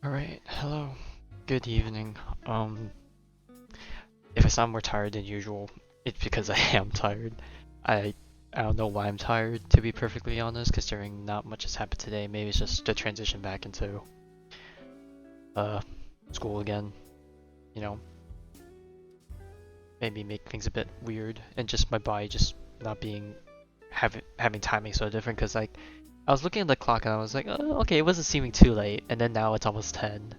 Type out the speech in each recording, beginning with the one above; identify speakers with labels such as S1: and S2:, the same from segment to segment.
S1: Alright, hello. Good evening. If I sound more tired than usual, it's because I am tired. I I don't know why I'm tired, to be perfectly honest, considering not much has happened today. Maybe it's just the transition back into uh school again, you know. Maybe make things a bit weird and just my body just not being having timing so different because like I was looking at the clock and I was like, oh, okay, it wasn't seeming too late, and then now it's almost 10,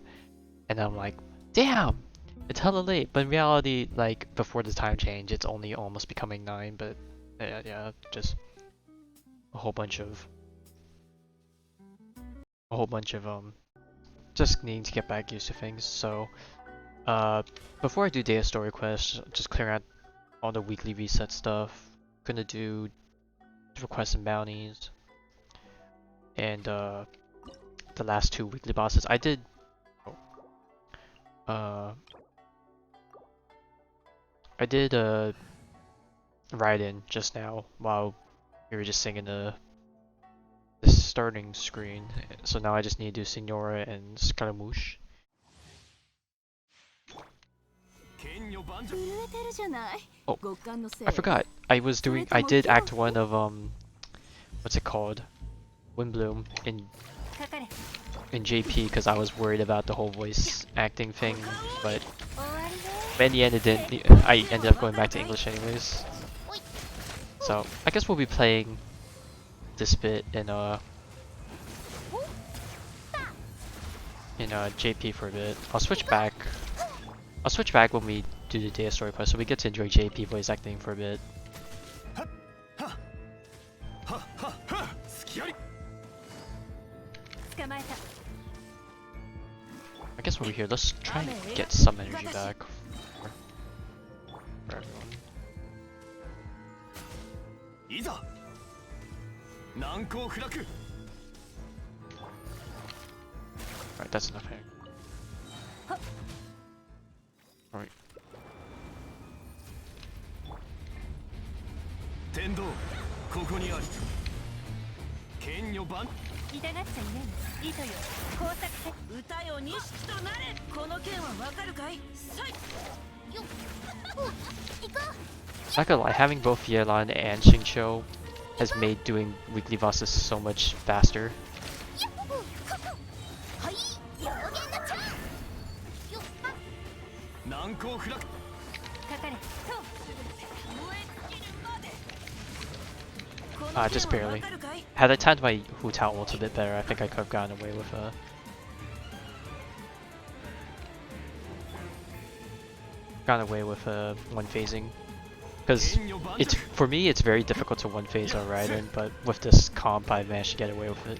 S1: and I'm like, damn, it's hella late. But in reality, like before the time change, it's only almost becoming 9. But yeah, just a whole bunch of just needing to get back used to things. So before I do Dehya story quest, just clear out all the weekly reset stuff. Gonna do requests and bounties, and the last 2 weekly bosses. I did. Uh, I did ride in just now while we were just singing the starting screen. So now I just need to do Signora and Scaramouche. Oh, I forgot. I did Act 1 of what's it called? Windbloom in JP because I was worried about the whole voice acting thing, but in the end it didn't. I ended up going back to English anyways. So I guess we'll be playing this bit in JP for a bit. I'll switch back. I'll switch back when we do the Dehya story quest, so we get to enjoy JP voice acting for a bit. I guess while we're here, let's try and get some energy back for everyone. Alright, that's enough here. Alright. Not gonna lie, having both Yelan and Xingqiu has made doing weekly bosses so much faster. Just barely. Had I timed my Hu Tao ult a bit better, I think I could have gotten away with one phasing. Because for me it's very difficult to one phase on Raiden, but with this comp I managed to get away with it.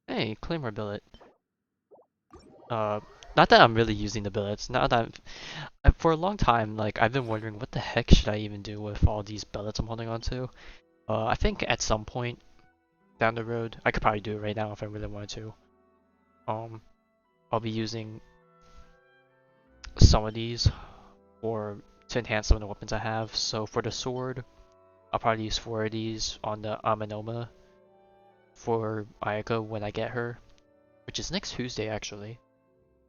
S1: Hey, Claymore billet. Not that I'm really using the billets. Not that for a long time, like I've been wondering what the heck should I even do with all these billets I'm holding on to. I think at some point down the road, I could probably do it right now if I really wanted to. I'll be using some of these or to enhance some of the weapons I have. So for the sword, I'll probably use 4 of these on the Aminoma for Ayaka when I get her, which is next Tuesday actually.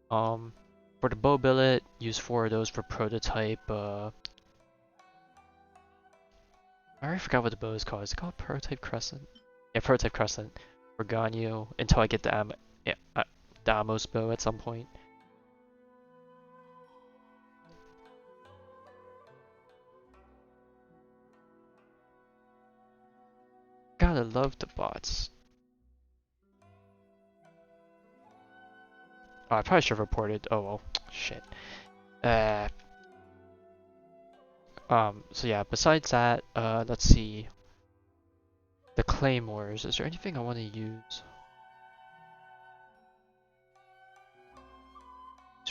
S1: For the bow billet, use 4 of those for prototype. I already forgot what the bow is called. Is it called Prototype Crescent? Yeah, Prototype Crescent for Ganyu until I get the the Amos bow at some point. Gotta love the bots. Oh, I probably should have reported. Oh well, shit. So yeah, besides that, let's see. The claymores. Is there anything I want to use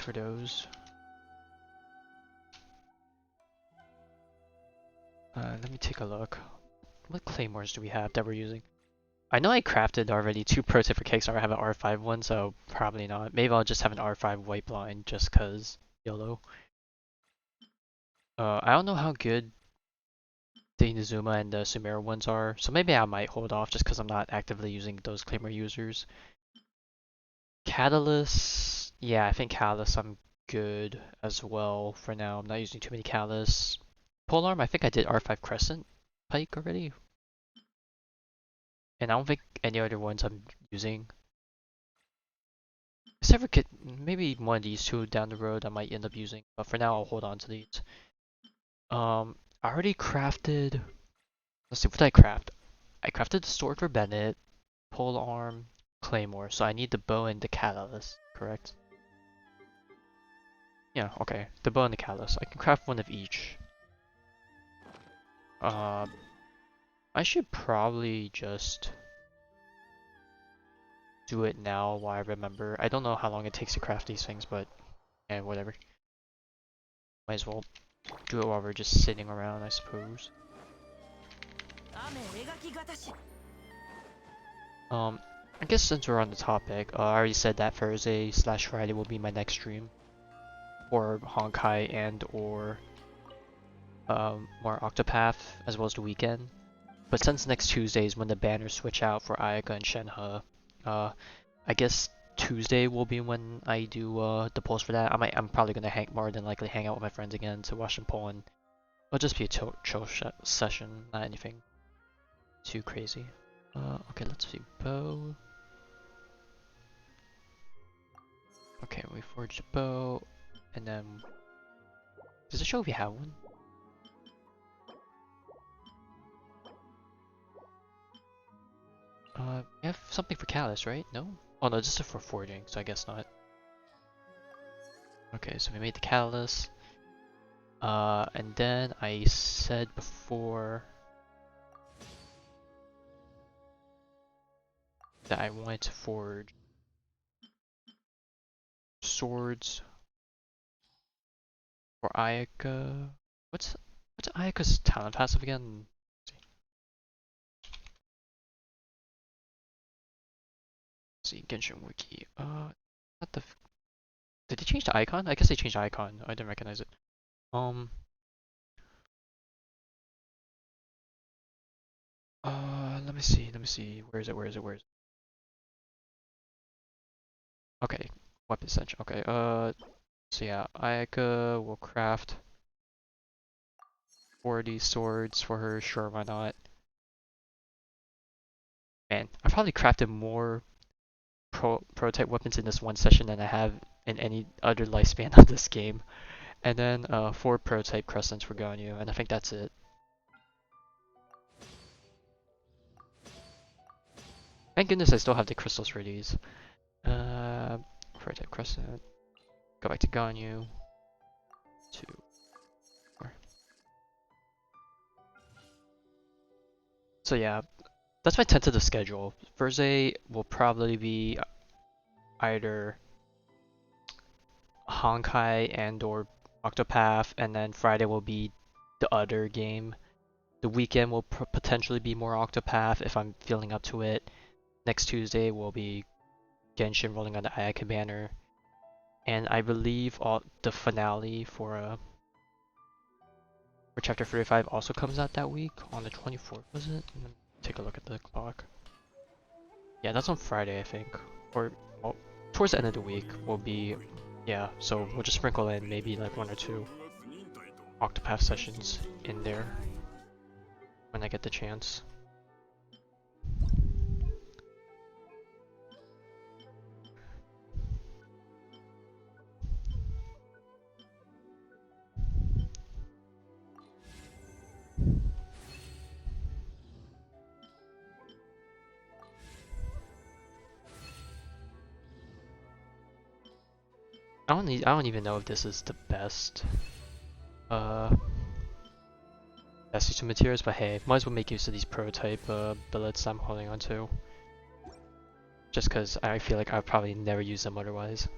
S1: for those? Let me take a look. What claymores do we have that we're using? I know I crafted already 2 prototype for Kickstarter. I have an R5 one, so probably not. Maybe I'll just have an R5 white blind just cause YOLO. I don't know how good the Inazuma and the Sumeru ones are, so maybe I might hold off just cause I'm not actively using those claymore users. Catalyst, yeah, I think Catalyst I'm good as well for now. I'm not using too many Catalysts. Polearm, I think I did R5 Crescent Pike already. And I don't think any other ones I'm using. Ever get maybe one of these 2 down the road I might end up using, but for now I'll hold on to these. I already crafted. Let's see, what did I craft? I crafted the sword for Bennett, polearm, claymore. So I need the bow and the catalyst, correct? Yeah, okay. The bow and the catalyst. I can craft one of each. I should probably just do it now while I remember. I don't know how long it takes to craft these things, but yeah, whatever. Might as well do it while we're just sitting around, I suppose. I guess since we're on the topic, I already said that Thursday/Friday will be my next stream for Honkai and or more Octopath, as well as the weekend. But since next Tuesday is when the banners switch out for Ayaka and Shenhe, I guess Tuesday will be when I do the polls for that. I'm probably gonna more than likely hang out with my friends again to watch them poll, and it'll just be a chill session, not anything too crazy. Okay, let's see, bow. Okay, we forged a bow, and then does it show if we have one? We have something for Callus, right? No? Oh no, this is for forging, so I guess not. Okay, so we made the Callus. And then I said before that I wanted to forge swords for Ayaka. What's Ayaka's talent passive again? Let's see, Genshin Wiki. Not the. Did they change the icon? I guess they changed the icon. I didn't recognize it. Let me see. Let me see. Where is it? Where is it? Where is it? Okay, weapon essential. Okay. So yeah, Ayaka will craft 40 swords for her. Sure, why not? Man, I probably crafted more prototype weapons in this one session than I have in any other lifespan of this game. And then 4 prototype crescents for Ganyu, and I think that's it. Thank goodness I still have the crystals for these. Prototype crescent. Go back to Ganyu. 2, 4. So yeah, that's my tentative schedule. Thursday will probably be either Honkai and or Octopath, and then Friday will be the other game. The weekend will potentially be more Octopath if I'm feeling up to it. Next Tuesday will be Genshin rolling on the Ayaka banner. And I believe the finale for Chapter 35 also comes out that week on the 24th, was it? Let me take a look at the clock. Yeah, that's on Friday, I think. Or, well, towards the end of the week will be, yeah, so we'll just sprinkle in maybe like 1 or 2 Octopath sessions in there when I get the chance. I don't even know if this is the best use of materials, but hey, might as well make use of these prototype billets I'm holding on to. Just cause I feel like I'll probably never use them otherwise.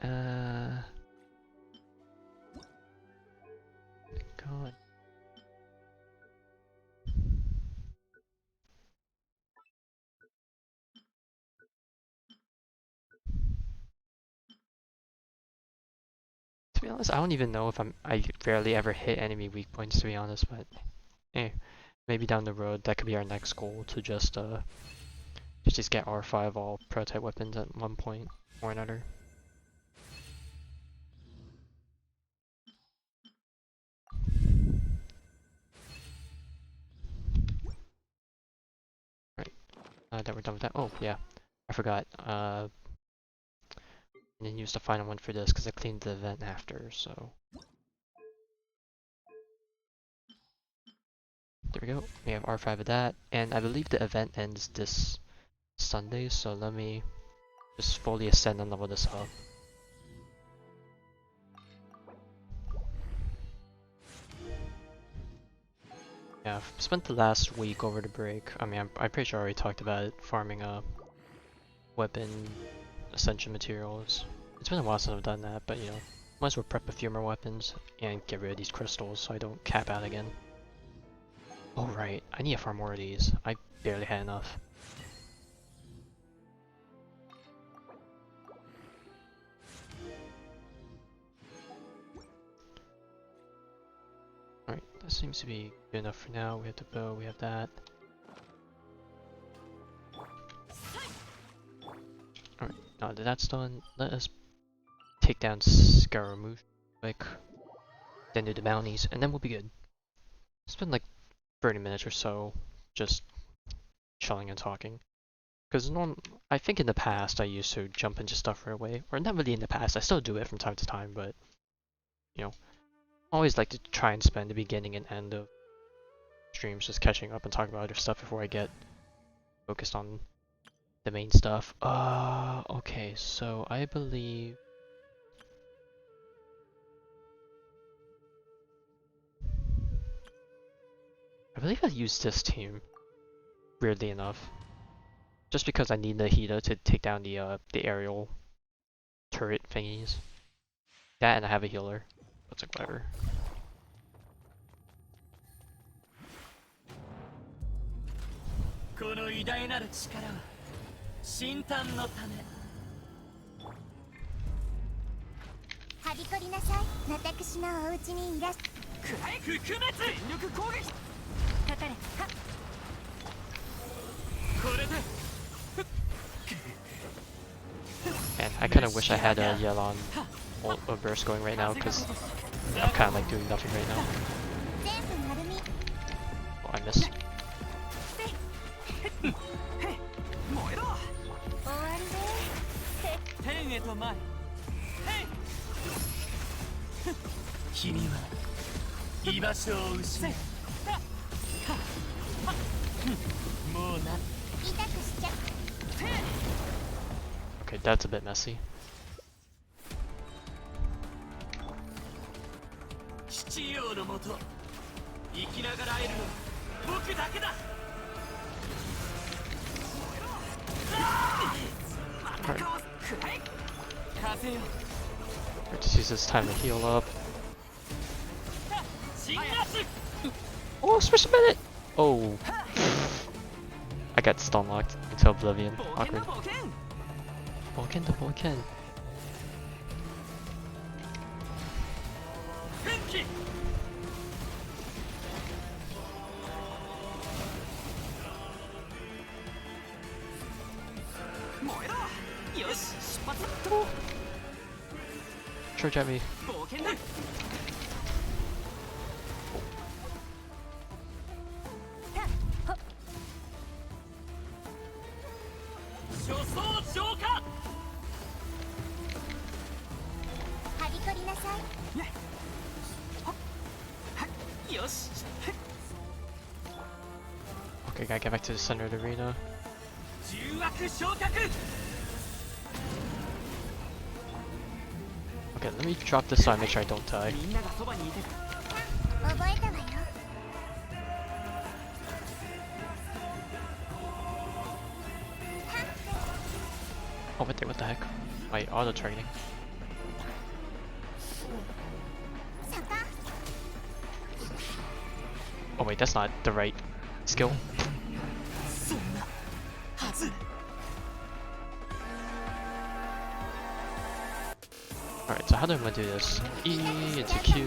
S1: God. To be honest, I don't even know if I rarely ever hit enemy weak points, to be honest, but maybe down the road that could be our next goal, to just get R5 all prototype weapons at one point or another. Right, that we're done with that. Oh yeah, I forgot. And then use the final one for this because I cleaned the event after, so. There we go, we have R5 of that, and I believe the event ends this Sunday, so let me just fully ascend and level this up. Yeah, I've spent the last week over the break. I mean, I'm pretty sure I already talked about it, farming weapon ascension materials. It's been a while since I've done that, but you know, might as well prep a few more weapons and get rid of these crystals so I don't cap out again. Oh right, I need to farm more of these. I barely had enough. Alright, that seems to be good enough for now. We have the bow, we have that. Alright, now that that's done, let us take down Scaramouche quick, then do the bounties, and then we'll be good. Spend like 30 minutes or so just chilling and talking. Because I think in the past I used to jump into stuff right away. Or not really in the past, I still do it from time to time, but you know, I always like to try and spend the beginning and end of streams just catching up and talking about other stuff before I get focused on the main stuff. Okay, so I believe I used this team, weirdly enough. Just because I need Nahida to take down the aerial turret thingies. That and I have a healer. That's like whatever. And I kind of wish I had a Yelan burst going right now because I'm kind of like doing nothing right now. Oh, I missed. Okay, that's a bit messy. Alright, just use this time to heal up. Oh, special minute! Oh. I got stun locked into oblivion. Awkward. Boken to Boken. Charge at me. Okay, gotta get back to the center of the arena. Okay, let me drop this so I make sure I don't die. Oh, wait, what the heck? My auto-targeting. Oh wait, that's not the right skill. Alright, so how do I want to do this? E into Q.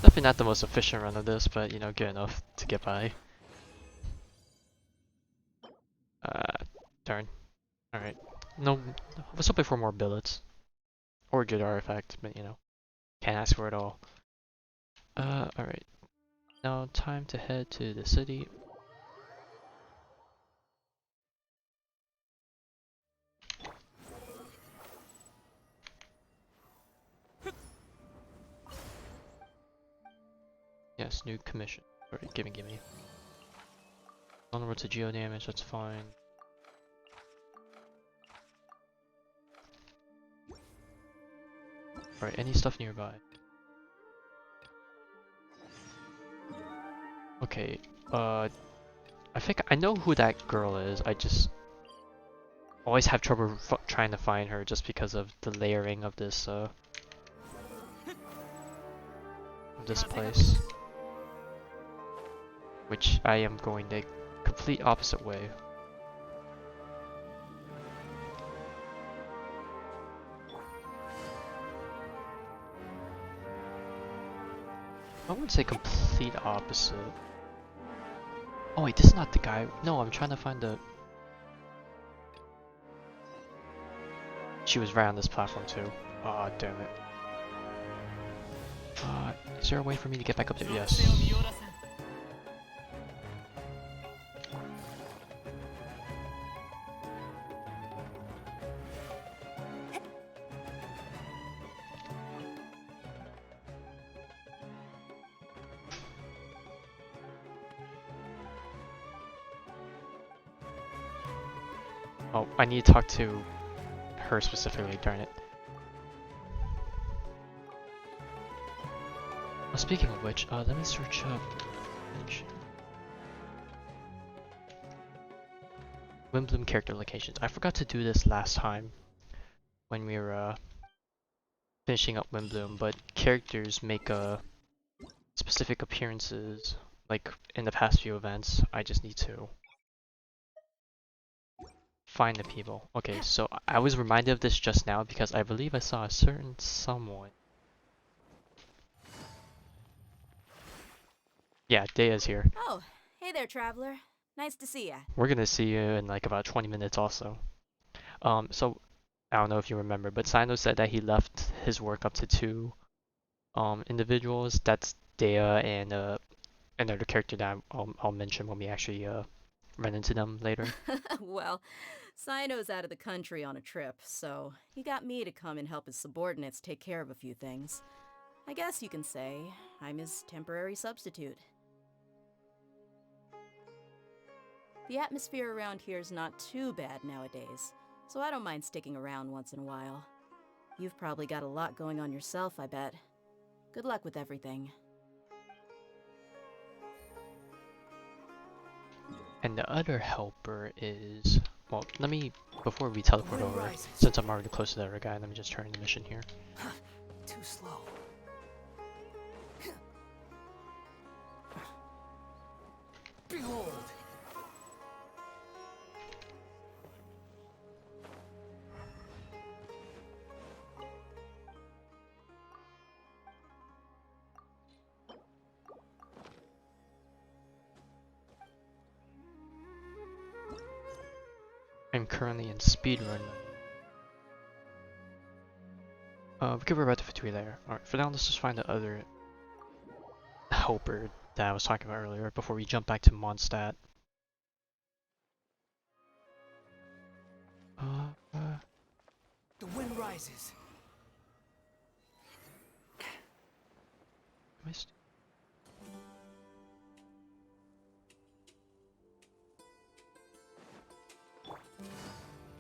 S1: Definitely not the most efficient run of this, but you know, good enough to get by. Darn. Alright. No, I was hoping for more billets. Or good artifact, but you know, can't ask for it all. Alright. Now time to head to the city. Yes, new commission. Alright, gimme. On the road to geo damage, that's fine. Alright, any stuff nearby? Okay, I think I know who that girl is. I just always have trouble trying to find her just because of the layering of this place. Which I am going the complete opposite way. I wouldn't say complete opposite. Oh wait, this is not the guy. No, I'm trying to find the... She was right on this platform too. Aw, oh, damn it. Is there a way for me to get back up there? Yes. Oh, I need to talk to her specifically, darn it. Well, speaking of which, let me search up Wimbledon character locations. I forgot to do this last time when we were finishing up Wimbledon, but characters make specific appearances, like in the past few events. I just need to find the people. Okay, so I was reminded of this just now because I believe I saw a certain someone. Yeah, Dehya's here.
S2: Oh, hey there, Traveler. Nice to see ya.
S1: We're gonna see you in like about 20 minutes also. So I don't know if you remember, but Sino said that he left his work up to two individuals. That's Dehya and another character that I'll mention when we actually run into them later.
S2: Well, Sino's out of the country on a trip, so he got me to come and help his subordinates take care of a few things. I guess you can say I'm his temporary substitute. The atmosphere around here is not too bad nowadays, so I don't mind sticking around once in a while. You've probably got a lot going on yourself, I bet. Good luck with everything.
S1: And the other helper is... Well, let me... Before we teleport over, since I'm already close to the other guy, let me just turn the mission here.
S3: Too slow. Behold!
S1: I'm currently in speedrun. We could worry about the Fatui later. Alright, for now, let's just find the other helper that I was talking about earlier before we jump back to Mondstadt.
S3: The wind rises.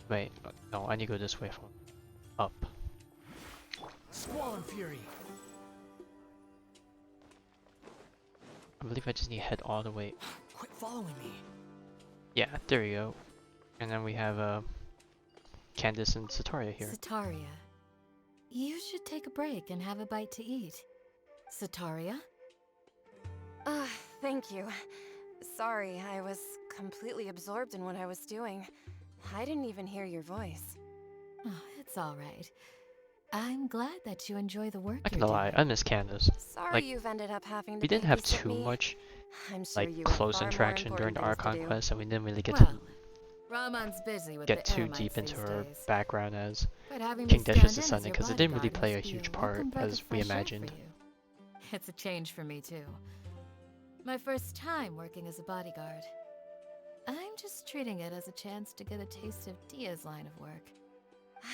S1: Wait, no, I need to go this way from up.
S3: Squall and fury.
S1: I believe I just need to head all the way.
S3: Quit following me.
S1: Yeah, there you go. And then we have Candace and Sataria here.
S4: Sataria, you should take a break and have a bite to eat. Sataria?
S5: Thank you. Sorry, I was completely absorbed in what I was doing. I didn't even hear your voice.
S4: Oh, it's all right. I'm glad that you enjoy the work
S1: I
S4: you're
S1: can't lie,
S4: doing.
S1: I miss Candace.
S5: Sorry
S1: Like,
S5: you've ended up having to
S1: We didn't have
S5: babysit
S1: too
S5: me.
S1: much
S5: I'm sure
S1: like
S5: you have
S1: close
S5: far more
S1: interaction during
S5: important
S1: the
S5: things to
S1: Archon
S5: do.
S1: quest, and we didn't really get
S4: Well,
S1: to
S4: Ramon's busy with
S1: get
S4: the
S1: too
S4: Eremites
S1: deep into
S4: these
S1: her
S4: days.
S1: background as
S4: But having
S1: King
S4: me
S1: Desh's
S4: stand in as
S1: descendant,
S4: your
S1: because it didn't really
S4: bodyguard
S1: play a
S4: must be
S1: huge
S4: welcome
S1: part
S4: breath
S1: as
S4: of
S1: we
S4: fresh air for
S1: imagined.
S4: you. It's a change for me too. My first time working as a bodyguard. I'm just treating it as a chance to get a taste of Dehya's line of work.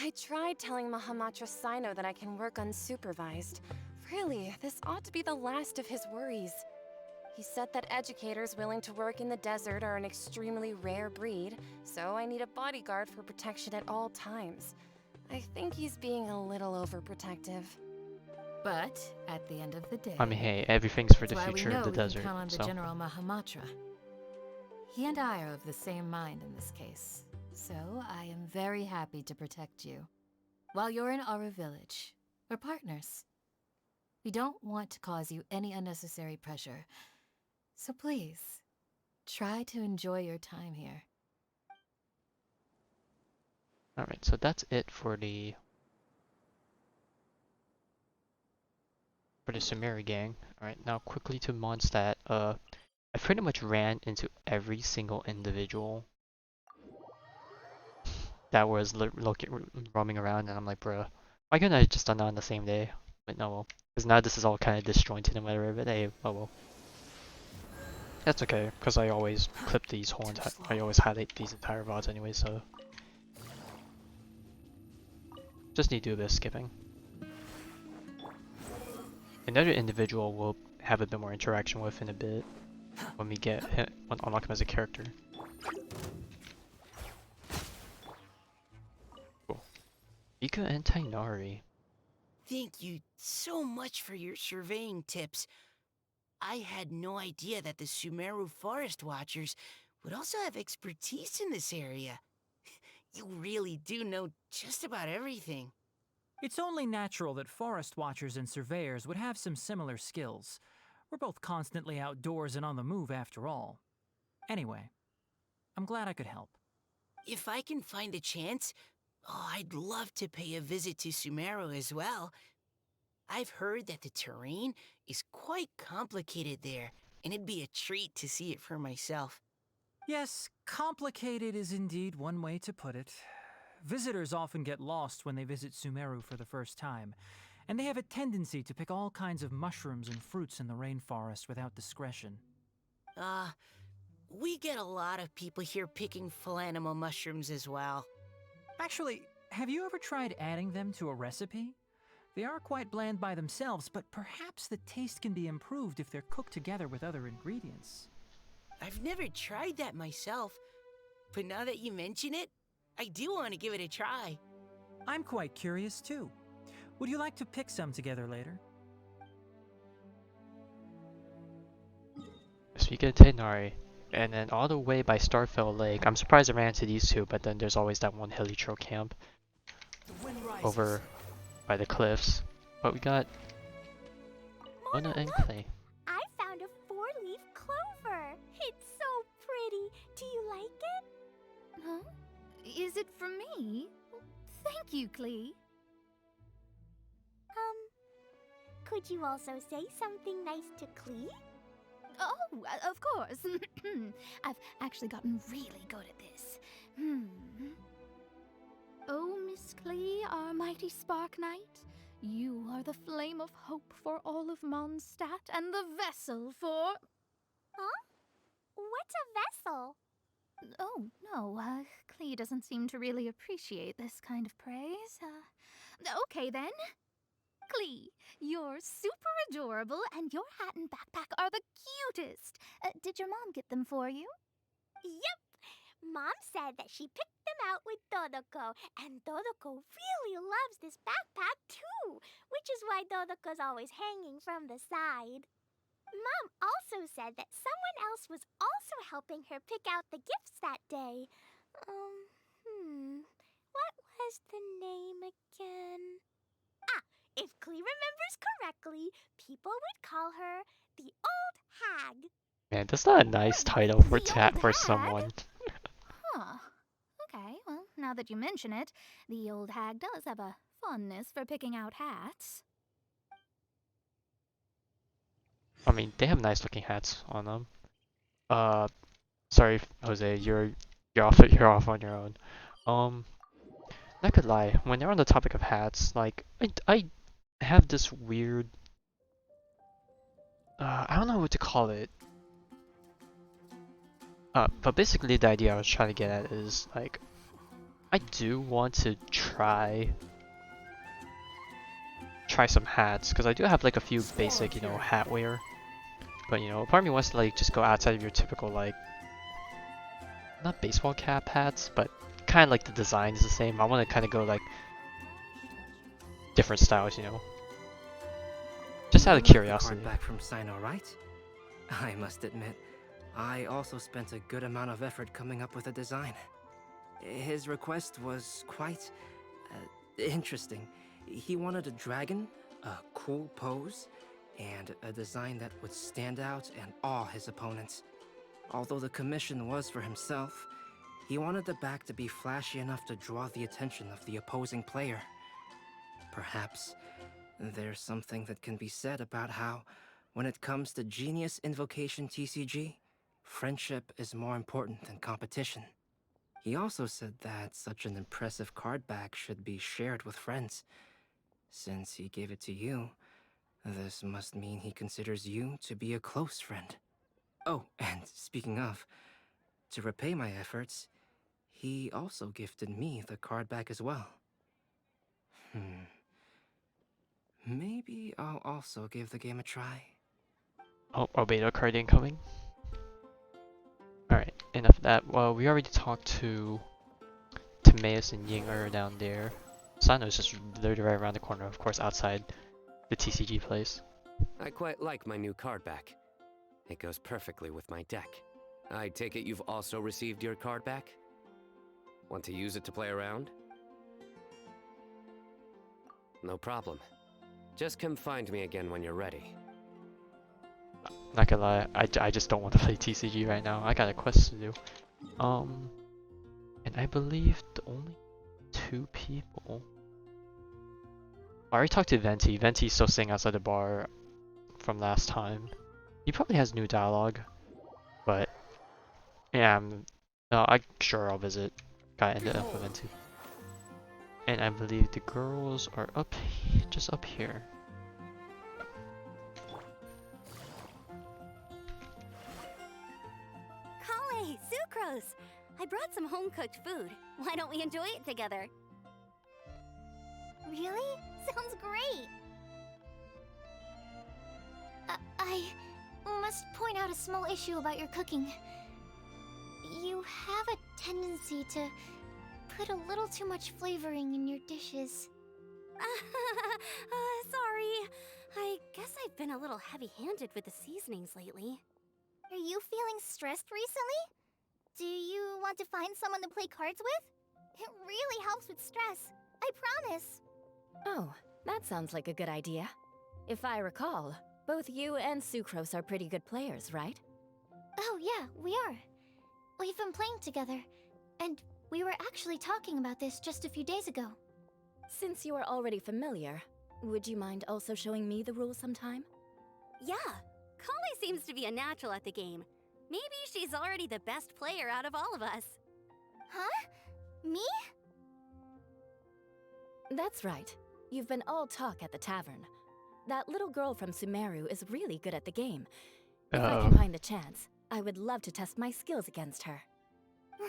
S5: I tried telling Mahamatra Sino that I can work unsupervised. Really, this ought to be the last of his worries. He said that educators willing to work in the desert are an extremely rare breed, so I need a bodyguard for protection at all times. I think he's being a little overprotective.
S4: But at the end of the day,
S1: I mean, hey, everything's for the
S4: that's why
S1: future
S4: we know
S1: of the
S4: we can
S1: desert,
S4: count on the
S1: so...
S4: General Mahamatra. He and I are of the same mind in this case, so I am very happy to protect you. While you're in our village, we're partners. We don't want to cause you any unnecessary pressure, so please, try to enjoy your time here.
S1: Alright, so that's it for the Sumeri gang. Alright, now quickly to Mondstadt. I pretty much ran into every single individual that was roaming around, and I'm like, bruh, why couldn't I have just done that on the same day? But no, well, because now this is all kind of disjointed and whatever, but hey, oh well. That's okay, because I always clip these whole I always highlight these entire VODs anyway, so... Just need to do a bit of skipping. Another individual we'll have a bit more interaction with in a bit, when we get him, unlock him as a character. Cool. Ika and Tainari.
S6: Thank you so much for your surveying tips. I had no idea that the Sumeru Forest Watchers would also have expertise in this area. You really do know just about everything.
S3: It's only natural that forest watchers and surveyors would have some similar skills. We're both constantly outdoors and on the move after all. Anyway, I'm glad I could help.
S6: If I can find a chance, I'd love to pay a visit to Sumeru as well. I've heard that the terrain is quite complicated there, and it'd be a treat to see it for myself.
S3: Yes, complicated is indeed one way to put it. Visitors often get lost when they visit Sumeru for the first time, and they have a tendency to pick all kinds of mushrooms and fruits in the rainforest without discretion.
S6: We get a lot of people here picking Phalanima mushrooms as well.
S3: Actually, have you ever tried adding them to a recipe? They are quite bland by themselves, but perhaps the taste can be improved if they're cooked together with other ingredients.
S6: I've never tried that myself, but now that you mention it, I do want to give it a try.
S3: I'm quite curious too. Would you like to pick some together later?
S1: Speaking of Tenari, and then all the way by Starfell Lake, I'm surprised I ran into these two, but then there's always that one Hilichurl camp over by the cliffs. But we got Mona and Clay.
S7: I found a 4-leaf clover. It's so pretty. Do you like it?
S4: Huh? Is it for me? Thank you, Klee.
S7: Could you also say something nice to Klee?
S4: Oh, of course. I've actually gotten really good at this. Oh, Miss Klee, our mighty Spark Knight, you are the flame of hope for all of Mondstadt and the vessel for...
S7: Huh? What's a vessel?
S4: Oh, no, Klee doesn't seem to really appreciate this kind of praise. Okay then. Klee, you're super adorable, and your hat and backpack are the cutest. Did your mom get them for you?
S7: Yep. Mom said that she picked them out with Dodoko, and Dodoko really loves this backpack too, which is why Dodoko's always hanging from the side. Mom also said that someone else was also helping her pick out the gifts that day. What was the name again? If Klee remembers correctly, people would call her the Old Hag.
S1: Man, that's not a nice title for
S4: The Old
S1: someone.
S4: Huh. Okay, well, now that you mention it, the old hag does have a fondness for picking out hats.
S1: I mean, they have nice looking hats on them. Sorry, Jose, you're off on your own. Not gonna lie, when they're on the topic of hats, like I have this weird, I don't know what to call it. But basically the idea I was trying to get at is like, I do want to try some hats, because I do have like a few basic, hat wear. But a part of me wants to like just go outside of your typical like, not baseball cap hats, but kind of like the design is the same. I want to kind of go like different styles, Just out of curiosity.
S8: Back from Sino, right? I must admit, I also spent a good amount of effort coming up with a design. His request was quite interesting. He wanted a dragon, a cool pose, and a design that would stand out and awe his opponents. Although the commission was for himself, he wanted the back to be flashy enough to draw the attention of the opposing player. Perhaps there's something that can be said about how, when it comes to Genius Invocation TCG, friendship is more important than competition. He also said that such an impressive card back should be shared with friends. Since he gave it to you, this must mean he considers you to be a close friend. Oh, and speaking of, to repay my efforts, he also gifted me the card back as well. Maybe I'll also give the game a try.
S1: Oh, beta card incoming. Alright, enough of that. Well, we already talked to Timaeus and Yinger down there. Sano's just literally right around the corner, of course, outside the TCG place.
S9: I quite like my new card back. It goes perfectly with my deck. I take it you've also received your card back? Want to use it to play around? No problem. Just come find me again when you're ready.
S1: Not gonna lie, I just don't want to play TCG right now. I got a quest to do. And I believe the only 2 people... I already talked to Venti. Venti's still sitting outside the bar from last time. He probably has new dialogue, but yeah, I'm sure I'll visit. Gotta end it up with Venti. And I believe the girls are just up here.
S7: Kale, Sucrose! I brought some home-cooked food. Why don't we enjoy it together? Really? Sounds great! I must point out a small issue about your cooking. You have a tendency to put a little too much flavoring in your dishes. Sorry. I guess I've been a little heavy-handed with the seasonings lately. Are you feeling stressed recently? Do you want to find someone to play cards with? It really helps with stress. I promise.
S2: Oh, that sounds like a good idea. If I recall, both you and Sucrose are pretty good players, right?
S7: Oh yeah, we are. We've been playing together, and we were actually talking about this just a few days ago.
S2: Since you are already familiar, would you mind also showing me the rules sometime?
S7: Yeah, Kali seems to be a natural at the game. Maybe she's already the best player out of all of us. Huh? Me?
S2: That's right. You've been all talk at the tavern. That little girl from Sumeru is really good at the game. If I can find a chance, I would love to test my skills against her.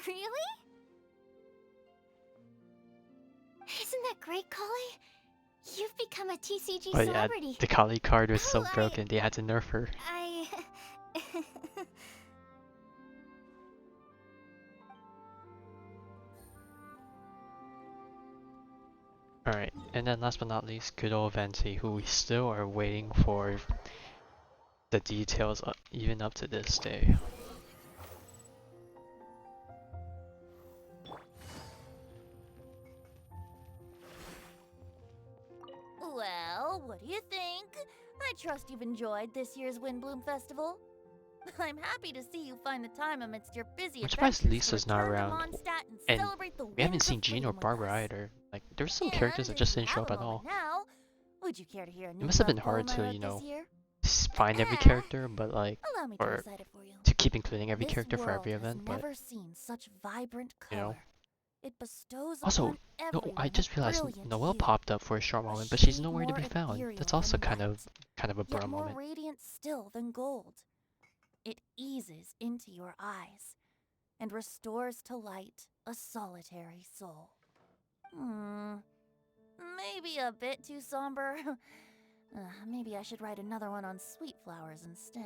S7: Really? Isn't that great, Kali? You've become a TCG
S1: But yeah,
S7: celebrity.
S1: the Kali card was so
S7: Oh,
S1: broken, they had to nerf her. Alright, and then last but not least, good old Venti, who we still are waiting for the details even up to this day.
S10: Well, what do you think? I trust you've enjoyed this year's Windbloom Festival. I'm happy to see you find the time amidst your busy
S1: I'm surprised
S10: adventures to
S1: Lisa's not
S10: return to
S1: around,
S10: Mondstadt and
S1: and
S10: celebrate the
S1: we haven't
S10: winds
S1: seen
S10: of
S1: Jean or
S10: freedom with
S1: Barbara
S10: us.
S1: either. Like, there's some
S10: And
S1: characters that
S10: if
S1: just
S10: you
S1: didn't show
S10: have
S1: up
S10: a
S1: at all.
S10: moment now, would you care to hear a new
S1: It must have been
S10: love
S1: hard
S10: poem I
S1: to,
S10: wrote
S1: you know,
S10: this year?
S1: find every
S10: Eh,
S1: character, but like,
S10: Allow me to
S1: or
S10: recite it for you.
S1: to keep including every
S10: This
S1: character for
S10: world
S1: every
S10: has
S1: event, but
S10: never seen such vibrant
S1: you
S10: color.
S1: know.
S10: It bestows
S1: Also,
S10: upon
S1: no,
S10: everyone
S1: I
S10: a
S1: just realized
S10: brilliant
S1: Noelle
S10: hue,
S1: popped up for a short
S10: a
S1: moment, but she's
S10: shade
S1: nowhere to
S10: more
S1: be found.
S10: ethereal
S1: That's also
S10: than
S1: kind of
S10: light,
S1: a
S10: yet
S1: bro
S10: more
S1: moment.
S10: radiant still than gold. It eases into your eyes and restores to light a solitary soul. Maybe a bit too somber. Maybe I should write another one on sweet flowers instead.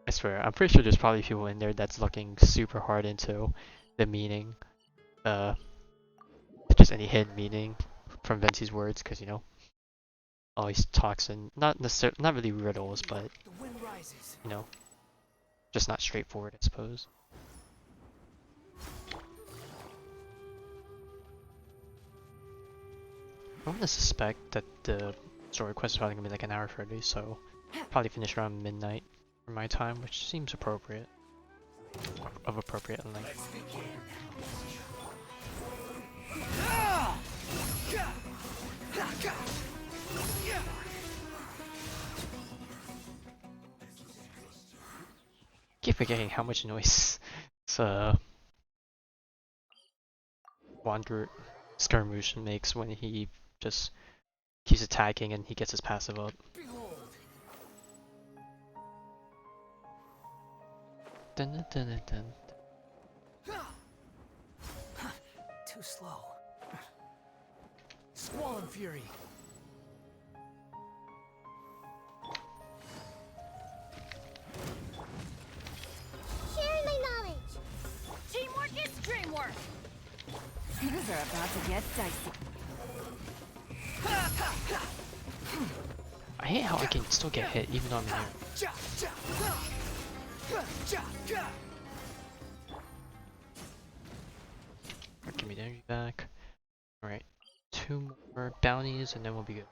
S1: I swear, I'm pretty sure there's probably people in there that's looking super hard into the meaning, just any hidden meaning from Venti's words, because you know, all these talks and not really riddles, but you know, just not straightforward, I suppose. I'm gonna suspect that the story quest is probably gonna be like an hour 30, so probably finish around midnight for my time, which seems appropriate, of appropriate length. Keep forgetting how much noise Wander Skirmish makes when he just keeps attacking and he gets his passive up. Dun, dun, dun, dun, dun.
S3: Too slow. Squall and Fury.
S7: Sharing my knowledge.
S10: Teamwork is dreamwork!
S2: Things are about to get dicey.
S1: I hate how I can still get hit even though I'm in here. Alright, give me the energy back. Alright, 2 more bounties and then we'll be good.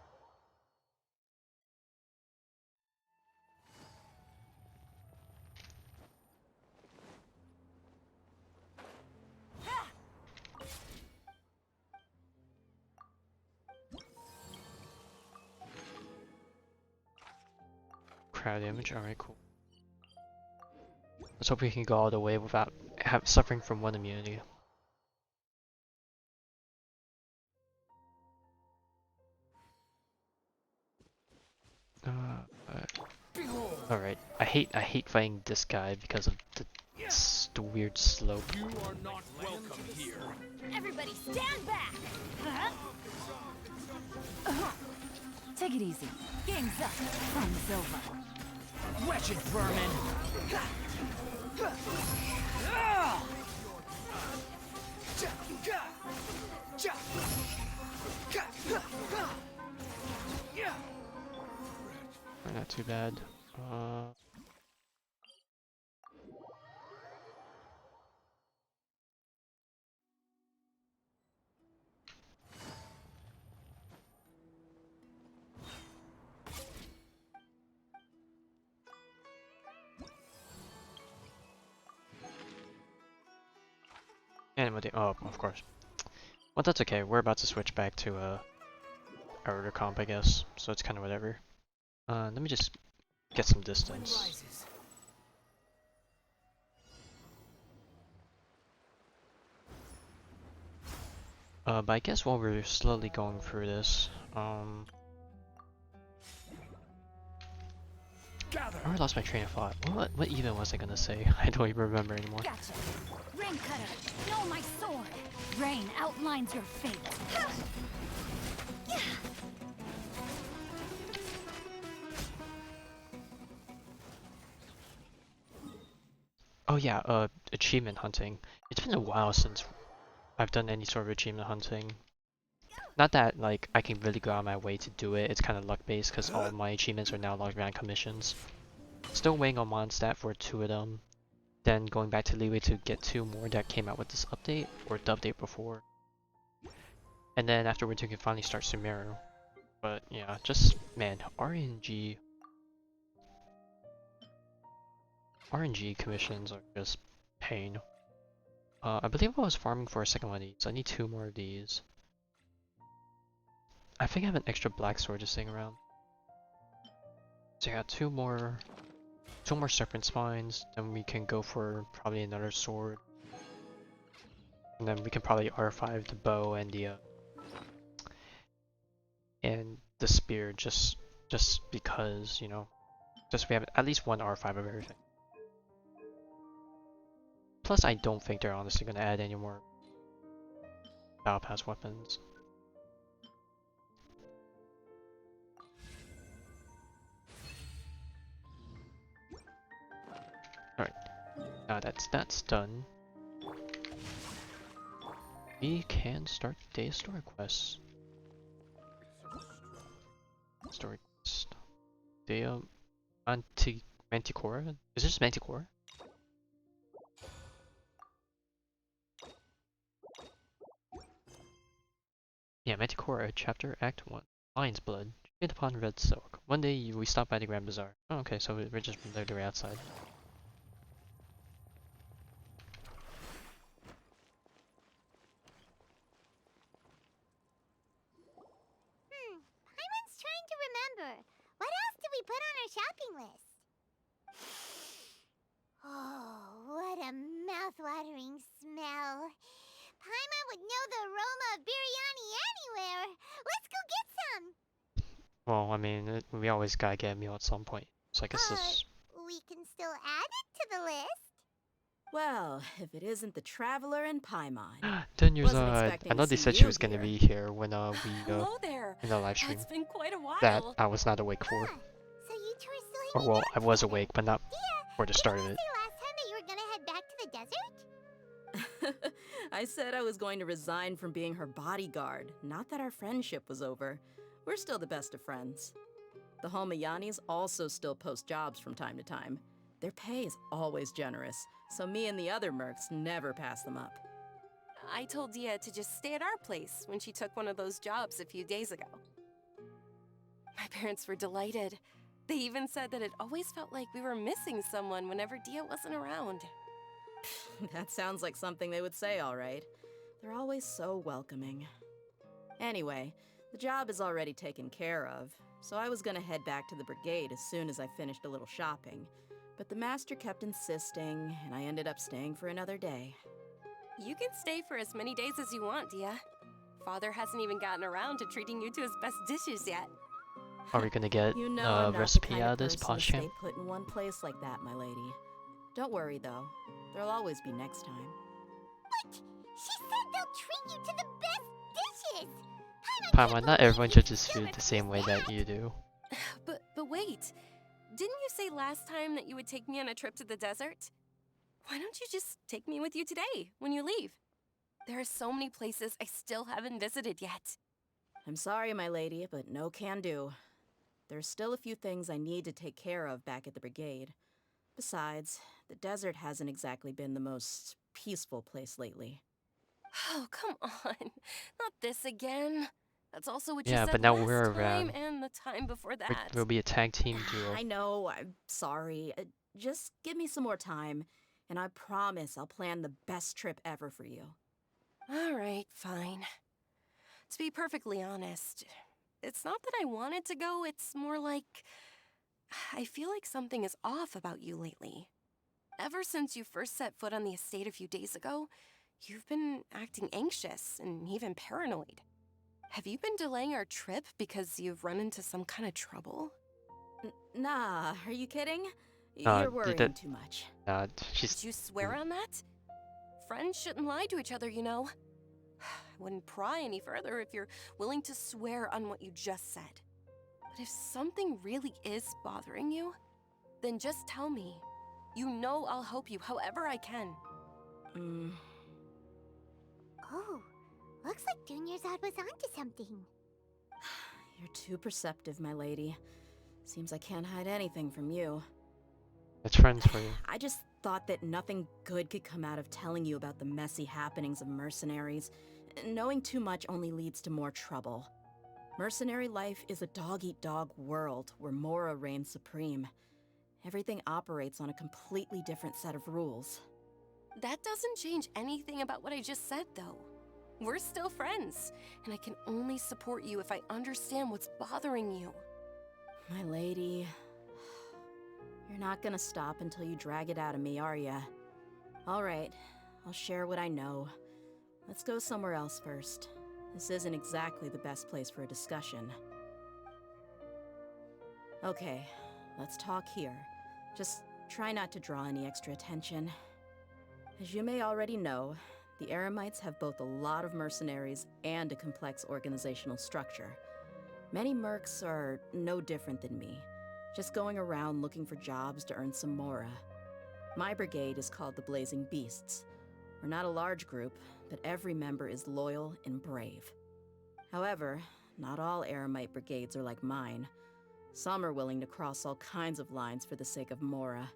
S1: Crowd damage, alright, cool. Let's hope we can go all the way without suffering from one immunity. Alright, I hate fighting this guy because of the weird slope.
S11: You are not welcome here.
S10: Everybody stand back!
S2: Take it easy. Game's up. Fun's over.
S3: Wretched vermin!
S1: too bad. Oh, of course. Well, that's okay. We're about to switch back to our comp, I guess. So it's kind of whatever. Let me just get some distance. But I guess while we're slowly going through this, I already lost my train of thought. What even was I gonna say? I don't even remember anymore.
S12: Gotcha. Rain Cutter, know my sword. Rain outlines your fate.
S1: Oh yeah, achievement hunting. It's been a while since I've done any sort of achievement hunting. Not that like I can really go out of my way to do it. It's kind of luck based because all of my achievements are now logged around commissions. Still waiting on Mondstadt for 2 of them. Then going back to Leeway to get 2 more that came out with this update or the update before. And then afterwards you can finally start Sumeru. But yeah, just man, RNG commissions are just pain. I believe I was farming for a second one of these. I need 2 more of these. I think I have an extra black sword just sitting around. So I got 2 more serpent spines, then we can go for probably another sword. And then we can probably R5 the bow and the spear just because, you know, just we have at least 1 R5 of everything. Plus I don't think they're honestly gonna add any more battle pass weapons. Alright, now that's done. We can start the day's story quests. Story quest. Dehya Mantichora? Is this Mantichora? Yeah, Mantichora, chapter act 1. Lionsblood. Treated upon red silk. One day we stopped by the Grand Bazaar. Oh, okay, so we're just literally outside.
S7: Paimon's trying to remember. What else did we put on our shopping list? Oh, what a mouth-watering smell. Paimon would know the aroma of biryani anywhere. Let's go get some.
S1: Well, I mean, we always gotta get a meal at some point. So I guess this...
S7: We can still add it to the list.
S2: Well, if it isn't the Traveler and Paimon.
S1: Dunyarzad. I know they said she was gonna be here when
S5: Hello there.
S1: in the live stream.
S5: It's been quite a while.
S1: That I was not awake for.
S7: So you two are still
S1: Or well, I was awake, but not for the start of it.
S7: Did you say last time that you were gonna head back to the desert?
S2: I said I was going to resign from being her bodyguard, not that our friendship was over. We're still the best of friends. The Homayanis also still post jobs from time to time. Their pay is always generous, so me and the other mercs never pass them up.
S5: I told Dehya to just stay at our place when she took one of those jobs a few days ago. My parents were delighted. They even said that it always felt like we were missing someone whenever Dehya wasn't around.
S2: That sounds like something they would say, all right. They're always so welcoming. Anyway, the job is already taken care of, so I was gonna head back to the brigade as soon as I finished a little shopping. But the master kept insisting, and I ended up staying for another day.
S5: You can stay for as many days as you want, Dehya. Father hasn't even gotten around to treating you to his best dishes yet.
S1: Are we gonna get
S2: You know
S1: a
S2: I'm not
S1: recipe
S2: the kind
S1: out
S2: of
S1: of this
S2: person to
S1: posh
S2: stay
S1: champ?
S2: put in one place like that, my lady. Don't worry, though. There'll always be next time.
S7: But she said they'll treat you to the best dishes.
S1: Paimon, not everyone judges food the same way that you do.
S5: But wait. Didn't you say last time that you would take me on a trip to the desert? Why don't you just take me with you today, when you leave? There are so many places I still haven't visited yet.
S2: I'm sorry, my lady, but no can do. there's still a few things I need to take care of back at the brigade. Besides, the desert hasn't exactly been the most peaceful place lately.
S5: Oh, come on. Not this again. That's also what
S1: Yeah,
S5: you
S1: but
S5: said
S1: now
S5: last
S1: we're
S5: time
S1: around.
S5: and the time before that.
S1: We'll be a tag team duo.
S2: I know, I'm sorry. Just give me some more time, and I promise I'll plan the best trip ever for you.
S5: All right, fine. To be perfectly honest, it's not that I wanted to go, it's more like I feel like something is off about you lately. Ever since you first set foot on the estate a few days ago, you've been acting anxious and even paranoid. Have you been delaying our trip because you've run into some kind of trouble?
S2: Nah, are you kidding?
S1: Uh,
S2: You're worrying
S1: that-
S2: too much.
S1: She's.
S5: Did you swear on that? Friends shouldn't lie to each other, you know. I wouldn't pry any further if you're willing to swear on what you just said. But if something really is bothering you, then just tell me. You know I'll help you however I can.
S7: Oh, looks like Dunyarzad was onto something.
S2: You're too perceptive, my lady. Seems I can't hide anything from you.
S1: That's friends for you.
S2: I just thought that nothing good could come out of telling you about the messy happenings of mercenaries. Knowing too much only leads to more trouble. Mercenary life is a dog-eat-dog world where Mora reigns supreme. Everything operates on a completely different set of rules.
S5: That doesn't change anything about what I just said, though. We're still friends, and I can only support you if I understand what's bothering you.
S2: My lady, you're not gonna stop until you drag it out of me, are ya? All right, I'll share what I know. Let's go somewhere else first. This isn't exactly the best place for a discussion. Okay, let's talk here. Just try not to draw any extra attention. As you may already know, the Eremites have both a lot of mercenaries and a complex organizational structure. Many mercs are no different than me, just going around looking for jobs to earn some mora. My brigade is called the Blazing Beasts. We're not a large group, but every member is loyal and brave. However, not all Eremite brigades are like mine. Some are willing to cross all kinds of lines for the sake of mora.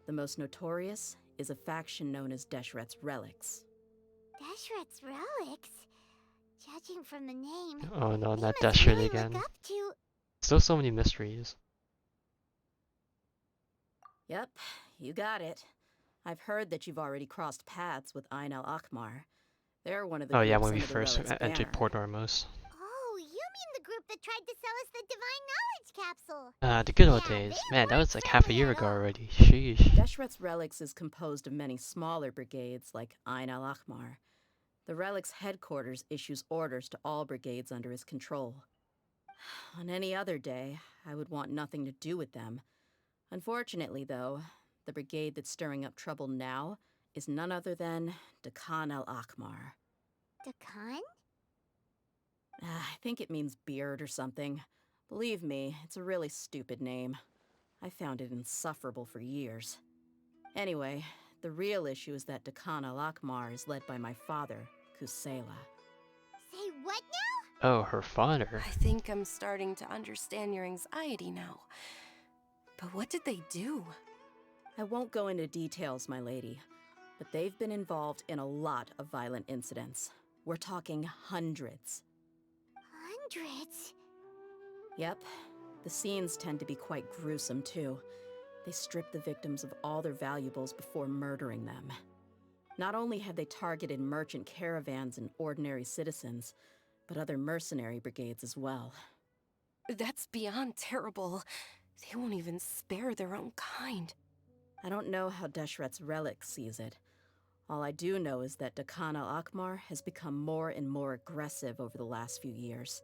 S2: The most notorious is a faction known as Deshret's Relics.
S7: Deshret's Relics? Judging from the name,
S1: Oh no,
S7: they
S1: not
S7: must
S1: Deshret
S7: really
S1: again.
S7: look up to...
S1: Still so many mysteries.
S2: Yep, you got it. I've heard that you've already crossed paths with Ain al-Akmar. They're one of the
S1: Oh yeah,
S2: groups
S1: when we
S2: under the
S1: first
S2: Relics
S1: entered
S2: banner.
S1: Port Ormos.
S7: Oh, you mean the group that tried to sell us the Divine Knowledge Capsule?
S1: The good old
S7: Yeah,
S1: days.
S7: they
S1: Man, that
S7: weren't
S1: was like half a
S7: friendly
S1: year
S7: at
S1: ago
S7: all.
S1: already. Sheesh.
S2: Deshret's Relics is composed of many smaller brigades like Ain al-Akmar. The Relics headquarters issues orders to all brigades under his control. On any other day, I would want nothing to do with them. Unfortunately, though, the brigade that's stirring up trouble now is none other than Dehya al-Akmar.
S7: Dakan?
S2: I think it means beard or something. Believe me, it's a really stupid name. I found it insufferable for years. Anyway, the real issue is that Dehya al-Akmar is led by my father, Kusela.
S7: Say what now?
S1: Oh, her father.
S5: I think I'm starting to understand your anxiety now. But what did they do?
S2: I won't go into details, my lady, but they've been involved in a lot of violent incidents. We're talking hundreds.
S7: Hundreds?
S2: Yep, the scenes tend to be quite gruesome too. They strip the victims of all their valuables before murdering them. Not only have they targeted merchant caravans and ordinary citizens, but other mercenary brigades as well.
S5: That's beyond terrible. They won't even spare their own kind.
S2: I don't know how Deshret's Relic sees it. All I do know is that Dehya al-Akmar has become more and more aggressive over the last few years.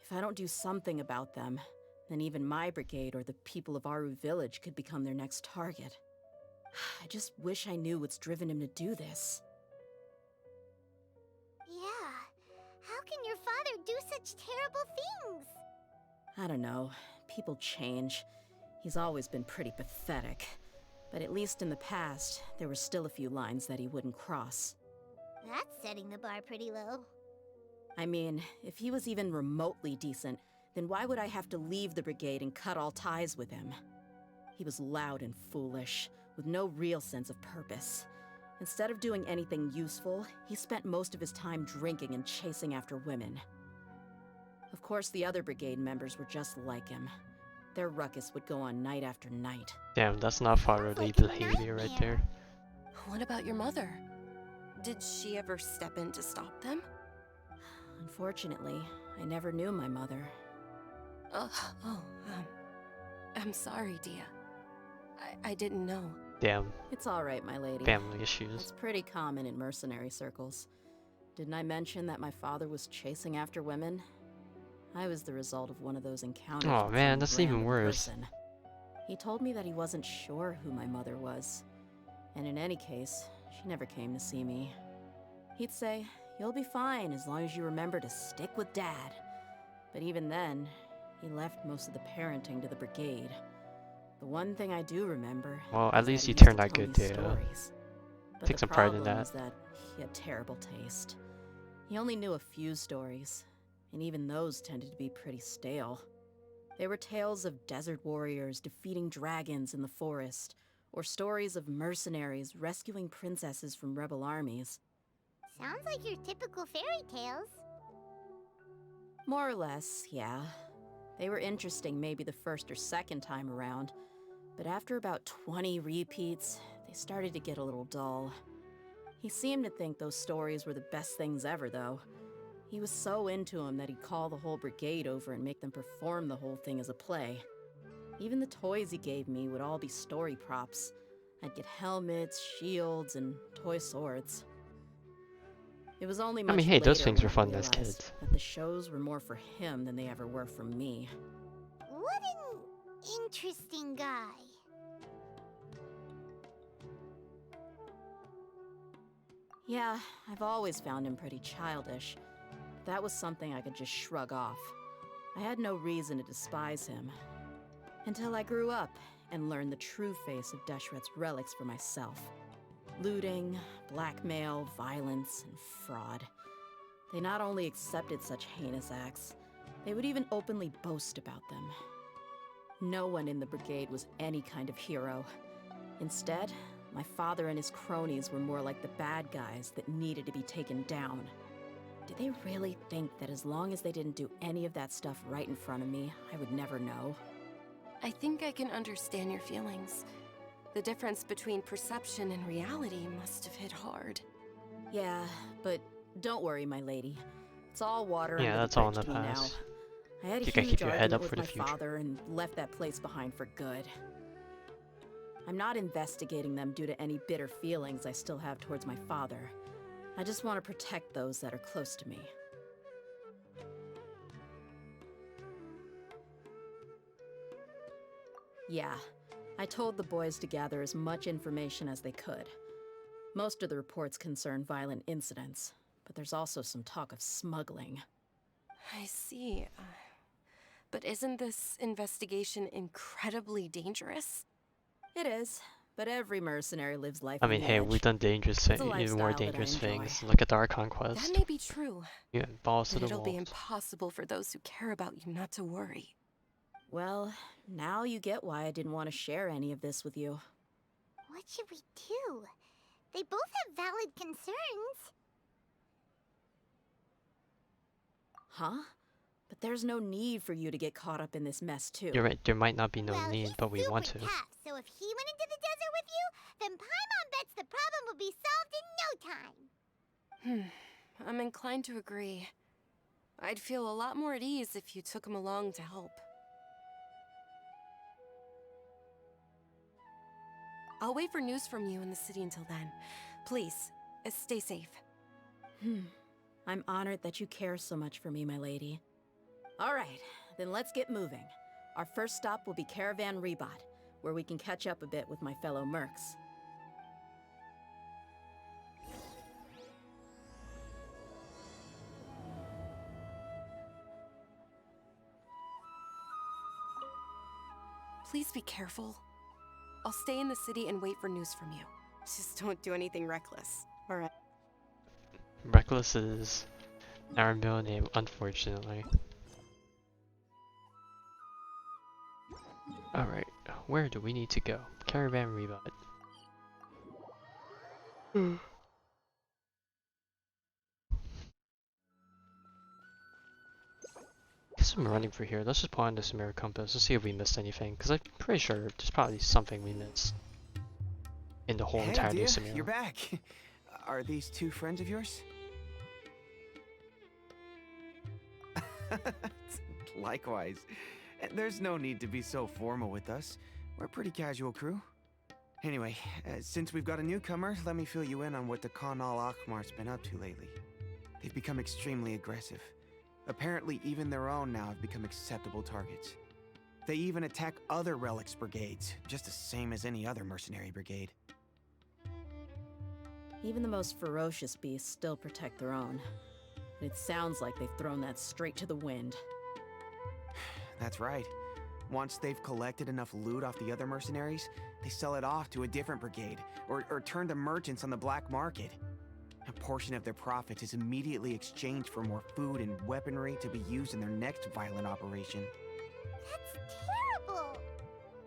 S2: If I don't do something about them, then even my brigade or the people of Aru village could become their next target. I just wish I knew what's driven him to do this.
S7: Yeah. How can your father do such terrible things?
S2: I don't know. People change. He's always been pretty pathetic. But at least in the past, there were still a few lines that he wouldn't cross.
S7: That's setting the bar pretty low.
S2: I mean, if he was even remotely decent, then why would I have to leave the brigade and cut all ties with him? He was loud and foolish, with no real sense of purpose. Instead of doing anything useful, he spent most of his time drinking and chasing after women. Of course, the other brigade members were just like him. Their ruckus would go on night after night.
S1: Damn, that's not fatherly behavior right there.
S5: What about your mother? Did she ever step in to stop them?
S2: Unfortunately, I never knew my mother.
S5: I'm sorry, Dehya. I didn't know.
S1: Damn.
S2: It's all right, my lady.
S1: Family issues.
S2: It's pretty common in mercenary circles. Didn't I mention that my father was chasing after women? I was the result of one of those encounters.
S1: Oh
S2: with
S1: man,
S2: some
S1: that's even
S2: random
S1: worse.
S2: person. He told me that he wasn't sure who my mother was. And in any case, she never came to see me. He'd say, "You'll be fine as long as you remember to stick with Dad." But even then, he left most of the parenting to the brigade. The one thing I do remember.
S1: Well, at
S2: is
S1: least
S2: that
S1: you
S2: he used
S1: turned
S2: to
S1: out
S2: tell
S1: good,
S2: me
S1: Dehya.
S2: stories. But
S1: Take
S2: the
S1: some pride in
S2: problem
S1: that.
S2: was that he had terrible taste. He only knew a few stories, and even those tended to be pretty stale. They were tales of desert warriors defeating dragons in the forest, or stories of mercenaries rescuing princesses from rebel armies.
S7: Sounds like your typical fairy tales.
S2: More or less, yeah. They were interesting maybe the first or second time around, but after about 20 repeats, they started to get a little dull. He seemed to think those stories were the best things ever, though. He was so into them that he'd call the whole brigade over and make them perform the whole thing as a play. Even the toys he gave me would all be story props. I'd get helmets, shields, and toy swords. It was only much
S1: hey, those
S2: later
S1: things
S2: when
S1: were
S2: I
S1: fun as
S2: realized
S1: kids.
S2: that the shows were more for him than they ever were for me.
S7: What an interesting guy.
S2: Yeah, I've always found him pretty childish. But that was something I could just shrug off. I had no reason to despise him. Until I grew up and learned the true face of Deshret's relics for myself. Looting, blackmail, violence, and fraud. They not only accepted such heinous acts, they would even openly boast about them. No one in the brigade was any kind of hero. Instead, my father and his cronies were more like the bad guys that needed to be taken down. Did they really think that as long as they didn't do any of that stuff right in front of me, I would never know?
S5: I think I can understand your feelings. The difference between perception and reality must have hit hard.
S2: Yeah, but don't worry, my lady. It's all water
S1: Yeah,
S2: under
S1: that's
S2: the
S1: all in
S2: bridge
S1: the
S2: to me now.
S1: past.
S2: I had a
S1: Think I
S2: huge
S1: keep your head
S2: argument
S1: up
S2: with
S1: for the
S2: my
S1: future.
S2: father and left that place behind for good. I'm not investigating them due to any bitter feelings I still have towards my father. I just want to protect those that are close to me. Yeah, I told the boys to gather as much information as they could. Most of the reports concern violent incidents, but there's also some talk of smuggling.
S5: I see. But isn't this investigation incredibly dangerous?
S2: It is, but every mercenary lives life
S1: I
S2: on
S1: mean,
S2: the
S1: hey,
S2: edge.
S1: we've done dangerous
S2: It's a
S1: even more
S2: lifestyle that I
S1: dangerous
S2: enjoy.
S1: things. Look at our conquest.
S5: That may be true.
S1: Yeah, balls to
S5: But
S1: the
S5: it'll be
S1: wall.
S5: impossible for those who care about you not to worry.
S2: Well, now you get why I didn't want to share any of this with you.
S7: What should we do? They both have valid concerns.
S2: Huh? But there's no need for you to get caught up in this mess, too.
S1: You're right, there might not be no
S7: Well,
S1: need,
S7: he's
S1: but we want to.
S7: super tough, so if he went into the desert with you, then Paimon bets the problem will be solved in no time.
S5: I'm inclined to agree. I'd feel a lot more at ease if you took him along to help. I'll wait for news from you in the city until then. Please, stay safe.
S2: I'm honored that you care so much for me, my lady. All right, then let's get moving. Our first stop will be Caravan Rebot, where we can catch up a bit with my fellow mercs.
S5: Please be careful. I'll stay in the city and wait for news from you. Just don't do anything reckless, alright?
S1: Reckless is our middle name, unfortunately. Alright, where do we need to go? Caravan Rebut. Guess I'm running for here. Let's just put on the Sumeru compass. Let's see if we missed anything. Because I'm pretty sure there's probably something we missed in the whole entirety of Sumeru.
S13: You're back. Are these two friends of yours? Likewise. There's no need to be so formal with us. We're a pretty casual crew. Anyway, since we've got a newcomer, let me fill you in on what the Khan al-Ahmar's been up to lately. They've become extremely aggressive. Apparently, even their own now have become acceptable targets. They even attack other relics brigades, just the same as any other mercenary brigade.
S2: Even the most ferocious beasts still protect their own. It sounds like they've thrown that straight to the wind.
S13: That's right. Once they've collected enough loot off the other mercenaries, they sell it off to a different brigade, or turn to merchants on the black market. A portion of their profits is immediately exchanged for more food and weaponry to be used in their next violent operation.
S7: That's terrible!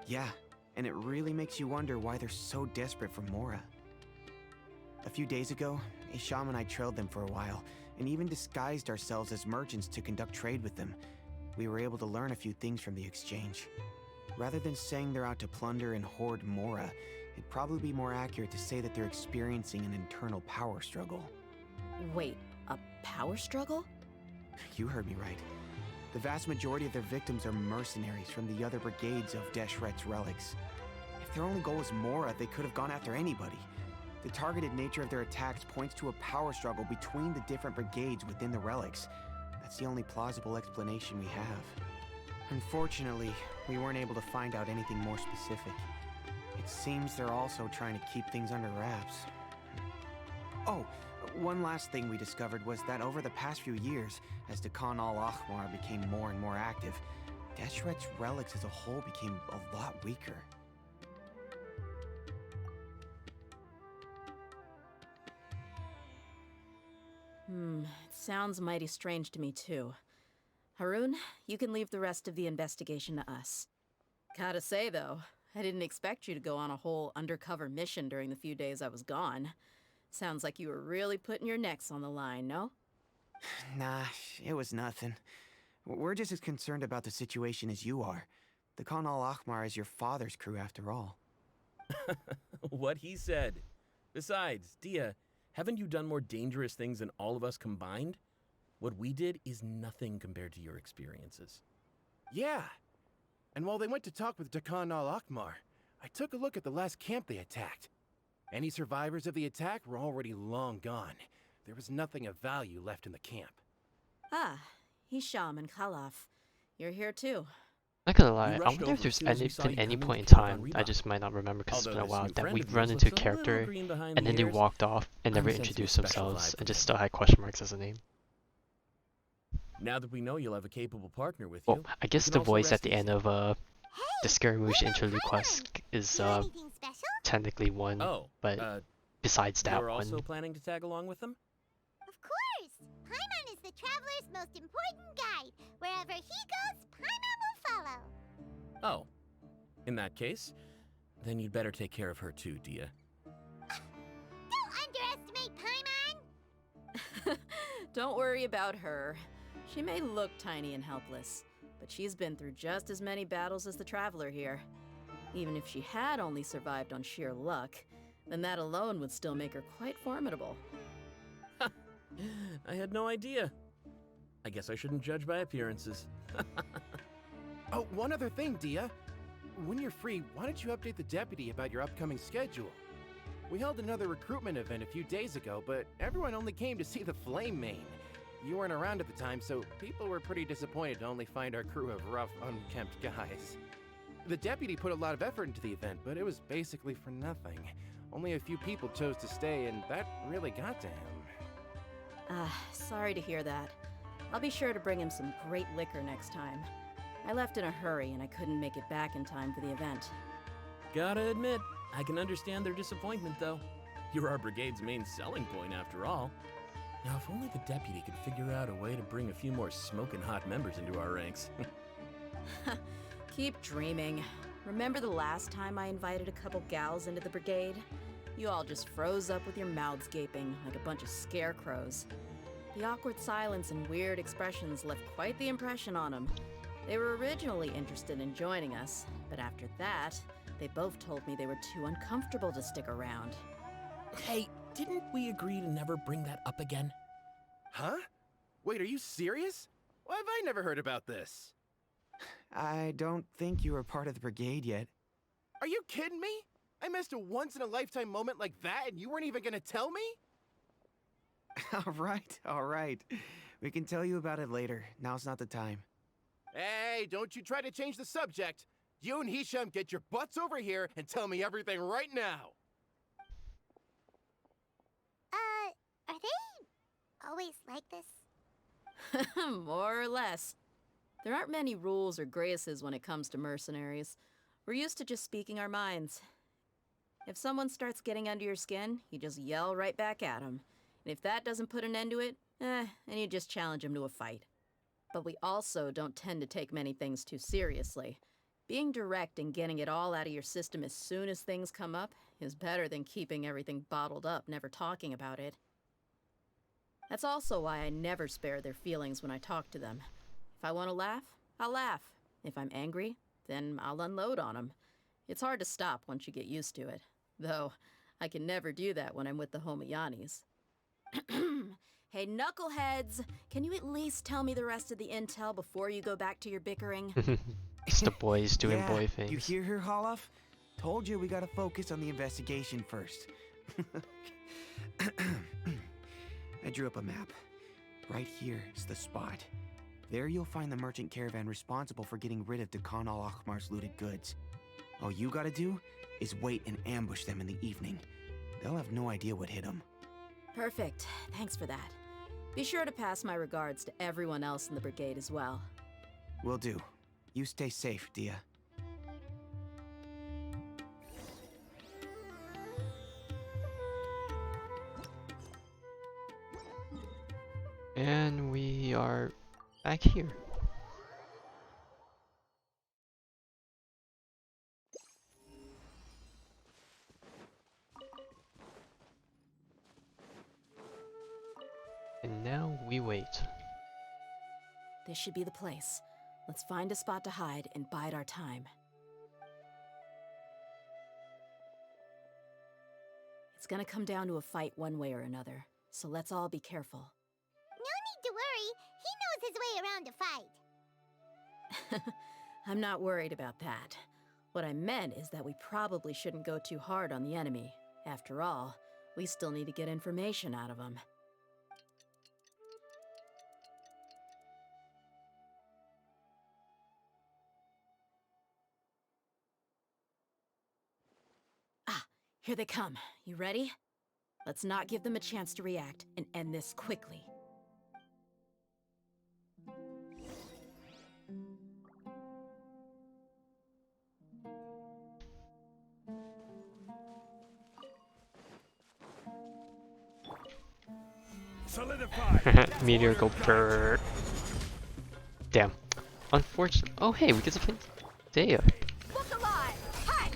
S13: Yeah, and it really makes you wonder why they're so desperate for Mora. A few days ago, Isham and I trailed them for a while, and even disguised ourselves as merchants to conduct trade with them. We were able to learn a few things from the exchange. Rather than saying they're out to plunder and hoard Mora, it'd probably be more accurate to say that they're experiencing an internal power struggle.
S2: Wait, a power struggle?
S13: You heard me right. The vast majority of their victims are mercenaries from the other brigades of Deshret's relics. If their only goal was Mora, they could have gone after anybody. The targeted nature of their attacks points to a power struggle between the different brigades within the relics. That's the only plausible explanation we have. Unfortunately, we weren't able to find out anything more specific. It seems they're also trying to keep things under wraps. Oh, one last thing we discovered was that over the past few years, as the Khan al-Ahmar became more and more active, Deshret's relics as a whole became a lot weaker.
S2: It sounds mighty strange to me too. Harun, you can leave the rest of the investigation to us. Gotta say though, I didn't expect you to go on a whole undercover mission during the few days I was gone. Sounds like you were really putting your necks on the line, no?
S13: Nah, it was nothing. We're just as concerned about the situation as you are. The Khan al-Ahmar is your father's crew after all.
S11: What he said. Besides, Dehya, haven't you done more dangerous things than all of us combined? What we did is nothing compared to your experiences.
S14: Yeah. And while they went to talk with Khan al-Ahmar, I took a look at the last camp they attacked. Any survivors of the attack were already long gone. There was nothing of value left in the camp.
S2: Ah, Hisham and Khalaf. You're here too.
S1: Not gonna lie, I wonder if there's been any point in time, I just might not remember because it's been a while, that we've run into a character and then they walked off and never introduced themselves and just still had question marks as a name.
S11: Now that we know you'll have a capable partner with you.
S1: Well, I guess the voice at the end of the Scaramouche interlude quest is technically one, but besides that
S11: you're
S1: one.
S11: also planning to tag along with them?
S7: Of course! Paimon is the Traveler's most important guide. Wherever he goes, Paimon will follow.
S11: Oh. In that case, then you'd better take care of her too, Dehya.
S7: Don't underestimate Paimon!
S2: Don't worry about her. She may look tiny and helpless, but she's been through just as many battles as the Traveler here. Even if she had only survived on sheer luck, then that alone would still make her quite formidable.
S11: I had no idea. I guess I shouldn't judge by appearances.
S14: Oh, one other thing, Dehya. When you're free, why don't you update the deputy about your upcoming schedule? We held another recruitment event a few days ago, but everyone only came to see the Flame Main. You weren't around at the time, so people were pretty disappointed to only find our crew of rough, unkempt guys. The deputy put a lot of effort into the event, but it was basically for nothing. Only a few people chose to stay, and that really got to him.
S2: Sorry to hear that. I'll be sure to bring him some great liquor next time. I left in a hurry and I couldn't make it back in time for the event.
S11: Gotta admit, I can understand their disappointment though. You're our brigade's main selling point after all. Now if only the deputy could figure out a way to bring a few more smoking hot members into our ranks.
S2: Keep dreaming. remember the last time I invited a couple gals into the brigade? You all just froze up with your mouths gaping like a bunch of scarecrows. The awkward silence and weird expressions left quite the impression on them. They were originally interested in joining us, but after that, they both told me they were too uncomfortable to stick around.
S11: Hey, didn't we agree to never bring that up again?
S14: Huh? Wait, are you serious? Why have I never heard about this?
S13: I don't think you were part of the brigade yet.
S14: Are you kidding me? I missed a once-in-a-lifetime moment like that and you weren't even gonna tell me?
S13: All right. We can tell you about it later. Now's not the time.
S14: Hey, don't you try to change the subject. You and Hisham get your butts over here and tell me everything right now.
S7: Are they always like this?
S2: More or less. There aren't many rules or graces when it comes to mercenaries. We're used to just speaking our minds. If someone starts getting under your skin, you just yell right back at them. And if that doesn't put an end to it, then you just challenge them to a fight. But we also don't tend to take many things too seriously. Being direct and getting it all out of your system as soon as things come up is better than keeping everything bottled up, never talking about it. That's also why I never spare their feelings when I talk to them. If I want to laugh, I'll laugh. If I'm angry, then I'll unload on them. It's hard to stop once you get used to it. Though, I can never do that when I'm with the Homayanis. Hey, knuckleheads! Can you at least tell me the rest of the intel before you go back to your bickering?
S1: It's the boys doing
S13: Yeah,
S1: boy things.
S13: You hear her, Holloff? Told you we gotta focus on the investigation first. I drew up a map. Right here is the spot. There you'll find the merchant caravan responsible for getting rid of Dekhan al-Akhmar's looted goods. All you gotta do is wait and ambush them in the evening. They'll have no idea what hit them.
S2: Perfect. Thanks for that. Be sure to pass my regards to everyone else in the brigade as well.
S13: Will do. You stay safe, Dehya.
S1: And we are back here. And now we wait.
S2: This should be the place. Let's find a spot to hide and bide our time. It's gonna come down to a fight one way or another, so let's all be careful.
S7: No need to worry. He knows his way around a fight.
S2: I'm not worried about that. What I meant is that we probably shouldn't go too hard on the enemy. After all, we still need to get information out of him. Here they come. You ready? Let's not give them a chance to react and end this quickly.
S14: Solidify.
S1: Meteor go brrr. Damn. Unfortunate. Oh hey, we get to play Dehya.
S12: Look alive! Hi!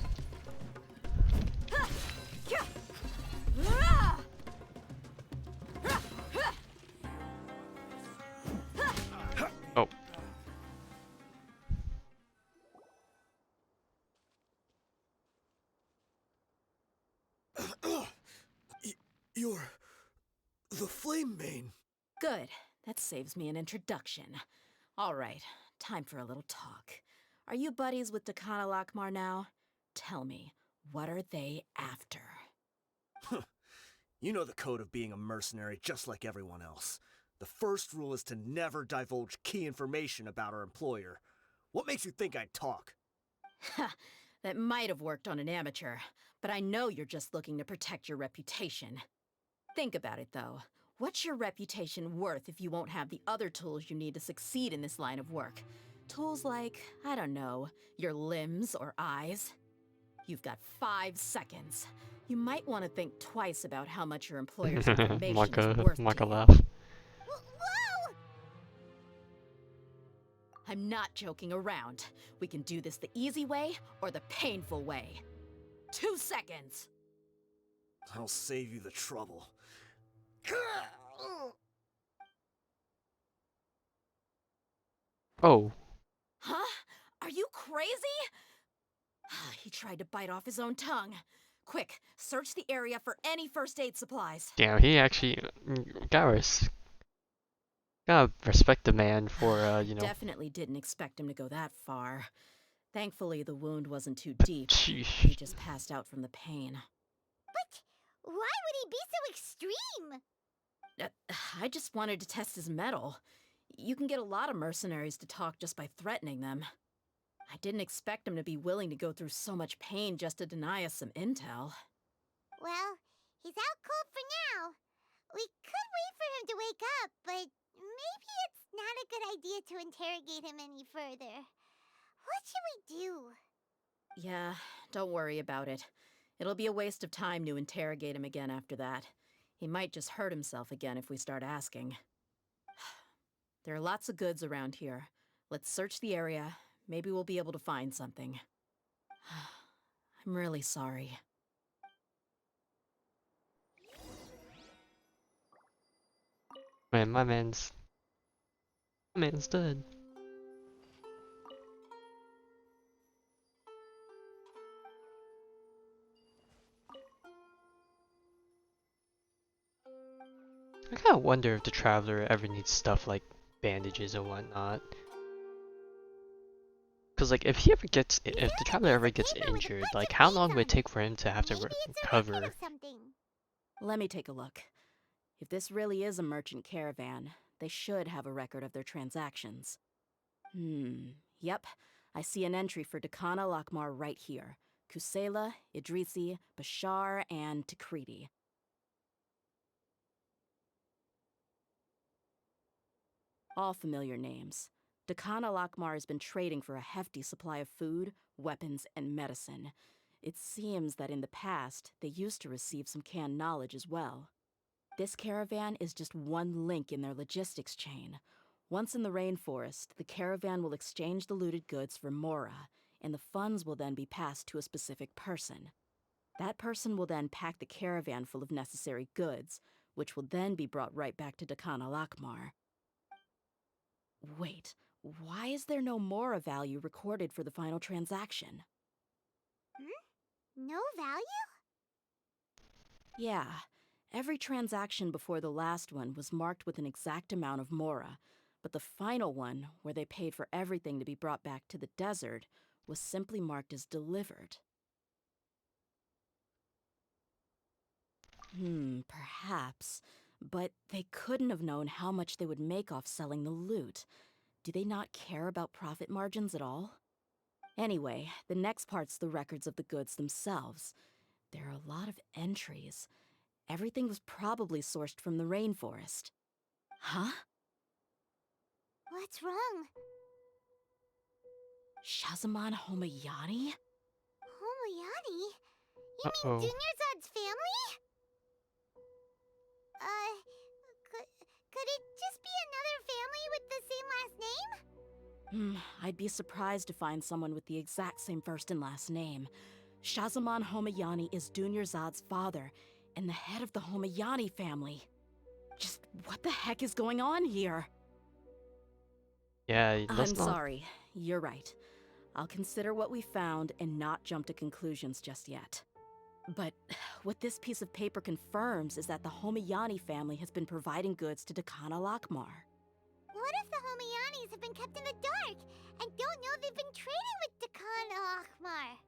S1: Oh.
S15: You're the Flame Mane.
S2: Good. That saves me an introduction. All right, time for a little talk. Are you buddies with Dekhan al-Akhmar now? Tell me, what are they after?
S15: You know the code of being a mercenary just like everyone else. The first rule is to never divulge key information about our employer. What makes you think I'd talk?
S2: That might have worked on an amateur, but I know you're just looking to protect your reputation. Think about it, though. What's your reputation worth if you won't have the other tools you need to succeed in this line of work? Tools like, I don't know, your limbs or eyes? You've got 5 seconds. You might want to think twice about how much your employer's information is worth to you.
S1: laugh.
S7: Whoa!
S2: I'm not joking around. We can do this the easy way or the painful way. 2 seconds!
S15: I'll save you the trouble.
S1: Oh.
S2: Huh? Are you crazy? He tried to bite off his own tongue. Quick, search the area for any first aid supplies.
S1: Damn, he actually gotta respect the man for, you know.
S2: Definitely didn't expect him to go that far. Thankfully, the wound wasn't too deep.
S1: Sheesh.
S2: He just passed out from the pain.
S7: But why would he be so extreme?
S2: I just wanted to test his mettle. You can get a lot of mercenaries to talk just by threatening them. I didn't expect him to be willing to go through so much pain just to deny us some intel.
S7: Well, he's out cold for now. We could wait for him to wake up, but maybe it's not a good idea to interrogate him any further. What should we do?
S2: Yeah, don't worry about it. It'll be a waste of time to interrogate him again after that. He might just hurt himself again if we start asking. There are lots of goods around here. Let's search the area. Maybe we'll be able to find something. I'm really sorry.
S1: Man, my man's dead. I kinda wonder if the Traveler ever needs stuff like bandages and whatnot. Cause like if the Traveler ever gets injured, like how long would it take for him to have to recover?
S2: Let me take a look. If this really is a merchant caravan, they should have a record of their transactions. Yep. I see an entry for Dakana Lakmar right here. Kusela, Idrisi, Bashar, and Takriti. All familiar names. Dakana Lakmar has been trading for a hefty supply of food, weapons, and medicine. It seems that in the past, they used to receive some canned knowledge as well. This caravan is just one link in their logistics chain. Once in the rainforest, the caravan will exchange the looted goods for Mora, and the funds will then be passed to a specific person. That person will then pack the caravan full of necessary goods, which will then be brought right back to Dakana Lakmar. Wait, why is there no Mora value recorded for the final transaction?
S7: No value?
S2: Yeah. Every transaction before the last one was marked with an exact amount of Mora, but the final one, where they paid for everything to be brought back to the desert, was simply marked as delivered. Perhaps. But they couldn't have known how much they would make off selling the loot. Do they not care about profit margins at all? Anyway, the next part's the records of the goods themselves. There are a lot of entries. Everything was probably sourced from the rainforest. Huh?
S7: What's wrong?
S2: Shazamon Homayani?
S7: Homayani? You mean Dunyarzad's family? Could it just be another family with the same last name?
S2: I'd be surprised to find someone with the exact same first and last name. Shazamon Homayani is Dunyarzad's father, and the head of the Homayani family. Just what the heck is going on here?
S1: Yeah,
S2: I'm sorry. You're right. I'll consider what we found and not jump to conclusions just yet. But what this piece of paper confirms is that the Homayani family has been providing goods to Dakana Lakmar.
S7: What if the Homayanis have been kept in the dark and don't know they've been trading with Dakana Lakmar?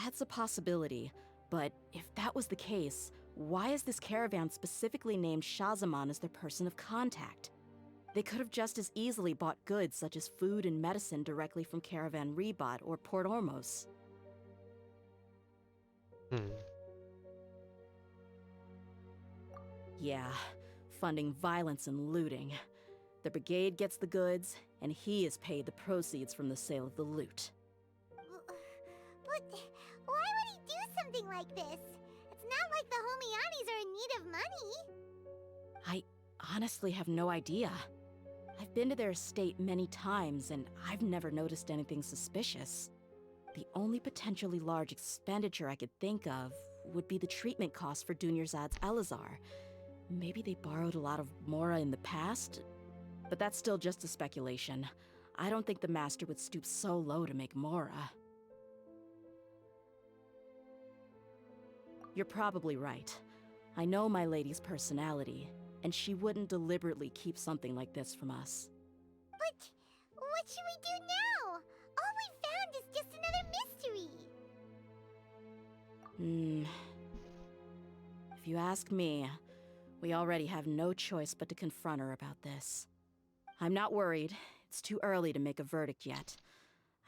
S2: That's a possibility, but if that was the case, why is this caravan specifically named Shazamon as their person of contact? They could have just as easily bought goods such as food and medicine directly from Caravan Rebot or Port Ormos. Yeah, funding violence and looting. The brigade gets the goods, and he is paid the proceeds from the sale of the loot.
S7: But why would he do something like this? It's not like the Homayanis are in need of money.
S2: I honestly have no idea. I've been to their estate many times, and I've never noticed anything suspicious. The only potentially large expenditure I could think of would be the treatment costs for Dunyarzad's Elazar. Maybe they borrowed a lot of Mora in the past? But that's still just a speculation. I don't think the Master would stoop so low to make Mora. You're probably right. I know my lady's personality, and she wouldn't deliberately keep something like this from us.
S7: But what should we do now? All we found is just another mystery.
S2: If you ask me, we already have no choice but to confront her about this. I'm not worried. It's too early to make a verdict yet.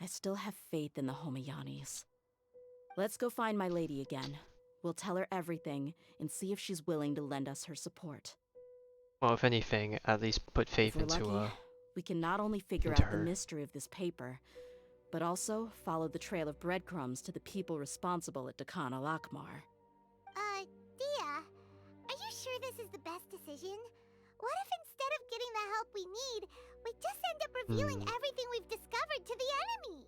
S2: I still have faith in the Homayanis. Let's go find my lady again. We'll tell her everything and see if she's willing to lend us her support.
S1: Well, if anything, at least put faith
S2: If we're
S1: into
S2: lucky, we can not only figure
S1: into
S2: out the
S1: her.
S2: mystery of this paper, but also follow the trail of breadcrumbs to the people responsible at Dakan al-Akmar.
S7: Dehya, are you sure this is the best decision? What if instead of getting the help we need, we just end up revealing everything we've discovered to the enemy?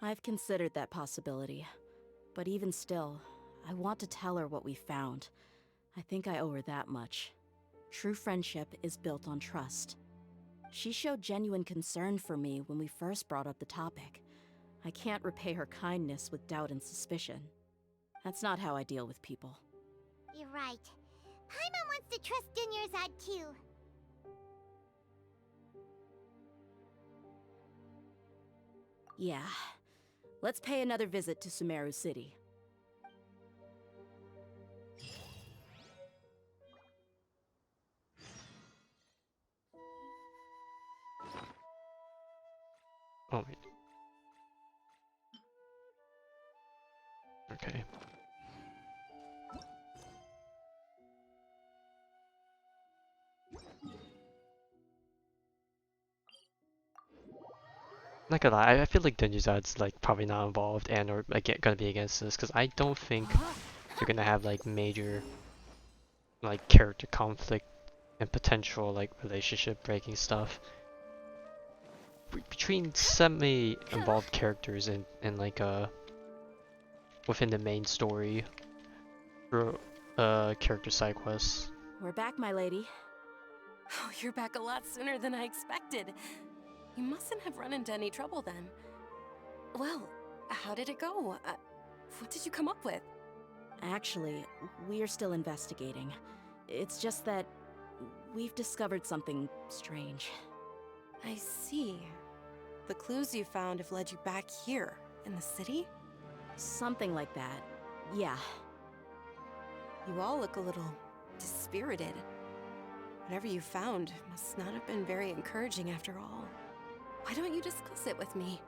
S2: I've considered that possibility, but even still, I want to tell her what we found. I think I owe her that much. True friendship is built on trust. She showed genuine concern for me when we first brought up the topic. I can't repay her kindness with doubt and suspicion. That's not how I deal with people.
S7: You're right. Paimon wants to trust Dunyarzad too.
S2: Yeah. Let's pay another visit to Sumeru City.
S1: Oh, wait. Okay. Not gonna lie, I feel like Dunyarzad's like probably not involved and or like gonna be against this because I don't think they're gonna have like major like character conflict and potential like relationship breaking stuff between semi-involved characters and like within the main story or character side quests.
S2: We're back, my lady.
S5: Oh, you're back a lot sooner than I expected. You mustn't have run into any trouble then. Well, how did it go? What did you come up with?
S2: Actually, we are still investigating. It's just that we've discovered something strange.
S5: I see. The clues you found have led you back here, in the city?
S2: Something like that, yeah.
S5: You all look a little dispirited. Whatever you found must not have been very encouraging after all. Why don't you discuss it with me?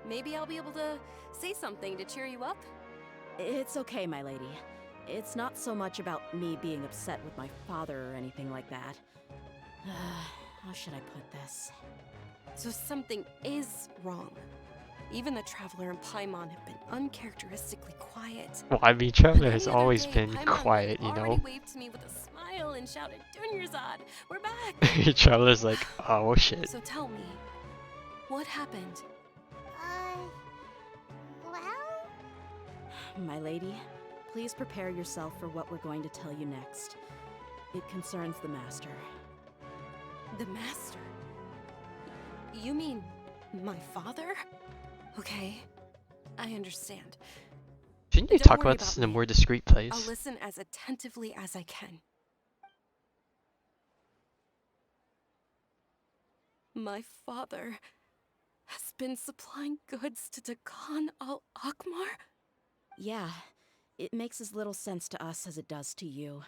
S5: Maybe I'll be able to say something to cheer you up?
S2: It's okay, my lady. It's not so much about me being upset with my father or anything like that. How should I put this?
S5: So something is wrong. Even the Traveler and Paimon have been uncharacteristically quiet.
S1: Well, I mean, Traveler
S5: But
S1: has
S5: any other
S1: always
S5: day,
S1: been
S5: Paimon
S1: quiet,
S5: would
S1: you
S5: have
S1: know?
S5: already waved to me with a smile and shouted, "Dunyarzad, we're back!"
S1: Traveler's like, oh shit.
S5: So tell me, what happened?
S7: Well?
S2: My lady, please prepare yourself for what we're going to tell you next. It concerns the Master.
S5: The Master? You mean my father? Okay, I understand.
S1: Shouldn't you
S5: Don't
S1: talk
S5: worry
S1: about this in
S5: about
S1: a
S5: me.
S1: more discreet place?
S5: I'll listen as attentively as I can. My father has been supplying goods to Dakan al-Akmar?
S2: Yeah, it makes as little sense to us as it does to you.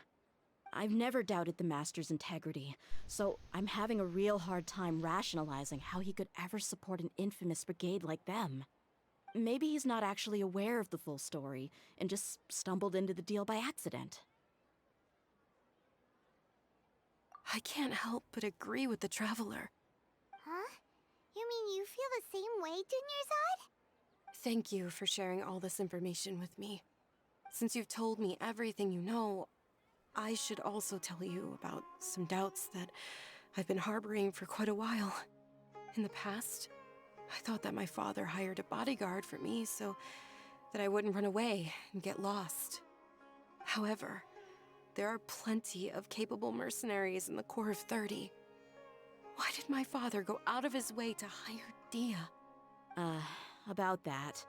S2: I've never doubted the Master's integrity, so I'm having a real hard time rationalizing how he could ever support an infamous brigade like them. Maybe he's not actually aware of the full story and just stumbled into the deal by accident.
S5: I can't help but agree with the Traveler.
S7: Huh? You mean you feel the same way, Dunyarzad?
S5: Thank you for sharing all this information with me. Since you've told me everything you know, I should also tell you about some doubts that I've been harboring for quite a while. In the past, I thought that my father hired a bodyguard for me so that I wouldn't run away and get lost. However, there are plenty of capable mercenaries in the Corps of 30. Why did my father go out of his way to hire Dehya?
S2: About that.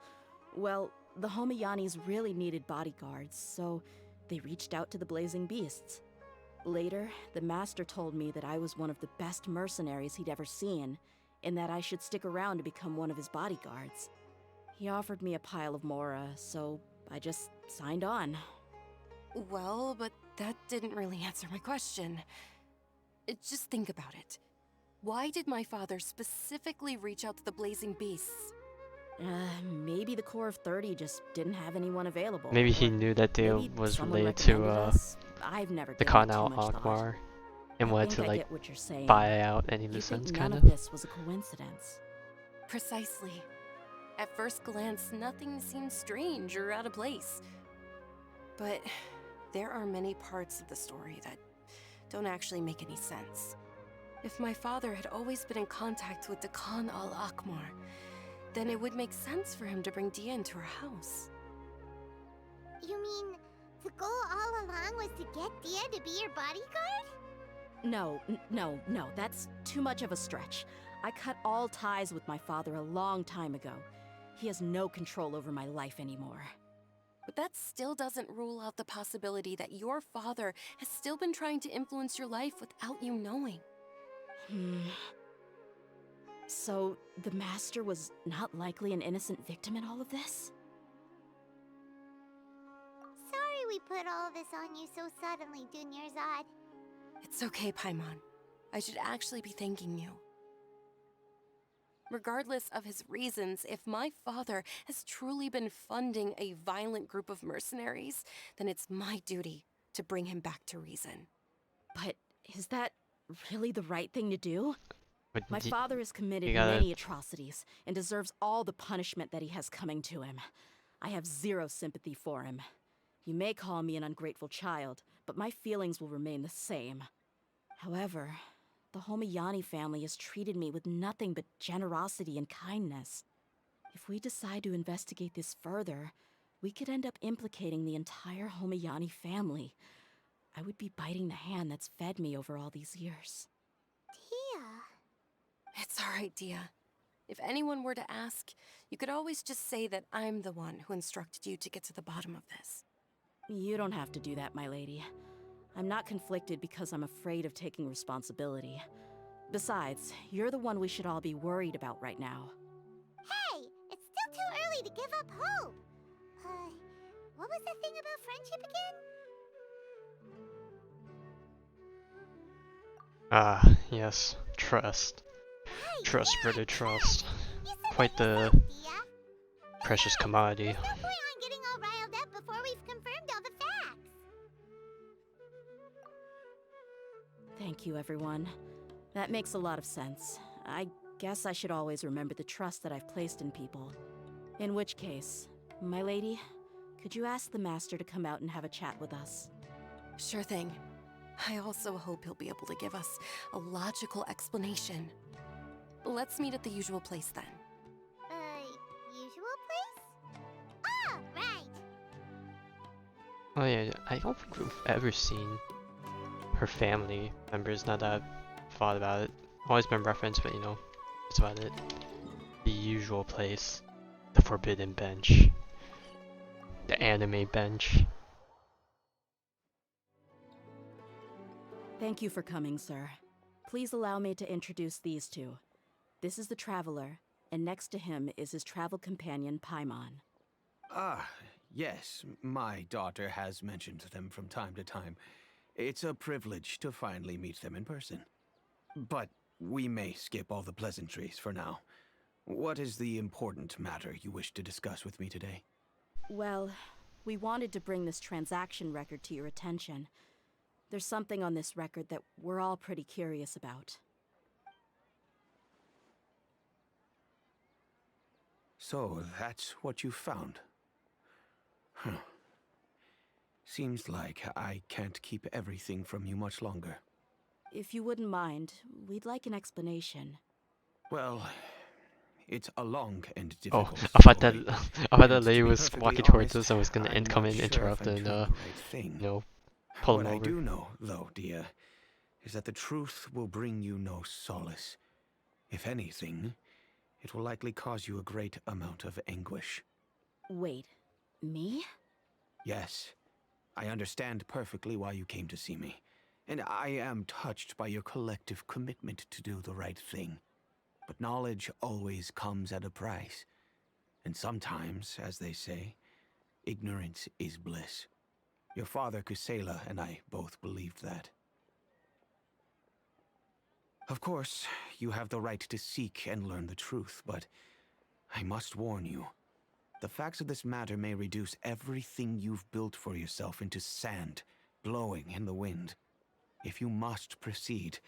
S2: Well, the Homayanis really needed bodyguards, so they reached out to the Blazing Beasts. Later, the Master told me that I was one of the best mercenaries he'd ever seen, and that I should stick around to become one of his bodyguards. He offered me a pile of mora, so I just signed on.
S5: Well, but that didn't really answer my question. Just think about it. Why did my father specifically reach out to the Blazing Beasts?
S2: Maybe the Corps of 30 just didn't have anyone available.
S1: Maybe he knew that Dehya
S2: Maybe
S1: was
S2: someone
S1: related to
S2: recommended us. I've never
S1: the
S2: given it
S1: Khan
S2: too much thought.
S1: Alkmaar and
S2: I
S1: wanted
S2: think
S1: to
S2: I
S1: like
S2: get what you're saying.
S1: buy out any
S2: You
S1: loose
S2: think
S1: ends,
S2: none
S1: kind
S2: of
S1: of.
S2: this was a coincidence.
S5: Precisely. At first glance, nothing seems strange or out of place. But there are many parts of the story that don't actually make any sense. If my father had always been in contact with the Khan al-Akmar, then it would make sense for him to bring Dehya into our house.
S7: You mean the goal all along was to get Dehya to be your bodyguard?
S2: No, that's too much of a stretch. I cut all ties with my father a long time ago. He has no control over my life anymore.
S5: But that still doesn't rule out the possibility that your father has still been trying to influence your life without you knowing.
S2: So, the Master was not likely an innocent victim in all of this?
S7: Sorry we put all of this on you so suddenly, Dunyarzad.
S5: It's okay, Paimon. I should actually be thanking you. Regardless of his reasons, if my father has truly been funding a violent group of mercenaries, then it's my duty to bring him back to reason.
S2: But is that really the right thing to do?
S1: But
S2: My father has committed
S1: you gotta-
S2: many atrocities and deserves all the punishment that he has coming to him. I have zero sympathy for him. You may call me an ungrateful child, but my feelings will remain the same. However, the Homayani family has treated me with nothing but generosity and kindness. If we decide to investigate this further, we could end up implicating the entire Homayani family. I would be biting the hand that's fed me over all these years.
S7: Dehya.
S5: It's all right, Dehya. If anyone were to ask, you could always just say that I'm the one who instructed you to get to the bottom of this.
S2: You don't have to do that, my lady. I'm not conflicted because I'm afraid of taking responsibility. Besides, you're the one we should all be worried about right now.
S7: Hey, it's still too early to give up hope. What was the thing about friendship again?
S1: Yes. Trust.
S7: Hey,
S1: Trust, brother, trust.
S7: You said
S1: Quite
S7: that
S1: the
S7: yourself, Dehya.
S1: precious commodity.
S7: There's no point on getting all riled up before we've confirmed all the facts.
S2: Thank you, everyone. That makes a lot of sense. I guess I should always remember the trust that I've placed in people. In which case, my lady, could you ask the Master to come out and have a chat with us?
S5: Sure thing. I also hope he'll be able to give us a logical explanation. Let's meet at the usual place then.
S7: Usual place? Ah, right.
S1: Oh yeah, I don't think we've ever seen her family members, now that I've thought about it. Always been referenced, but you know, that's about it. The usual place. The forbidden bench. The anime bench.
S2: Thank you for coming, sir. Please allow me to introduce these two. This is the Traveler, and next to him is his travel companion, Paimon.
S13: Ah, yes, my daughter has mentioned them from time to time. It's a privilege to finally meet them in person. But we may skip all the pleasantries for now. What is the important matter you wish to discuss with me today?
S2: Well, we wanted to bring this transaction record to your attention. There's something on this record that we're all pretty curious about.
S13: So, that's what you found. Huh. Seems like I can't keep everything from you much longer.
S2: if you wouldn't mind, we'd like an explanation.
S13: Well, it's a long and
S1: Oh,
S13: difficult
S1: I thought that
S13: story.
S1: I thought that
S13: And
S1: lady
S13: to be
S1: was
S13: perfectly
S1: walking towards
S13: honest,
S1: us. I was gonna
S13: I'm
S1: come
S13: not
S1: in,
S13: sure if
S1: interrupt,
S13: I'm
S1: and
S13: doing the right thing.
S1: pull
S13: What
S1: him
S13: I
S1: over.
S13: do know, though, Dehya, is that the truth will bring you no solace. If anything, it will likely cause you a great amount of anguish.
S2: Wait, me?
S13: Yes, I understand perfectly why you came to see me, and I am touched by your collective commitment to do the right thing. But knowledge always comes at a price, and sometimes, as they say, ignorance is bliss. Your father, Kusela, and I both believed that. Of course, you have the right to seek and learn the truth, but I must warn you. The facts of this matter may reduce everything you've built for yourself into sand, blowing in the wind. If you must proceed,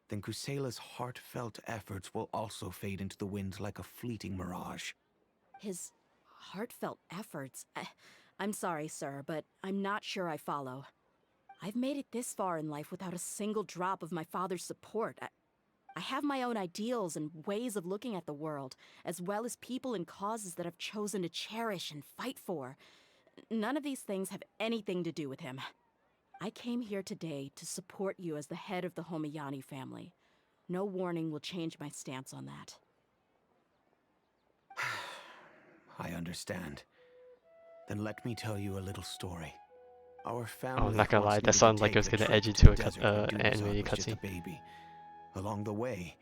S13: then Kusela's heartfelt efforts will also fade into the wind like a fleeting mirage.
S2: His heartfelt efforts? I'm sorry, sir, but I'm not sure I follow. I've made it this far in life without a single drop of my father's support. I have my own ideals and ways of looking at the world, as well as people and causes that I've chosen to cherish and fight for. None of these things have anything to do with him. I came here today to support you as the head of the Homayani family. No warning will change my stance on that.
S13: I understand. Then let me tell you a little story. Our
S1: Oh,
S13: family
S1: I'm not gonna lie,
S13: once
S1: that
S13: needed to
S1: sounded like it was
S13: take a
S1: gonna
S13: trip
S1: edge
S13: to
S1: into
S13: the
S1: a
S13: desert when Dunyarzad
S1: animated
S13: was just a
S1: cutscene.
S13: baby. Along the way,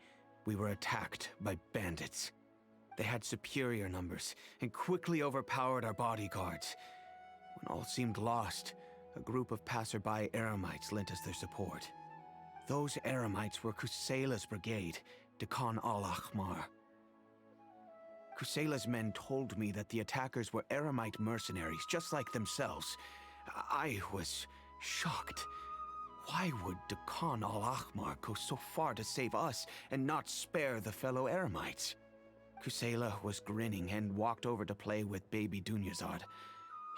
S13: we were attacked by bandits. They had superior numbers and quickly overpowered our bodyguards. When all seemed lost, a group of passerby Eremites lent us their support. Those Eremites were Kusela's brigade, Dekan al-Ahmar. Kusela's men told me that the attackers were Eremite mercenaries, just like themselves. I was shocked. Why would Dekan al-Ahmar go so far to save us and not spare the fellow Eremites? Kusela was grinning and walked over to play with baby Dunyarzad.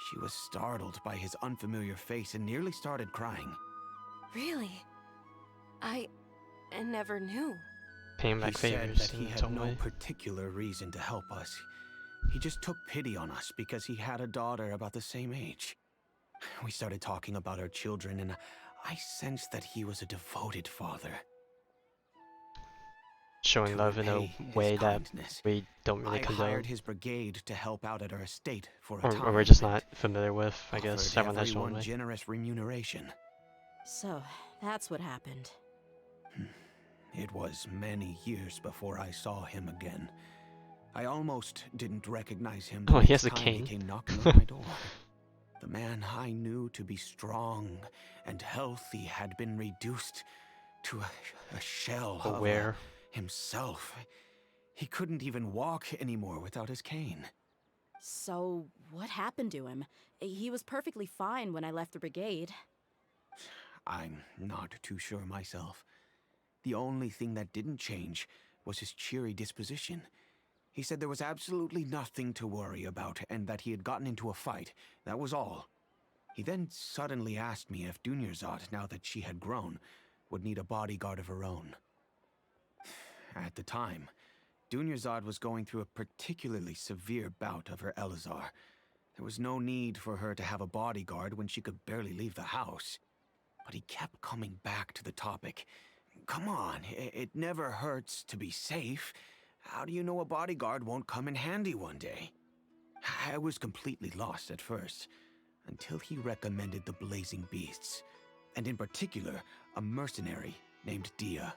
S13: She was startled by his unfamiliar face and nearly started crying.
S5: Really? I never knew.
S1: Paying
S13: He
S1: back
S13: said
S1: favors
S13: that he
S1: in
S13: had
S1: some
S13: no
S1: way.
S13: particular reason to help us. He just took pity on us because he had a daughter about the same age. We started talking about our children, and I sensed that he was a devoted father.
S1: Showing
S13: To
S1: love in a
S13: repay his
S1: way that
S13: kindness,
S1: we don't really
S13: I
S1: condone.
S13: hired his brigade to help out at our estate for a
S1: Or
S13: time.
S1: we're just
S13: and
S1: not familiar with, I guess.
S13: offered
S1: Everyone has their own
S13: everyone
S1: way.
S13: generous remuneration.
S2: So, that's what happened.
S13: It was many years before I saw him again. I almost didn't recognize him the
S1: Oh, he
S13: next
S1: has a
S13: time
S1: cane.
S13: he came knocking at my door. The man I knew to be strong and healthy had been reduced to a shell of
S1: Aware.
S13: himself. He couldn't even walk anymore without his cane.
S2: So, what happened to him? He was perfectly fine when I left the brigade.
S13: I'm not too sure myself. The only thing that didn't change was his cheery disposition. He said there was absolutely nothing to worry about and that he had gotten into a fight. That was all. He then suddenly asked me if Dunyarzad, now that she had grown, would need a bodyguard of her own. At the time, Dunyarzad was going through a particularly severe bout of her Elazar. There was no need for her to have a bodyguard when she could barely leave the house. But he kept coming back to the topic. Come on, it never hurts to be safe. How do you know a bodyguard won't come in handy one day? I was completely lost at first, until he recommended the Blazing Beasts, and in particular, a mercenary named Dehya.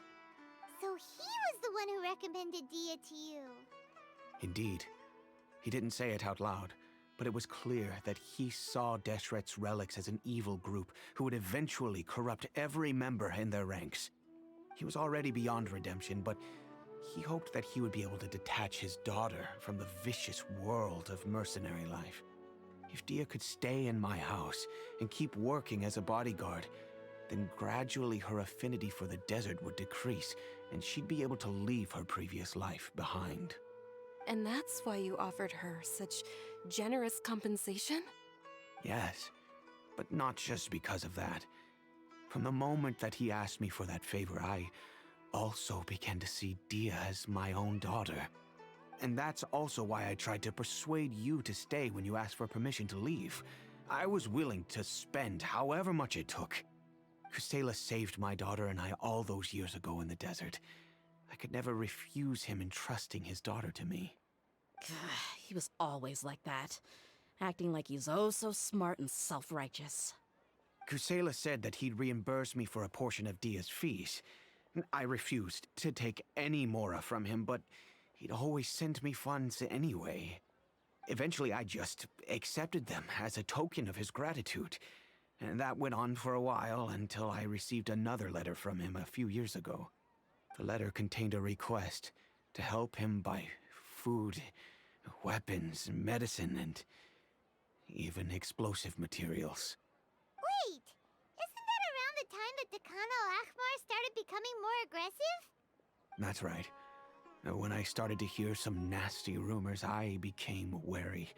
S7: So he was the one who recommended Dehya to you.
S13: Indeed. He didn't say it out loud, but it was clear that he saw Deshret's relics as an evil group who would eventually corrupt every member in their ranks. He was already beyond redemption, but he hoped that he would be able to detach his daughter from the vicious world of mercenary life. If Dehya could stay in my house and keep working as a bodyguard, then gradually her affinity for the desert would decrease, and she'd be able to leave her previous life behind.
S5: And that's why you offered her such generous compensation?
S13: Yes, but not just because of that. From the moment that he asked me for that favor, I also began to see Dehya as my own daughter. And that's also why I tried to persuade you to stay when you asked for permission to leave. I was willing to spend however much it took. Kusela saved my daughter and I all those years ago in the desert. I could never refuse him entrusting his daughter to me.
S2: He was always like that, acting like he's oh so smart and self-righteous.
S13: Kusela said that he'd reimburse me for a portion of Dehya's fees. I refused to take any mora from him, but he'd always send me funds anyway. Eventually, I just accepted them as a token of his gratitude. And that went on for a while until I received another letter from him a few years ago. The letter contained a request to help him buy food, weapons, medicine, and even explosive materials.
S7: Wait! Isn't that around the time that Dakan al-Ahmar started becoming more aggressive?
S13: That's right. When I started to hear some nasty rumors, I became wary.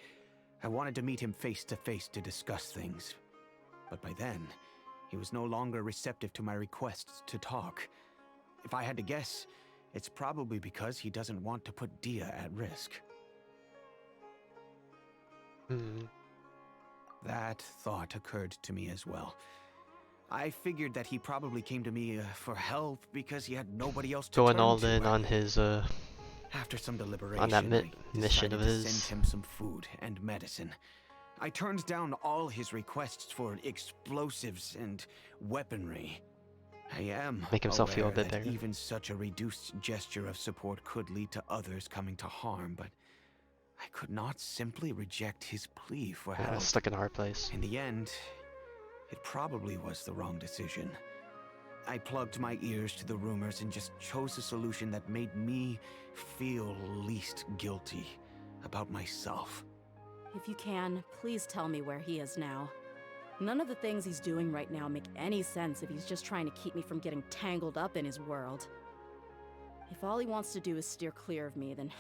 S13: I wanted to meet him face to face to discuss things. But by then, he was no longer receptive to my requests to talk. If I had to guess, it's probably because he doesn't want to put Dehya at risk. That thought occurred to me as well. I figured that he probably came to me for help because he had nobody else to
S1: Going
S13: turn
S1: all
S13: to.
S1: in on his
S13: After some deliberation,
S1: on that
S13: I
S1: mission
S13: decided
S1: of
S13: to
S1: his.
S13: send him some food and medicine. I turned down all his requests for explosives and weaponry. I am
S1: Make himself feel a
S13: aware
S1: bit
S13: that
S1: better.
S13: even such a reduced gesture of support could lead to others coming to harm, but I could not simply reject his plea for help.
S1: Stuck in a hard place.
S13: In the end, it probably was the wrong decision. I plugged my ears to the rumors and just chose a solution that made me feel least guilty about myself.
S2: If you can, please tell me where he is now. None of the things he's doing right now make any sense if he's just trying to keep me from getting tangled up in his world. If all he wants to do is steer clear of me, then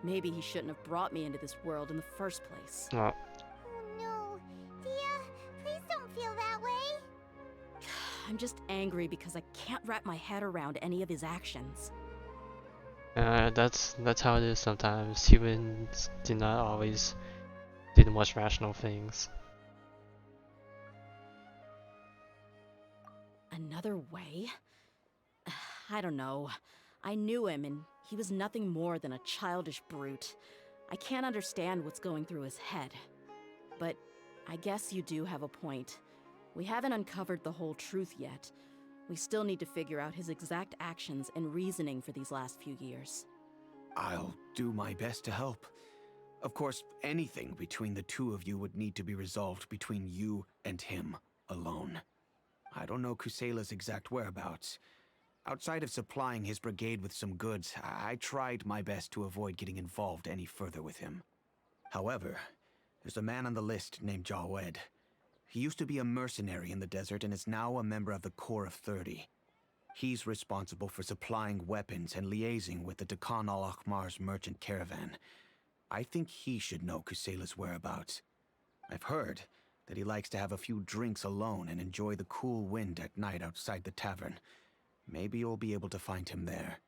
S2: maybe he shouldn't have brought me into this world in the first place.
S7: Oh no. Dehya, please don't feel that way.
S2: I'm just angry because I can't wrap my head around any of his actions.
S1: That's how it is sometimes. Humans do not always do the most rational things.
S2: Another way? I don't know. I knew him, and he was nothing more than a childish brute. I can't understand what's going through his head. But I guess you do have a point. We haven't uncovered the whole truth yet. We still need to figure out his exact actions and reasoning for these last few years.
S13: I'll do my best to help. Of course, anything between the two of you would need to be resolved between you and him alone. I don't know Kusela's exact whereabouts. Outside of supplying his brigade with some goods, I tried my best to avoid getting involved any further with him. However, there's a man on the list named Jawed. He used to be a mercenary in the desert and is now a member of the Corps of 30. He's responsible for supplying weapons and liaising with the Dakan al-Ahmar's merchant caravan. I think he should know Kusela's whereabouts. I've heard that he likes to have a few drinks alone and enjoy the cool wind at night outside the tavern. Maybe you'll be able to find him there.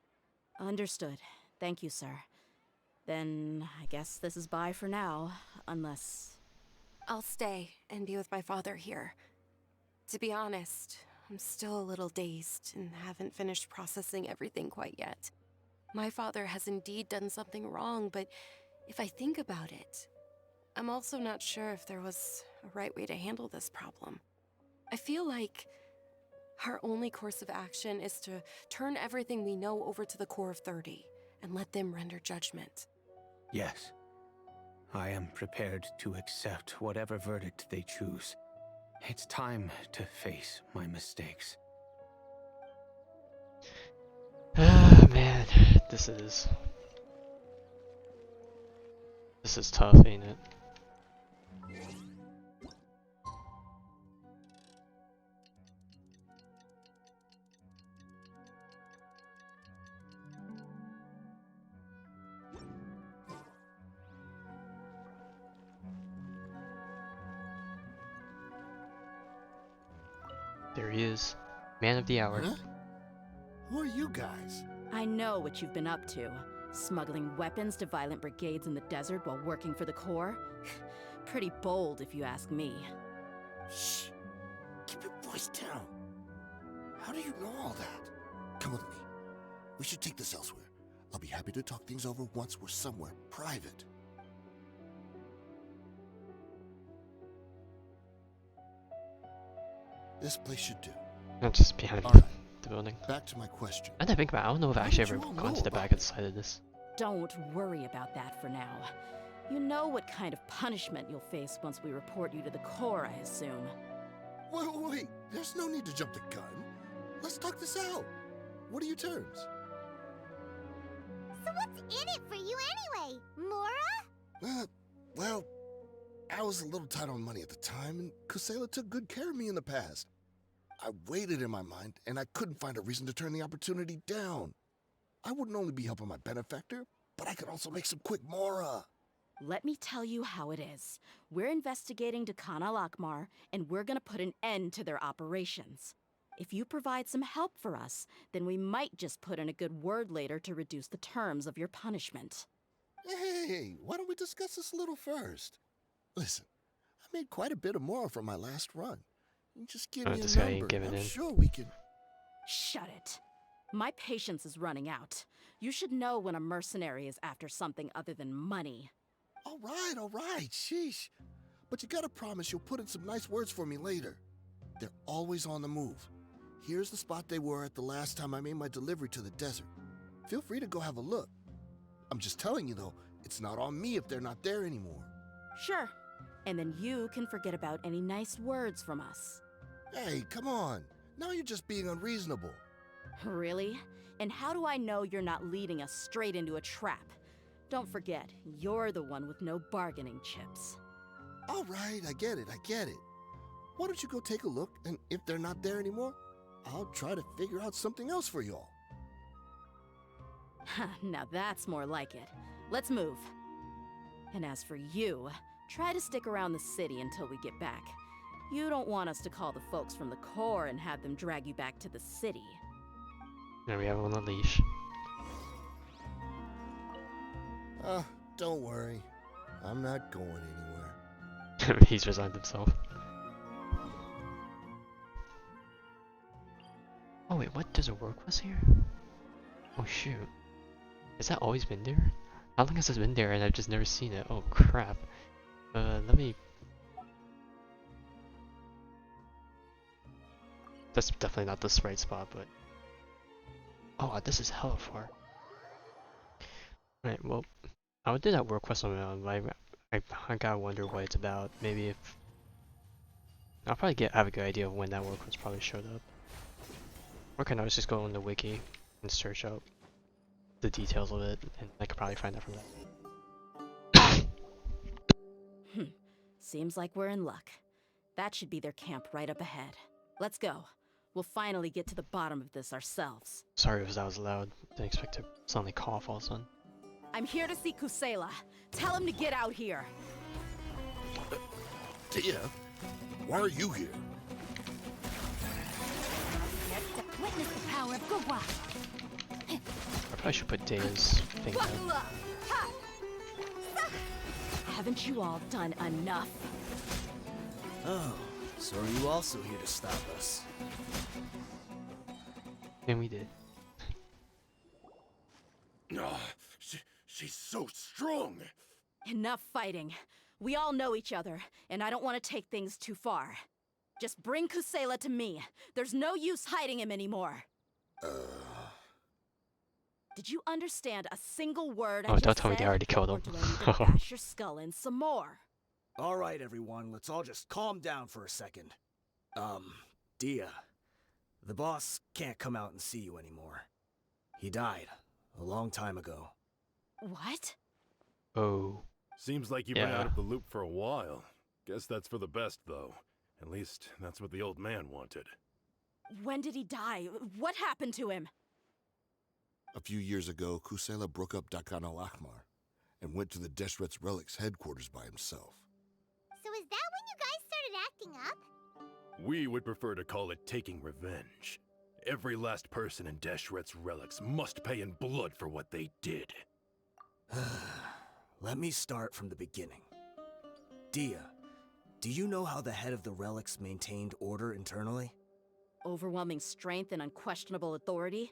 S2: Understood. Thank you, sir. Then I guess this is bye for now, unless...
S5: I'll stay and be with my father here. To be honest, I'm still a little dazed and haven't finished processing everything quite yet. My father has indeed done something wrong, but if I think about it, I'm also not sure if there was a right way to handle this problem. I feel like our only course of action is to turn everything we know over to the Corps of 30 and let them render judgment.
S13: Yes. I am prepared to accept whatever verdict they choose. It's time to face my mistakes.
S1: Ah, man, this is tough, ain't it? There he is. Man of the hour.
S16: Huh? Who are you guys?
S2: I know what you've been up to. Smuggling weapons to violent brigades in the desert while working for the Corps? Pretty bold, if you ask me.
S16: Shh. Keep your voice down. How do you know all that? Come with me. We should take this elsewhere. I'll be happy to talk things over once we're somewhere private. This place should do.
S1: Not just behind
S16: All right.
S1: the building.
S16: Back to my question.
S1: I think about. I don't know if I
S16: How
S1: actually
S16: did
S1: ever
S16: you all
S1: gone to
S16: know
S1: the
S16: about
S1: back of the side of this.
S2: Don't worry about that for now. You know what kind of punishment you'll face once we report you to the Corps, I assume.
S16: Wait. There's no need to jump the gun. Let's talk this out. What are your terms?
S7: So what's in it for you anyway, Mora?
S16: Well, I was a little tight on money at the time, and Kusela took good care of me in the past. I weighed it in my mind, and I couldn't find a reason to turn the opportunity down. I wouldn't only be helping my benefactor, but I could also make some quick Mora.
S2: Let me tell you how it is. We're investigating Dakan al-Akmar, and we're gonna put an end to their operations. If you provide some help for us, then we might just put in a good word later to reduce the terms of your punishment.
S16: Hey, why don't we discuss this a little first? Listen, I made quite a bit of Mora from my last run. You just give me
S1: this
S16: a
S1: guy ain't
S16: number,
S1: giving
S16: I'm
S1: in.
S16: sure we can...
S2: Shut it. My patience is running out. You should know when a mercenary is after something other than money.
S16: All right, sheesh. But you gotta promise you'll put in some nice words for me later. They're always on the move. Here's the spot they were at the last time I made my delivery to the desert. Feel free to go have a look. I'm just telling you though, it's not on me if they're not there anymore.
S2: Sure. And then you can forget about any nice words from us.
S16: Hey, come on. Now you're just being unreasonable.
S2: Really? And how do I know you're not leading us straight into a trap? Don't forget, you're the one with no bargaining chips.
S16: All right, I get it. Why don't you go take a look, and if they're not there anymore, I'll try to figure out something else for y'all.
S2: Now that's more like it. Let's move. And as for you, try to stick around the city until we get back. You don't want us to call the folks from the Corps and have them drag you back to the city.
S1: Now we have him on a leash.
S16: Don't worry. I'm not going anywhere.
S1: He's resigned himself. Oh wait, what? There's a work quest here? Oh shoot. Has that always been there? How long has this been there and I've just never seen it? Oh crap. Let me... That's definitely not the right spot, but... Oh, this is hella far. Right, well... I would do that work quest on my own, but I gotta wonder what it's about. Maybe if... I'll probably have a good idea of when that work quest probably showed up. Or can I just go on the wiki and search out the details of it, and I could probably find that from that.
S2: Seems like we're in luck. That should be their camp right up ahead. Let's go. We'll finally get to the bottom of this ourselves.
S1: Sorry if that was loud. Didn't expect to suddenly cough all of a sudden.
S2: I'm here to see Kusela. Tell him to get out here.
S16: Dehya, why are you here?
S12: Witness the power of Gugwa.
S1: I probably should put Dehya's thing there.
S2: Haven't you all done enough?
S17: Oh, so are you also here to stop us?
S1: And we did.
S16: She's so strong.
S2: Enough fighting. We all know each other, and I don't want to take things too far. Just bring Kusela to me. There's no use hiding him anymore. Did you understand a single word I
S1: Oh,
S2: just
S1: don't tell me
S2: said?
S1: they already killed
S2: Or
S1: him.
S2: do I need to bash your skull in some more?
S15: All right, everyone, let's all just calm down for a second. Dehya, the boss can't come out and see you anymore. He died a long time ago.
S2: What?
S1: Oh.
S18: Seems like you've been out of the loop for a while. Guess that's for the best, though. At least, that's what the old man wanted.
S2: When did he die? What happened to him?
S16: A few years ago, Kusela broke up Dakan al-Akmar and went to the Deshret's Relics headquarters by himself.
S7: So is that when you guys started acting up?
S18: We would prefer to call it taking revenge. Every last person in Deshret's relics must pay in blood for what they did.
S15: Let me start from the beginning. Dehya, do you know how the head of the relics maintained order internally?
S2: Overwhelming strength and unquestionable authority?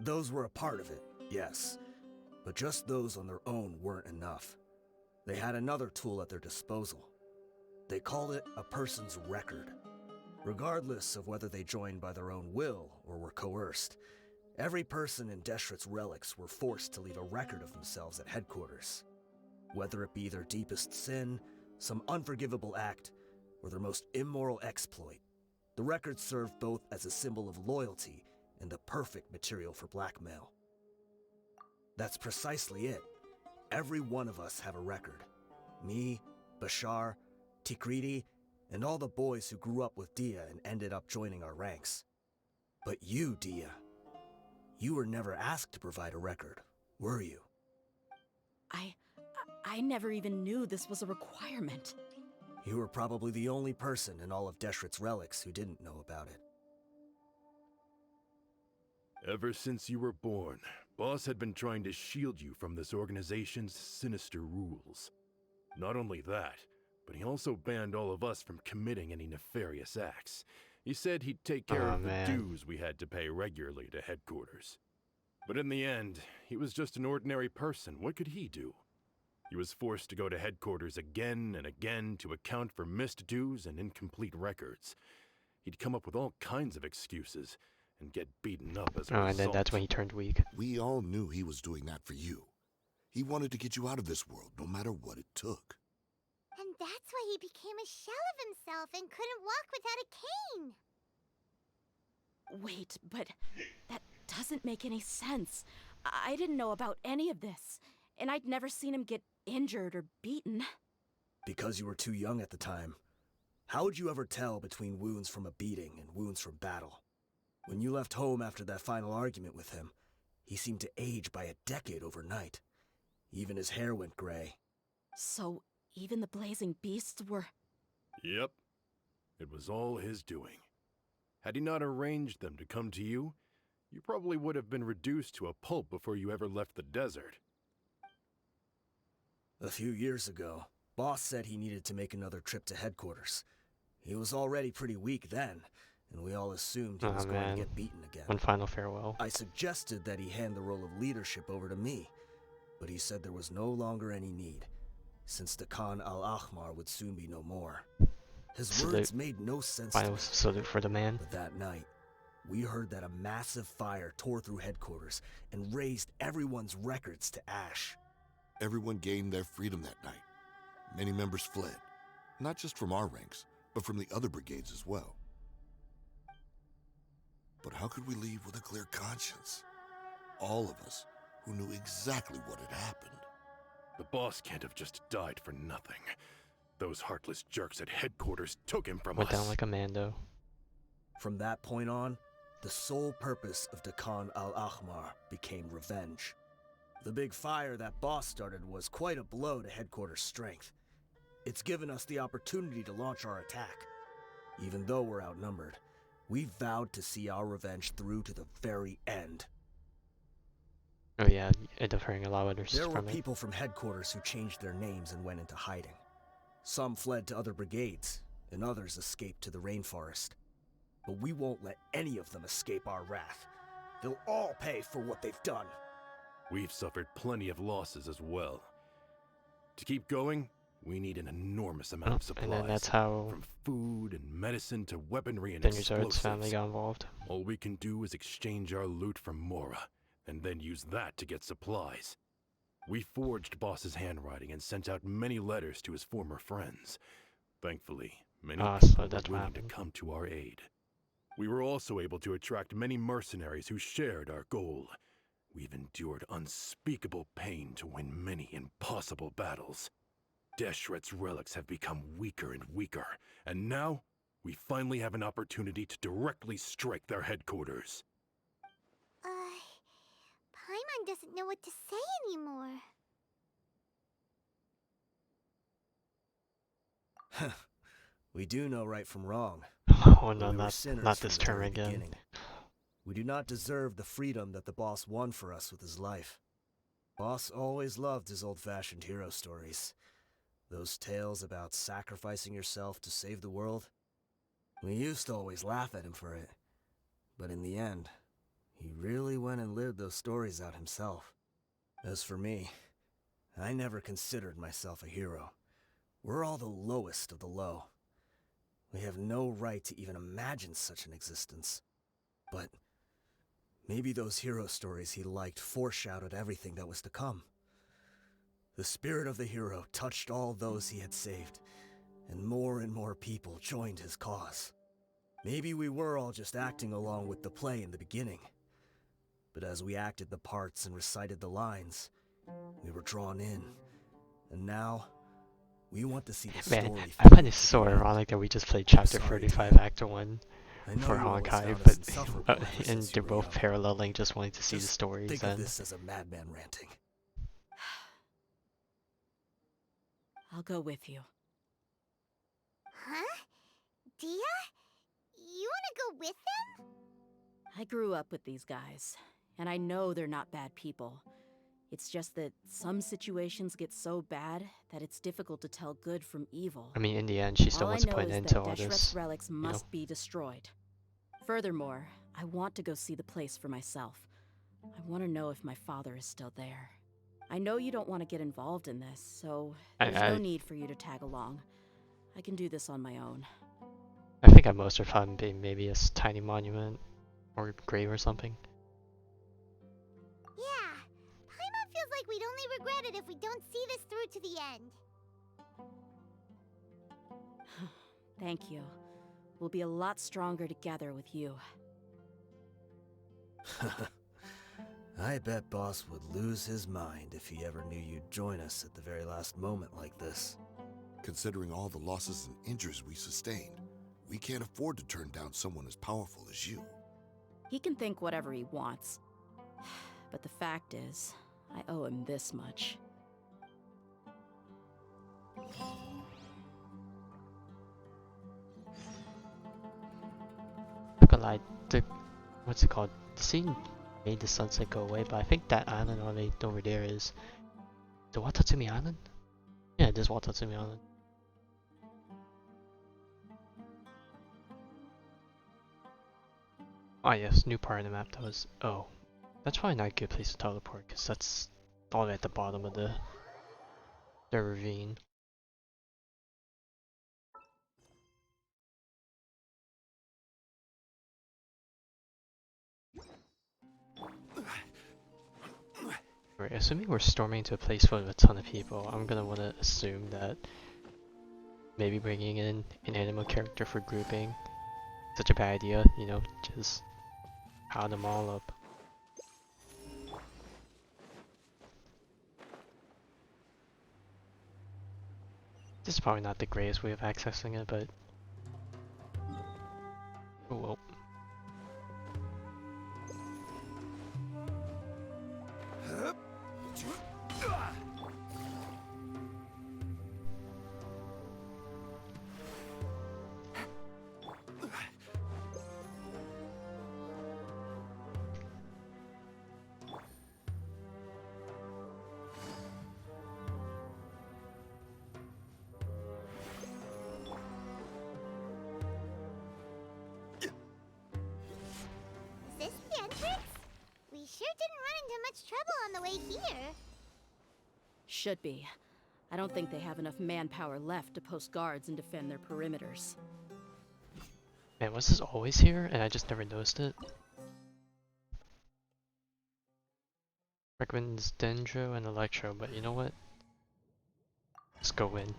S15: Those were a part of it, yes. But just those on their own weren't enough. They had another tool at their disposal. They called it a person's record. Regardless of whether they joined by their own will or were coerced, every person in Deshret's relics were forced to leave a record of themselves at headquarters. Whether it be their deepest sin, some unforgivable act, or their most immoral exploit, the record served both as a symbol of loyalty and the perfect material for blackmail. That's precisely it. Every one of us have a record. Me, Bashar, Tikriti, and all the boys who grew up with Dehya and ended up joining our ranks. But you, Dehya, you were never asked to provide a record, were you?
S2: I never even knew this was a requirement.
S15: You were probably the only person in all of Deshret's relics who didn't know about it.
S18: Ever since you were born, Boss had been trying to shield you from this organization's sinister rules. Not only that, but he also banned all of us from committing any nefarious acts. He said he'd take care of the dues we had to pay regularly to headquarters. But in the end, he was just an ordinary person. What could he do? He was forced to go to headquarters again and again to account for missed dues and incomplete records. He'd come up with all kinds of excuses and get beaten up as a result.
S1: And then that's when he turned weak.
S16: We all knew he was doing that for you. He wanted to get you out of this world, no matter what it took.
S7: And that's why he became a shell of himself and couldn't walk without a cane.
S2: Wait, but that doesn't make any sense. I didn't know about any of this, and I'd never seen him get injured or beaten.
S15: Because you were too young at the time. How would you ever tell between wounds from a beating and wounds from battle? When you left home after that final argument with him, he seemed to age by a decade overnight. Even his hair went gray.
S2: So, even the blazing beasts were...
S18: Yep. It was all his doing. Had he not arranged them to come to you, you probably would have been reduced to a pulp before you ever left the desert.
S15: A few years ago, Boss said he needed to make another trip to headquarters. He was already pretty weak then, and we all assumed he was going to get beaten again.
S1: One final farewell.
S15: I suggested that he hand the role of leadership over to me, but he said there was no longer any need, since the Khan al-Ahmar would soon be no more. His words made no sense to me.
S1: Final salute for the man.
S15: But that night, we heard that a massive fire tore through headquarters and razed everyone's records to ash.
S16: Everyone gained their freedom that night. Many members fled, not just from our ranks, but from the other brigades as well. But how could we leave with a clear conscience? All of us who knew exactly what had happened.
S18: The boss can't have just died for nothing. Those heartless jerks at headquarters took him from us.
S1: Went down like a Mando.
S15: From that point on, the sole purpose of the Khan al-Ahmar became revenge. The big fire that Boss started was quite a blow to headquarters' strength. It's given us the opportunity to launch our attack. Even though we're outnumbered, we vowed to see our revenge through to the very end.
S1: Oh yeah, you end up hearing a lot of others
S15: There were
S1: from it.
S15: people from headquarters who changed their names and went into hiding. Some fled to other brigades, and others escaped to the rainforest. But we won't let any of them escape our wrath. They'll all pay for what they've done.
S18: We've suffered plenty of losses as well. To keep going, we need an enormous amount of supplies.
S1: And then that's how
S18: from food and medicine to weaponry and
S1: Dunyarzad's
S18: explosives.
S1: family got involved.
S18: All we can do is exchange our loot from Mora, and then use that to get supplies. We forged Boss's handwriting and sent out many letters to his former friends. Thankfully, many people were willing to come to our aid. We were also able to attract many mercenaries who shared our goal. We've endured unspeakable pain to win many impossible battles. Deshret's relics have become weaker and weaker, and now we finally have an opportunity to directly strike their headquarters.
S7: Paimon doesn't know what to say anymore.
S15: We do know right from wrong.
S1: Oh no, not this term again.
S15: We do not deserve the freedom that the boss won for us with his life. Boss always loved his old-fashioned hero stories. Those tales about sacrificing yourself to save the world. We used to always laugh at him for it. But in the end, he really went and lived those stories out himself. As for me, I never considered myself a hero. We're all the lowest of the low. We have no right to even imagine such an existence. But maybe those hero stories he liked foreshadowed everything that was to come. The spirit of the hero touched all those he had saved, and more people joined his cause. Maybe we were all just acting along with the play in the beginning. But as we acted the parts and recited the lines, we were drawn in. And now, we want to see the story.
S1: Man, I find it so ironic that we just played Chapter 35, Act 1 for Honkai, but and they're both paralleling, just wanting to see the stories.
S15: Think of this as a madman ranting.
S2: I'll go with you.
S7: Huh? Dehya? You wanna go with them?
S2: I grew up with these guys, and I know they're not bad people. It's just that some situations get so bad that it's difficult to tell good from evil.
S1: I mean, in the end, she still wants to put an end to all this.
S2: Deshret's relics must be destroyed. Furthermore, I want to go see the place for myself. I want to know if my father is still there. I know you don't want to get involved in this, so there's no need for you to tag along. I can do this on my own.
S1: I think at most of the time, maybe a tiny monument or grave or something.
S7: Yeah, Paimon feels like we'd only regret it if we don't see this through to the end.
S2: Thank you. We'll be a lot stronger together with you.
S15: I bet Boss would lose his mind if he ever knew you'd join us at the very last moment like this.
S16: Considering all the losses and injuries we sustained, we can't afford to turn down someone as powerful as you.
S2: He can think whatever he wants. But the fact is, I owe him this much.
S1: Not gonna lie, what's it called? The scene made the sunset go away, but I think that island over there is the Watatsumi Island? Yeah, it is Watatsumi Island. Ah yes, new part of the map that was... Oh. That's probably not a good place to teleport, because that's all the way at the bottom of the ravine. Right, assuming we're storming into a place full of a ton of people, I'm gonna want to assume that maybe bringing in an animal character for grouping is such a bad idea, you know, just add them all up. This is probably not the greatest way of accessing it, but oh well.
S7: Is this the entrance? We sure didn't run into much trouble on the way here.
S2: Should be. I don't think they have enough manpower left to post guards and defend their perimeters.
S1: Man, was this always here and I just never noticed it? Recommends Dendro and Electro, but you know what? Let's go in.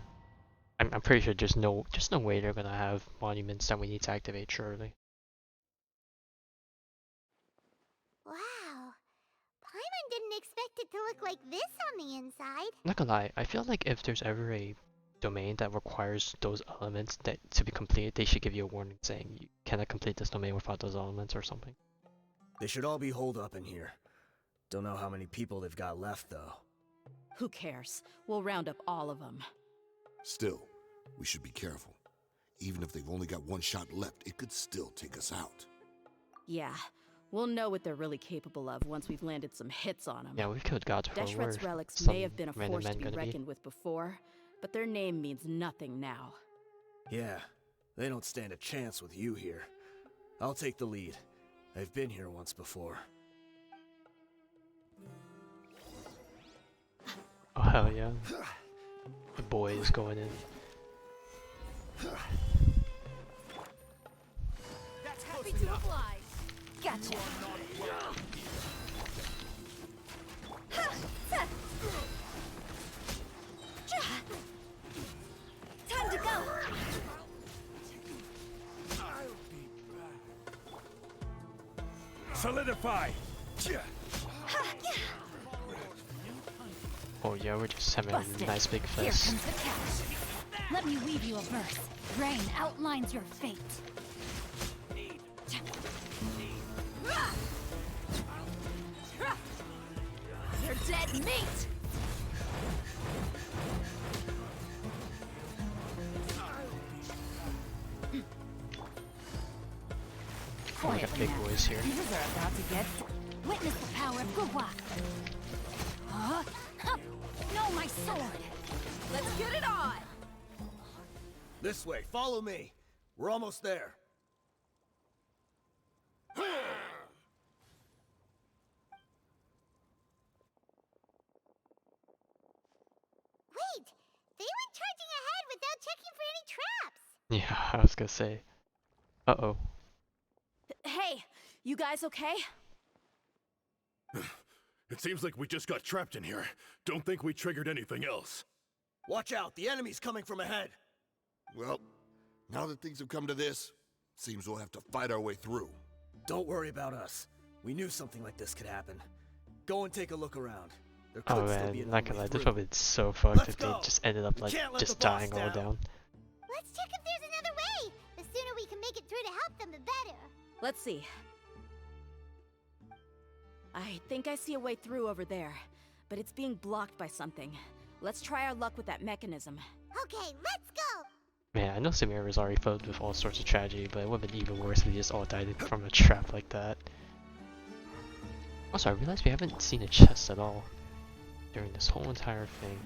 S1: I'm pretty sure there's no way they're gonna have monuments that we need to activate, surely.
S7: Wow. Paimon didn't expect it to look like this on the inside.
S1: I'm not gonna lie, I feel like if there's ever a domain that requires those elements that to be completed, they should give you a warning saying you cannot complete this domain without those elements or something.
S15: They should all be holed up in here. Don't know how many people they've got left, though.
S2: Who cares? We'll round up all of them.
S16: Still, we should be careful. Even if they've only got one shot left, it could still take us out.
S2: Yeah. We'll know what they're really capable of once we've landed some hits on them.
S1: Yeah, we killed gods before.
S2: Deshret's
S1: We're
S2: relics
S1: some
S2: may have been a
S1: random
S2: force
S1: men
S2: to be
S1: gonna
S2: reckoned with before, but their name means nothing now.
S15: Yeah, they don't stand a chance with you here. I'll take the lead. I've been here once before.
S1: Oh hell yeah. The boy is going in.
S12: Happy to oblige. Gotcha. Time to go.
S18: Solidify!
S1: Oh yeah, we're just having
S12: Busted.
S1: a nice big
S12: Here
S1: fest.
S12: comes the catch. Let me weave you a verse. Rain outlines your fate.
S10: You're dead meat!
S1: Oh, we got big boys here.
S12: These are about to get. Witness the power of Gugwa. Huh? No, my sword.
S10: Let's get it on!
S15: This way, follow me. We're almost there.
S7: Wait! They went charging ahead without checking for any traps!
S1: Yeah, I was gonna say. Uh-oh.
S2: Hey, you guys okay?
S18: It seems like we just got trapped in here. Don't think we triggered anything else.
S15: Watch out, the enemy's coming from ahead.
S16: Well, now that things have come to this, seems we'll have to fight our way through.
S15: Don't worry about us. We knew something like this could happen. Go and take a look around. There could
S1: Oh
S15: still be
S1: man,
S15: another
S1: not gonna
S15: way
S1: lie, this
S15: through.
S1: would be so fucked
S15: Let's
S1: if they
S15: go.
S1: just ended up
S15: We
S1: like
S15: can't let
S1: just
S15: the boss
S1: dying all
S15: down.
S1: down.
S7: Let's check if there's another way! The sooner we can make it through to help them, the better.
S2: Let's see. I think I see a way through over there, but it's being blocked by something. Let's try our luck with that mechanism.
S7: Okay, let's go!
S1: Man, I know Samira was already filled with all sorts of tragedy, but it would have been even worse if they just all died from a trap like that. Also, I realized we haven't seen a chest at all during this whole entire thing.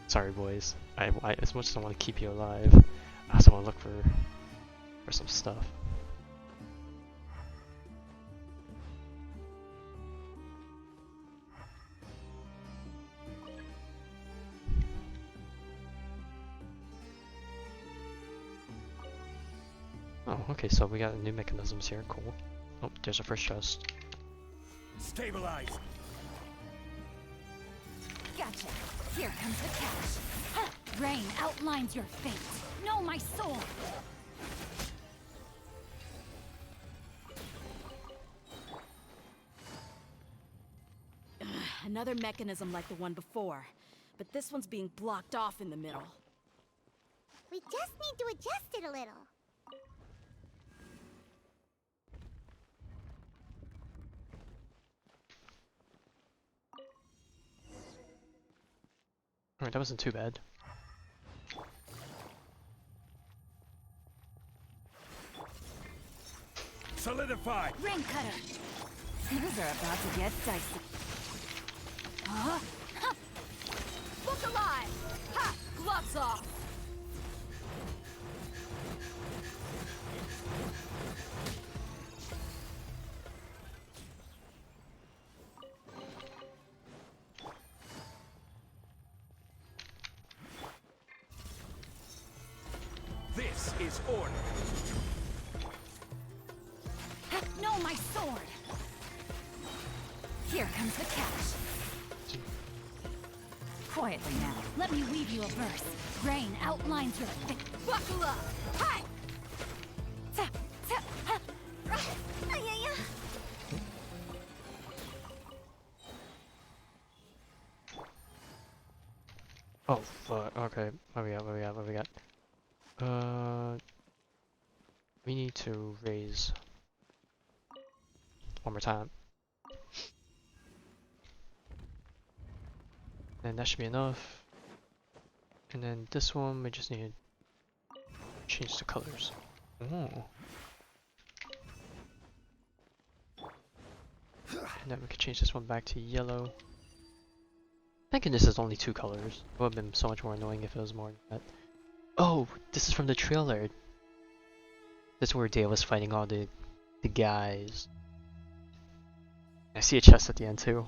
S1: Sorry, boys. I as much as I want to keep you alive, I also want to look for some stuff. Oh, okay, so we got new mechanisms here, cool. Oh, there's our first chest.
S18: Stabilize!
S12: Gotcha. Here comes the catch. Huh. Rain outlines your fate. Know my sword.
S2: Another mechanism like the one before, but this one's being blocked off in the middle.
S7: We just need to adjust it a little.
S1: Alright, that wasn't too bad.
S18: Solidify!
S12: Ring cutter. Things are about to get dicey. Huh? Huh.
S10: Look alive! Ha! Gloves off!
S14: This is order.
S12: Know my sword. Here comes the catch. Quietly now. Let me weave you a verse. Rain outlines your fate.
S10: Buckle up! Hi!
S12: Ta, ta, ha.
S7: Ay, ay, ay.
S1: Oh, fuck, okay. What we got? We need to raise one more time. And that should be enough. And then this one, we just need to change the colors. Oh. And then we could change this one back to yellow. Thank goodness there's only 2 colors. It would have been so much more annoying if it was more than that. Oh, this is from the trailer. This is where Dale was fighting all the guys. I see a chest at the end too.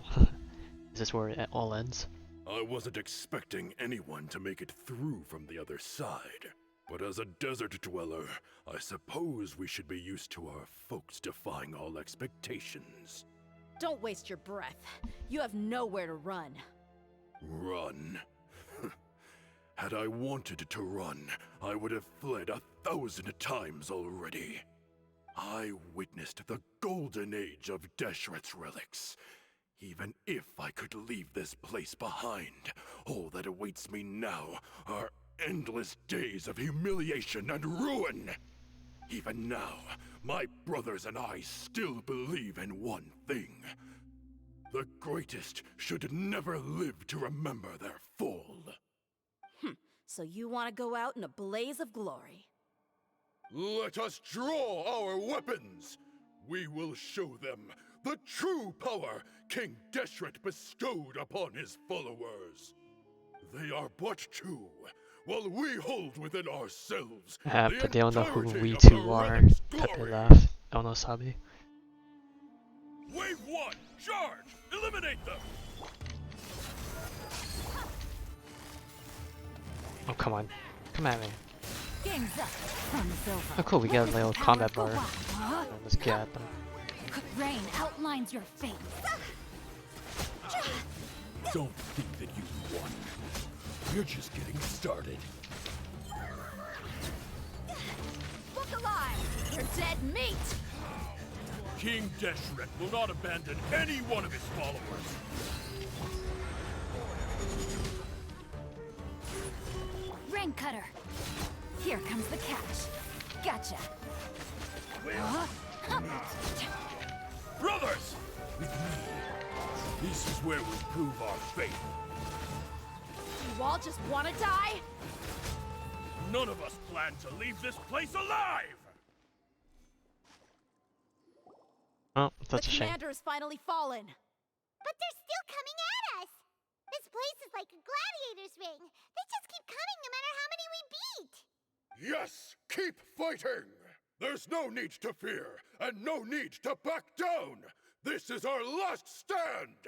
S1: Is this where it all ends?
S18: I wasn't expecting anyone to make it through from the other side. But as a desert dweller, I suppose we should be used to our folks defying all expectations.
S2: Don't waste your breath. You have nowhere to run.
S18: Run? Had I wanted to run, I would have fled 1,000 times already. I witnessed the golden age of Deshret's relics. Even if I could leave this place behind, all that awaits me now are endless days of humiliation and ruin. Even now, my brothers and I still believe in one thing. The greatest should never live to remember their fall.
S2: So you want to go out in a blaze of glory?
S18: Let us draw our weapons! We will show them the true power King Deshret bestowed upon his followers. They are but 2, while we hold within ourselves
S1: but they don't know who
S18: entirety
S1: we
S18: of
S1: 2
S18: the
S1: are.
S18: relic's
S1: Pepe
S18: glory.
S1: laugh. Oh no, Sabi.
S18: Wave 1, charge! Eliminate them!
S1: Oh come on. Come at me.
S12: Game's up. Fun is over.
S1: Oh cool, we got a little combat bar.
S12: Huh?
S1: Let's get at them.
S12: Rain outlines your fate.
S18: Don't think that you won. You're just getting started.
S2: Look alive! You're dead meat!
S18: King Deshret will not abandon any one of his followers.
S12: Rain cutter. Here comes the catch. Gotcha.
S18: Brothers! With me, this is where we prove our faith.
S2: You all just want to die?
S18: None of us plan to leave this place alive!
S1: Oh, that's a
S2: the
S1: shame.
S2: commander has finally fallen.
S7: But they're still coming at us! This place is like a gladiator's ring. They just keep coming no matter how many we beat!
S18: Yes, keep fighting! There's no need to fear, and no need to back down! This is our last stand!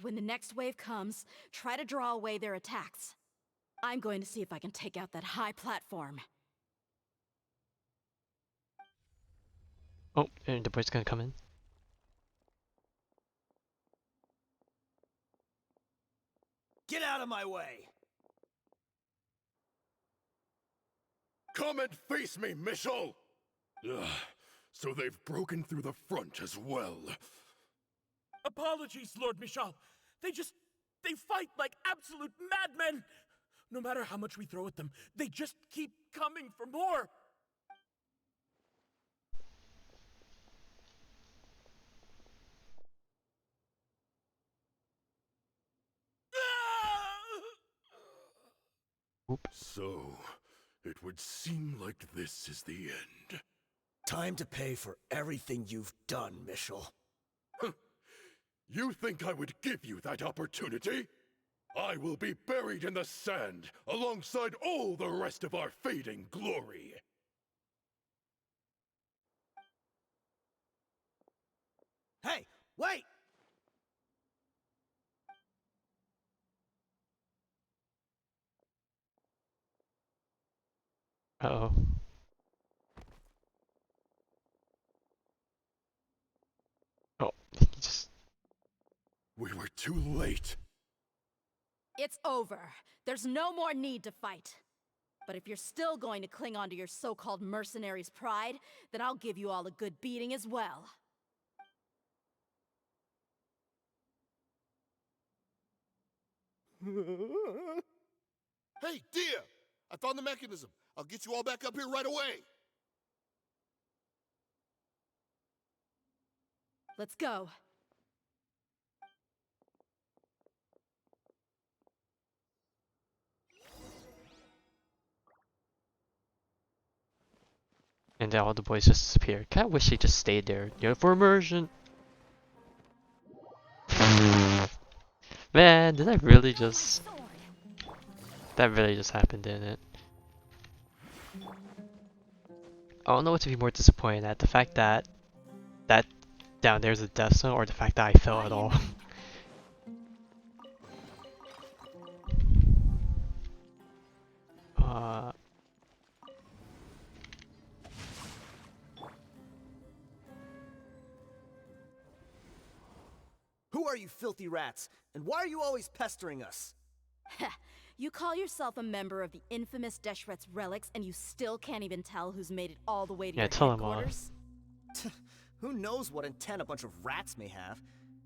S2: When the next wave comes, try to draw away their attacks. I'm going to see if I can take out that high platform.
S1: Oh, and the boy's gonna come in.
S17: Get out of my way!
S18: Come and face me, Mishal! Ugh, so they've broken through the front as well.
S11: Apologies, Lord Michal. They fight like absolute madmen. No matter how much we throw at them, they just keep coming for more.
S18: So, it would seem like this is the end.
S17: Time to pay for everything you've done, Mishal.
S18: You think I would give you that opportunity? I will be buried in the sand alongside all the rest of our fading glory.
S17: Hey, wait!
S1: Uh-oh. Oh, he just...
S18: We were too late.
S2: It's over. There's no more need to fight. But if you're still going to cling on to your so-called mercenary's pride, then I'll give you all a good beating as well.
S16: Hey, Dehya! I found the mechanism. I'll get you all back up here right away.
S2: Let's go.
S1: And then all the boys just disappear. Kinda wish they just stayed there, you know, for immersion. Man, did that really just... That really just happened, didn't it? I don't know what to be more disappointed at. The fact that that down there's a death zone, or the fact that I fell at all. uh...
S17: Who are you filthy rats? And why are you always pestering us?
S2: You call yourself a member of the infamous Deshret's relics, and you still can't even tell who's made it all the way to your
S1: tell him
S2: headquarters?
S17: Who knows what intent a bunch of rats may have?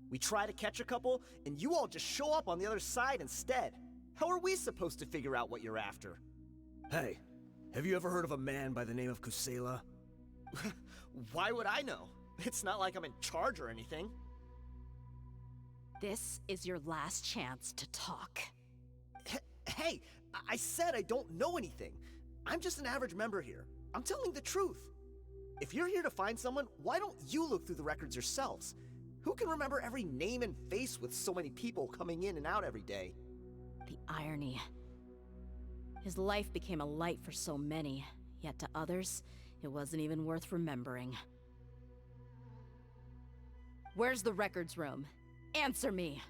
S17: We try to catch a couple, and you all just show up on the other side instead. How are we supposed to figure out what you're after? Hey, have you ever heard of a man by the name of Kusela? Why would I know? It's not like I'm in charge or anything.
S2: This is your last chance to talk.
S17: Hey, I said I don't know anything. I'm just an average member here. I'm telling the truth. If you're here to find someone, why don't you look through the records yourselves? Who can remember every name and face with so many people coming in and out every day?
S2: The irony. His life became a light for so many, yet to others, it wasn't even worth remembering. Where's the records room? Answer me!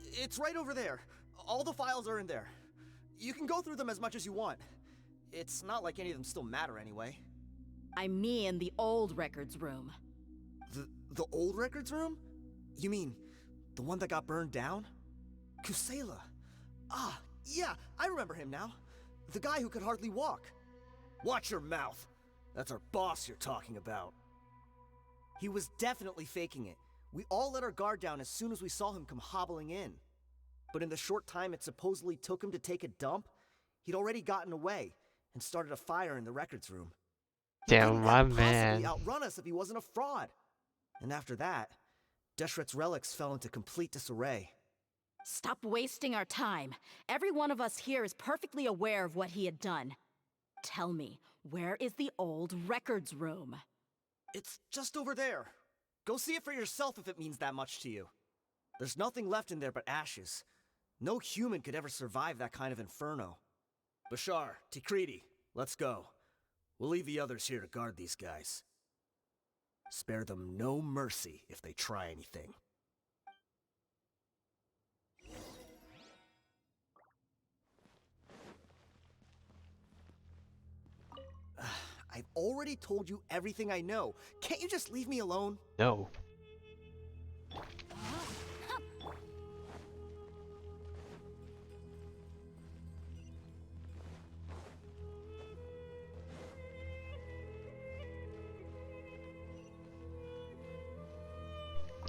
S17: It's right over there. All the files are in there. You can go through them as much as you want. It's not like any of them still matter anyway.
S2: I mean the old records room.
S17: The old records room? You mean the one that got burned down? Kusela. Ah, yeah, I remember him now. The guy who could hardly walk. Watch your mouth. That's our boss you're talking about. He was definitely faking it. We all let our guard down as soon as we saw him come hobbling in. But in the short time it supposedly took him to take a dump, he'd already gotten away and started a fire in the records room.
S1: Damn, my
S17: He
S1: man.
S17: couldn't outrun us if he wasn't a fraud. And after that, Deshret's relics fell into complete disarray.
S2: Stop wasting our time. Every one of us here is perfectly aware of what he had done. Tell me, where is the old records room?
S17: It's just over there. Go see it for yourself if it means that much to you. There's nothing left in there but ashes. No human could ever survive that kind of inferno. Bashar, Tikriti, let's go. We'll leave the others here to guard these guys. Spare them no mercy if they try anything. I've already told you everything I know. Can't you just leave me alone?
S1: No.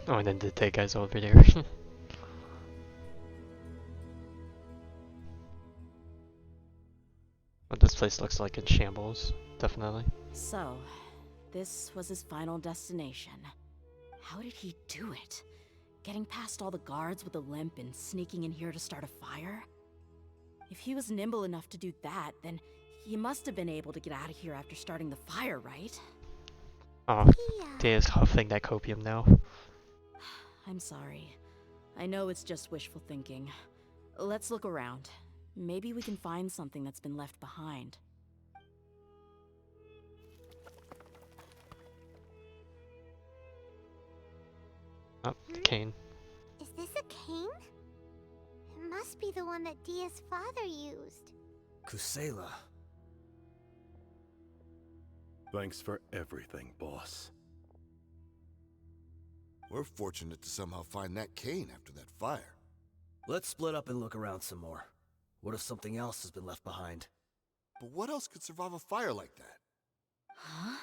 S1: Oh, and then the dead guy's over there. Well, this place looks like in shambles, definitely.
S2: So, this was his final destination. How did he do it? Getting past all the guards with a limp and sneaking in here to start a fire? If he was nimble enough to do that, then he must have been able to get out of here after starting the fire, right?
S1: Oh, Dehya's huffing that copium now.
S2: I'm sorry. I know it's just wishful thinking. Let's look around. Maybe we can find something that's been left behind.
S1: Oh, cane.
S7: Is this a cane? It must be the one that Dehya's father used.
S15: Kusela.
S18: Thanks for everything, boss.
S16: We're fortunate to somehow find that cane after that fire.
S17: Let's split up and look around some more. What if something else has been left behind?
S16: But what else could survive a fire like that?
S2: Huh?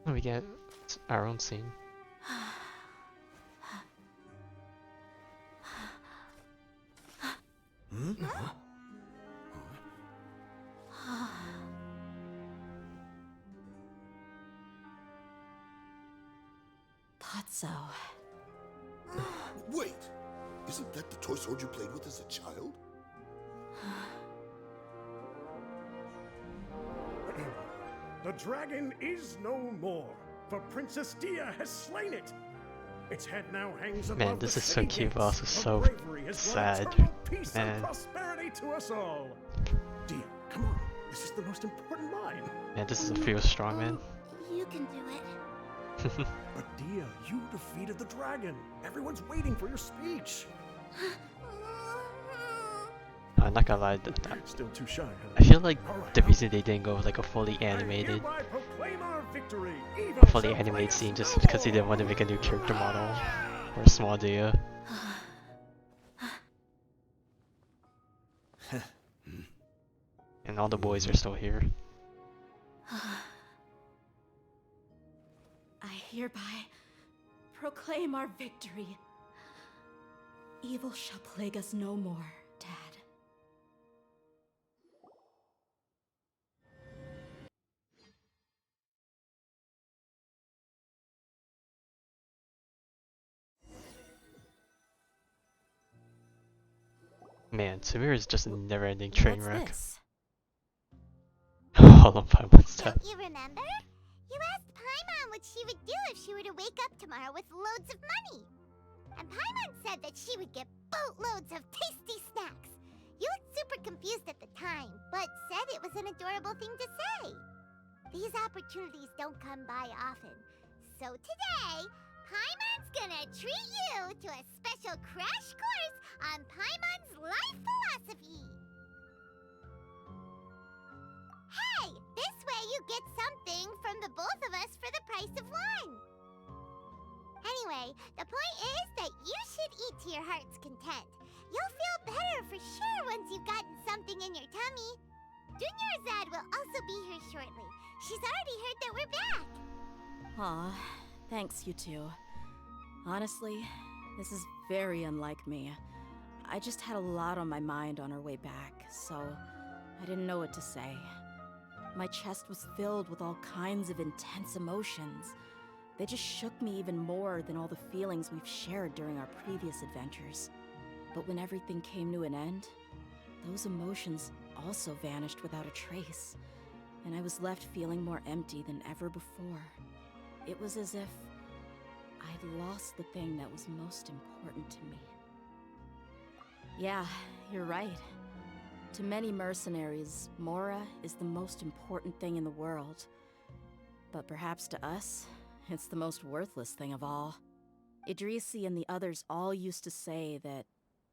S1: We get our own scene.
S17: Hmm?
S2: Thought so.
S16: Wait! Isn't that the toy sword you played with as a child?
S19: The dragon is no more, for Princess Dehya has slain it. Its head now hangs above
S1: Man, this
S19: the
S1: is so
S19: city
S1: cute, but
S19: gates.
S1: also
S19: Her
S1: so
S19: bravery has brought
S1: sad.
S19: eternal peace and
S1: Man.
S19: prosperity to us all. Dehya, come on. This is the most important line.
S1: Man, this is a feel strong man.
S7: You can do it.
S19: But Dehya, you defeated the dragon. Everyone's waiting for your speech.
S1: I'm not gonna lie,
S19: Still too shy, huh?
S1: I feel like
S19: Alright,
S1: the reason they didn't go with like a fully animated,
S19: hereby proclaim our victory.
S1: a fully animated scene just because they didn't want to make a new character model or a small Dehya. And all the boys are still here.
S2: I hereby proclaim our victory. Evil shall plague us no more, Dad.
S1: Man, Samir is just a never-ending train
S2: What's
S1: wreck.
S2: this?
S1: All of Paimon's death.
S7: Don't you remember? You asked Paimon what she would do if she were to wake up tomorrow with loads of money. And Paimon said that she would get boatloads of tasty snacks. You looked super confused at the time, but said it was an adorable thing to say. These opportunities don't come by often. So today, Paimon's gonna treat you to a special crash course on Paimon's life philosophy. Hey, this way you get something from the both of us for the price of one. Anyway, the point is that you should eat to your heart's content. You'll feel better for sure once you've gotten something in your tummy. Dunyarzad will also be here shortly. She's already heard that we're back.
S2: Aw, thanks you two. Honestly, this is very unlike me. I just had a lot on my mind on our way back, so I didn't know what to say. My chest was filled with all kinds of intense emotions. They just shook me even more than all the feelings we've shared during our previous adventures. But when everything came to an end, those emotions also vanished without a trace, and I was left feeling more empty than ever before. It was as if I'd lost the thing that was most important to me. Yeah, you're right. To many mercenaries, Mora is the most important thing in the world. But perhaps to us, it's the most worthless thing of all. Idrisi and the others all used to say that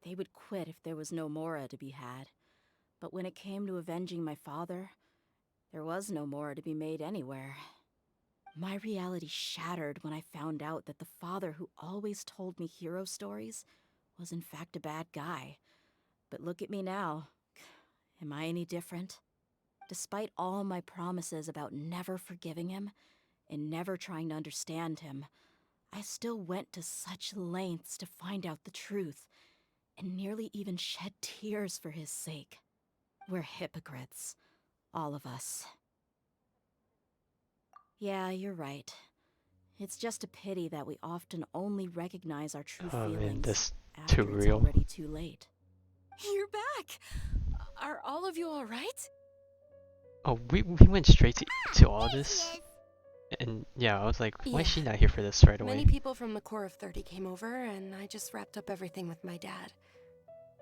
S2: they would quit if there was no Mora to be had. But when it came to avenging my father, there was no Mora to be made anywhere. My reality shattered when I found out that the father who always told me hero stories was in fact a bad guy. But look at me now. Am I any different? Despite all my promises about never forgiving him and never trying to understand him, I still went to such lengths to find out the truth, and nearly even shed tears for his sake. We're hypocrites, all of us. Yeah, you're right. It's just a pity that we often only recognize our true
S1: Oh man,
S2: feelings
S1: this
S2: after
S1: too
S2: it's
S1: real.
S2: already too late.
S5: You're back! Are all of you alright?
S1: Oh, we went straight to all this, and yeah, I was like, why is she not here for this right away?
S5: Many people from the Corps of 30 came over, and I just wrapped up everything with my dad.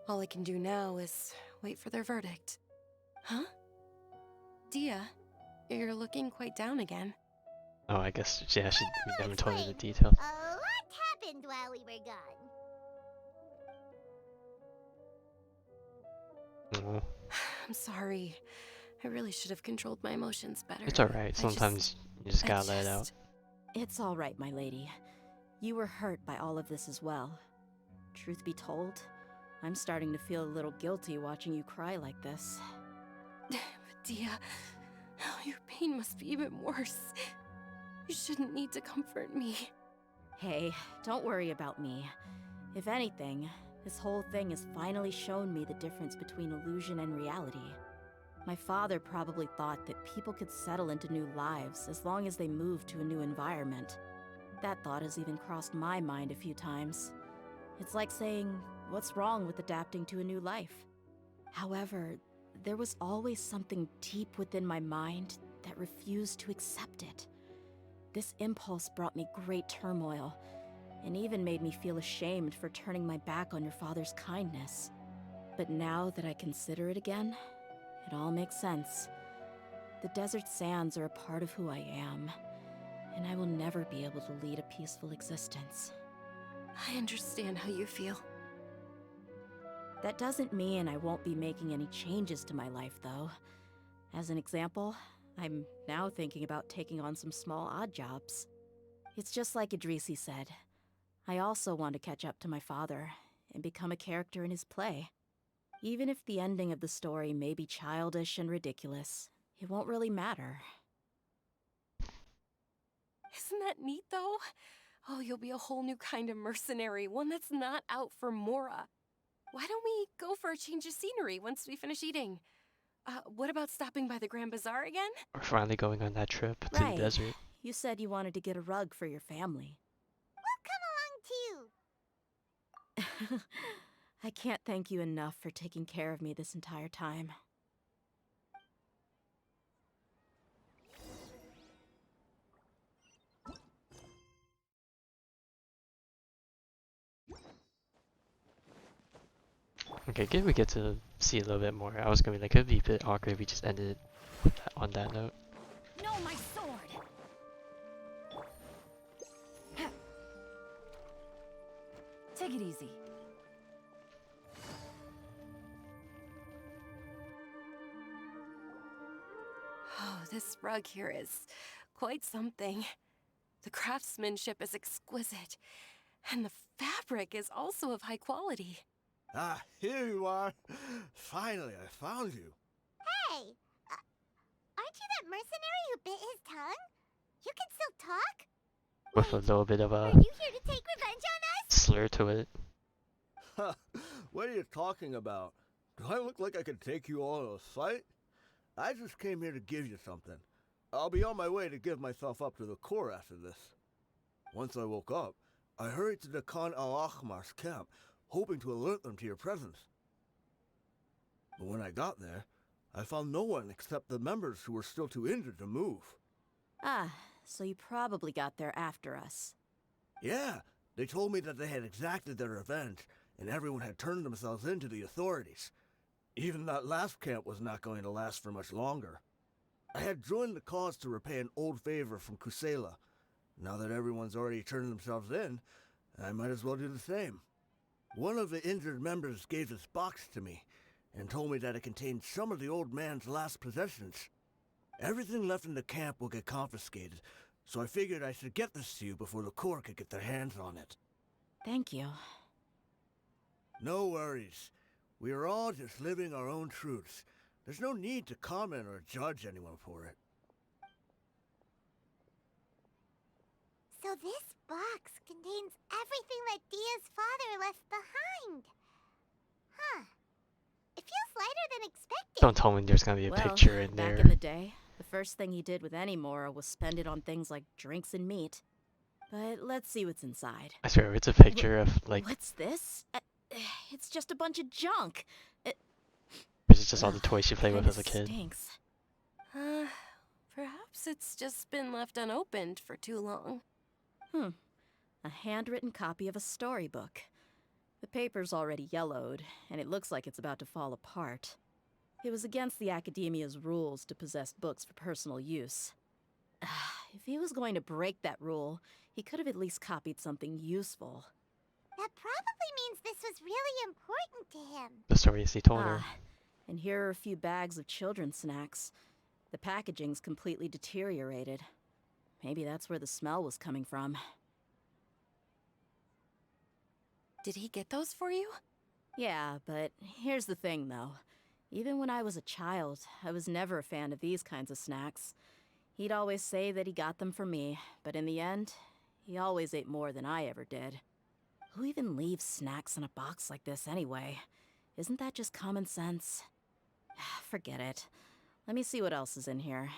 S5: All I can do now is wait for their verdict. Huh? Dehya, you're looking quite down again.
S1: Oh, I guess yeah, we haven't told her the details.
S7: A lot happened while we were gone.
S1: Oh,
S5: I'm sorry. I really should have controlled my emotions better.
S1: it's alright. Sometimes you just gotta let it out.
S2: It's all right, my lady. You were hurt by all of this as well. Truth be told, I'm starting to feel a little guilty watching you cry like this.
S5: But Dehya, oh, your pain must be even worse. You shouldn't need to comfort me.
S2: Hey, don't worry about me. If anything, this whole thing has finally shown me the difference between illusion and reality. My father probably thought that people could settle into new lives as long as they moved to a new environment. That thought has even crossed my mind a few times. It's like saying, what's wrong with adapting to a new life? However, there was always something deep within my mind that refused to accept it. This impulse brought me great turmoil, and even made me feel ashamed for turning my back on your father's kindness. But now that I consider it again, it all makes sense. The desert sands are a part of who I am, and I will never be able to lead a peaceful existence.
S5: I understand how you feel.
S2: That doesn't mean I won't be making any changes to my life, though. As an example, I'm now thinking about taking on some small odd jobs. It's just like Idrisi said. I also want to catch up to my father and become a character in his play. Even if the ending of the story may be childish and ridiculous, it won't really matter.
S5: Isn't that neat, though? Oh, you'll be a whole new kind of mercenary, one that's not out for Mora. Why don't we go for a change of scenery once we finish eating? What about stopping by the Grand Bazaar again?
S1: We're finally going on that trip to the desert.
S2: You said you wanted to get a rug for your family.
S7: We'll come along too.
S2: I can't thank you enough for taking care of me this entire time.
S1: Okay, good. We get to see a little bit more. I was gonna be like, it'd be a bit awkward if we just ended with on that note.
S12: No, my sword! Take it easy.
S5: Oh, this rug here is quite something. The craftsmanship is exquisite, and the fabric is also of high quality.
S15: Ah, here you are. Finally, I found you.
S7: Hey! Aren't you that mercenary who bit his tongue? You can still talk?
S1: With a little bit of
S7: Are
S1: a
S7: you here to take revenge on us?
S1: slur to it.
S15: What are you talking about? Do I look like I could take you all in a fight? I just came here to give you something. I'll be on my way to give myself up to the Corps after this. Once I woke up, I hurried to the Khan al-Ahmar's camp, hoping to alert them to your presence. But when I got there, I found no one except the members who were still too injured to move.
S2: Ah, so you probably got there after us.
S15: Yeah, they told me that they had exacted their revenge, and everyone had turned themselves in to the authorities. Even that last camp was not going to last for much longer. I had joined the cause to repay an old favor from Kusela. Now that everyone's already turned themselves in, I might as well do the same. One of the injured members gave this box to me, and told me that it contained some of the old man's last possessions. Everything left in the camp will get confiscated, so I figured I should get this to you before the Corps could get their hands on it.
S2: Thank you.
S15: No worries. We are all just living our own truths. There's no need to comment or judge anyone for it.
S7: So this box contains everything that Dia's father left behind. Huh. It feels lighter than expected.
S1: Don't tell me there's gonna be a picture in there.
S2: Back in the day, the first thing he did with any Mora was spend it on things like drinks and meat. But let's see what's inside.
S1: I swear, it's a picture of like.
S2: What's this? It's just a bunch of junk.
S1: It's just all the toys you played with as a kid.
S2: Stinks.
S5: Perhaps it's just been left unopened for too long.
S2: A handwritten copy of a storybook. The paper's already yellowed, and it looks like it's about to fall apart. It was against the Academia's rules to possess books for personal use. If he was going to break that rule, he could have at least copied something useful.
S7: That probably means this was really important to him.
S1: The stories he told her.
S2: And here are a few bags of children's snacks. The packaging's completely deteriorated. Maybe that's where the smell was coming from.
S5: Did he get those for you?
S2: Yeah, but here's the thing, though. Even when I was a child, I was never a fan of these kinds of snacks. He'd always say that he got them for me, but in the end, he always ate more than I ever did. Who even leaves snacks in a box like this anyway? Isn't that just common sense? Forget it. Let me see what else is in here.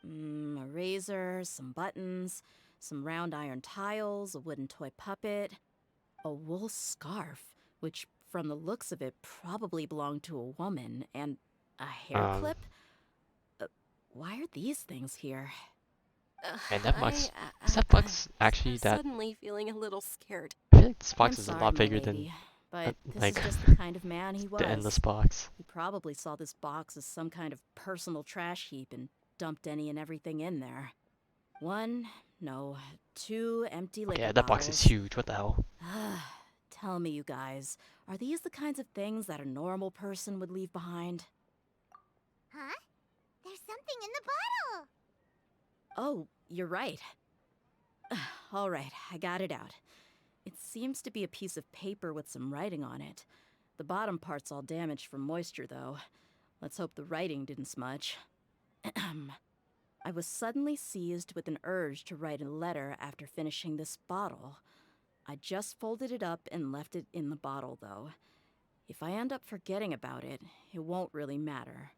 S2: A razor, some buttons, some round iron tiles, a wooden toy puppet, a wool scarf, which from the looks of it probably belonged to a woman, and a hair clip? Why are these things here?
S1: And that box, is that box actually that?
S5: Suddenly feeling a little scared.
S1: I feel like this box
S2: I'm
S1: is a
S2: sorry,
S1: lot
S2: my
S1: bigger
S2: lady,
S1: than
S2: but this
S1: like
S2: is just the kind of man he was.
S1: the endless box.
S2: He probably saw this box as some kind of personal trash heap and dumped any and everything in there. 1, no, 2 empty liquor
S1: Yeah, that box is
S2: bottles.
S1: huge. What the hell?
S2: Tell me, you guys, are these the kinds of things that a normal person would leave behind?
S7: Huh? There's something in the bottle!
S2: Oh, you're right. All right, I got it out. It seems to be a piece of paper with some writing on it. The bottom part's all damaged from moisture, though. Let's hope the writing didn't smudge. I was suddenly seized with an urge to write a letter after finishing this bottle. I just folded it up and left it in the bottle, though. If I end up forgetting about it, it won't really matter.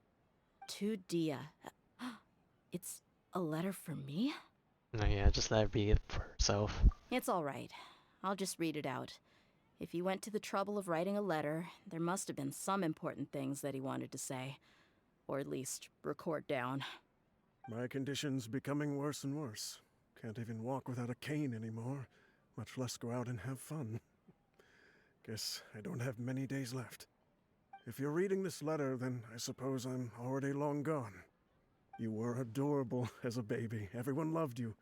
S2: To Dehya. It's a letter for me?
S1: No, yeah, just let her be for herself.
S2: It's all right. I'll just read it out. If he went to the trouble of writing a letter, there must have been some important things that he wanted to say. Or at least record down.
S19: My condition's becoming worse and worse. Can't even walk without a cane anymore, much less go out and have fun. Guess I don't have many days left. If you're reading this letter, then I suppose I'm already long gone. You were adorable as a baby. Everyone loved you.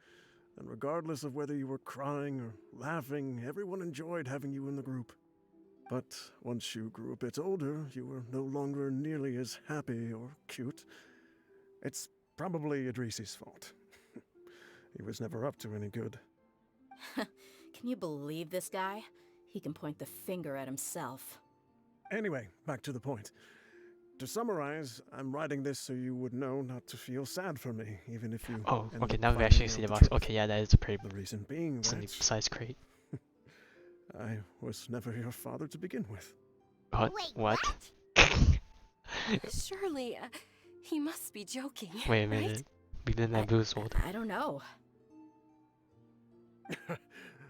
S19: And regardless of whether you were crying or laughing, everyone enjoyed having you in the group. But once you grew a bit older, you were no longer nearly as happy or cute. It's probably Idrisi's fault. He was never up to any good.
S2: Can you believe this guy? He can point the finger at himself.
S19: Anyway, back to the point. To summarize, I'm writing this so you would know not to feel sad for me, even if you...
S1: Oh,
S19: end
S1: okay,
S19: up
S1: now we
S19: finding
S1: actually
S19: out
S1: see the
S19: the
S1: box.
S19: truth.
S1: Okay, yeah, that is a pretty...
S19: The reason being
S1: something
S19: that...
S1: size crate.
S19: I was never your father to begin with.
S1: What?
S7: Wait,
S1: What?
S5: Surely, he must be joking.
S1: Wait a minute. We've been bamboozled.
S2: I don't know.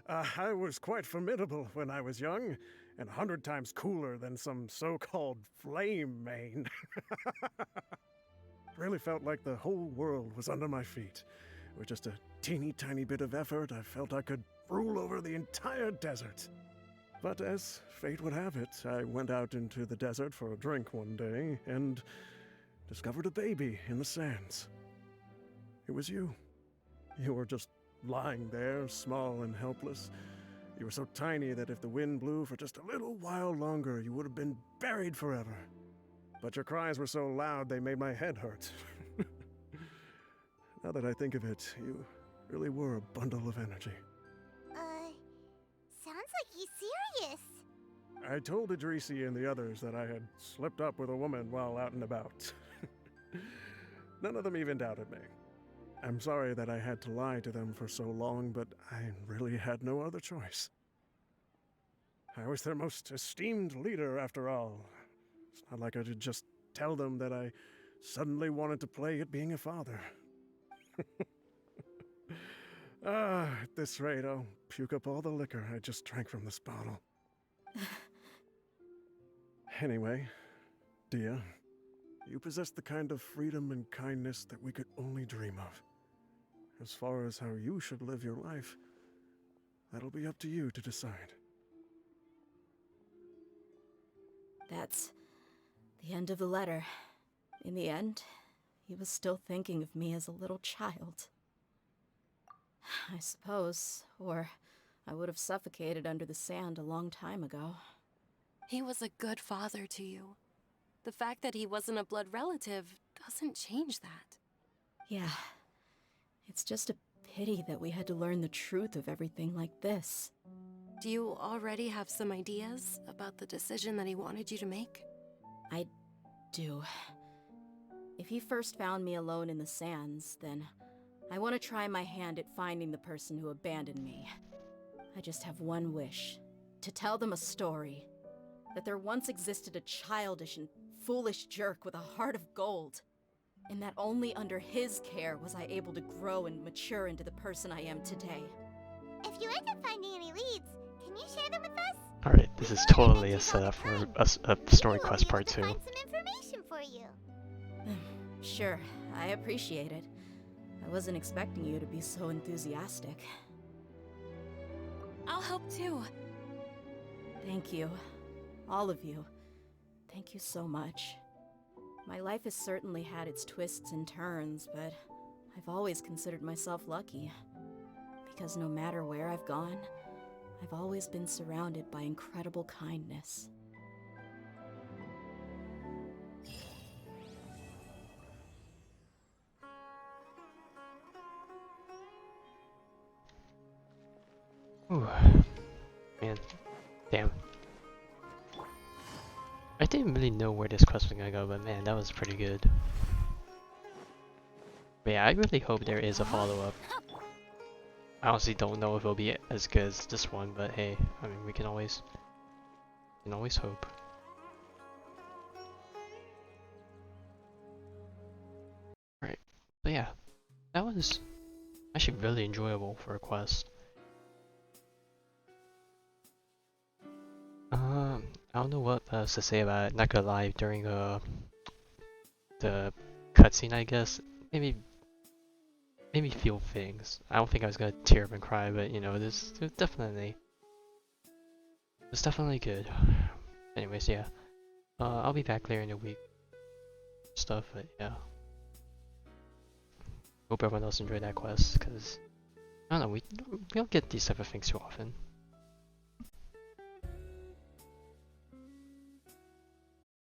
S19: I was quite formidable when I was young, and 100 times cooler than some so-called flame main. Really felt like the whole world was under my feet. With just a teeny tiny bit of effort, I felt I could rule over the entire desert. But as fate would have it, I went out into the desert for a drink one day and discovered a baby in the sands. It was you. You were just lying there, small and helpless. You were so tiny that if the wind blew for just a little while longer, you would have been buried forever. But your cries were so loud they made my head hurt. Now that I think of it, you really were a bundle of energy.
S7: Sounds like he's serious.
S19: I told Idrisi and the others that I had slipped up with a woman while out and about. None of them even doubted me. I'm sorry that I had to lie to them for so long, but I really had no other choice. I was their most esteemed leader, after all. It's not like I could just tell them that I suddenly wanted to play at being a father. At this rate, I'll puke up all the liquor I just drank from this bottle. Anyway, Dehya, you possess the kind of freedom and kindness that we could only dream of. As far as how you should live your life, that'll be up to you to decide.
S2: That's the end of the letter. In the end, he was still thinking of me as a little child. I suppose, or I would have suffocated under the sand a long time ago.
S5: He was a good father to you. The fact that he wasn't a blood relative doesn't change that.
S2: Yeah. It's just a pity that we had to learn the truth of everything like this.
S5: Do you already have some ideas about the decision that he wanted you to make?
S2: I do. If he first found me alone in the sands, then I want to try my hand at finding the person who abandoned me. I just have one wish. To tell them a story. That there once existed a childish and foolish jerk with a heart of gold. And that only under his care was I able to grow and mature into the person I am today.
S7: If you end up finding any leads, can you share them with us?
S1: Alright, this is totally a setup for a story quest part 2.
S7: Find some information for you.
S2: Sure, I appreciate it. I wasn't expecting you to be so enthusiastic.
S12: I'll help too.
S2: Thank you. All of you. Thank you so much. My life has certainly had its twists and turns, but I've always considered myself lucky. Because no matter where I've gone, I've always been surrounded by incredible kindness.
S1: Ooh. Man. Damn. I didn't really know where this quest was gonna go, but man, that was pretty good. But yeah, I really hope there is a follow-up. I honestly don't know if it'll be as good as this one, but hey, I mean, we can always hope. Right. So yeah, that was actually really enjoyable for a quest. I don't know what else to say about it. Not gonna lie, during the cutscene, I guess, maybe feel things. I don't think I was gonna tear up and cry, but you know, this definitely good. Anyways, yeah, I'll be back later in the week, stuff. But yeah, hope everyone else enjoyed that quest, cause I don't know, we don't get these type of things too often.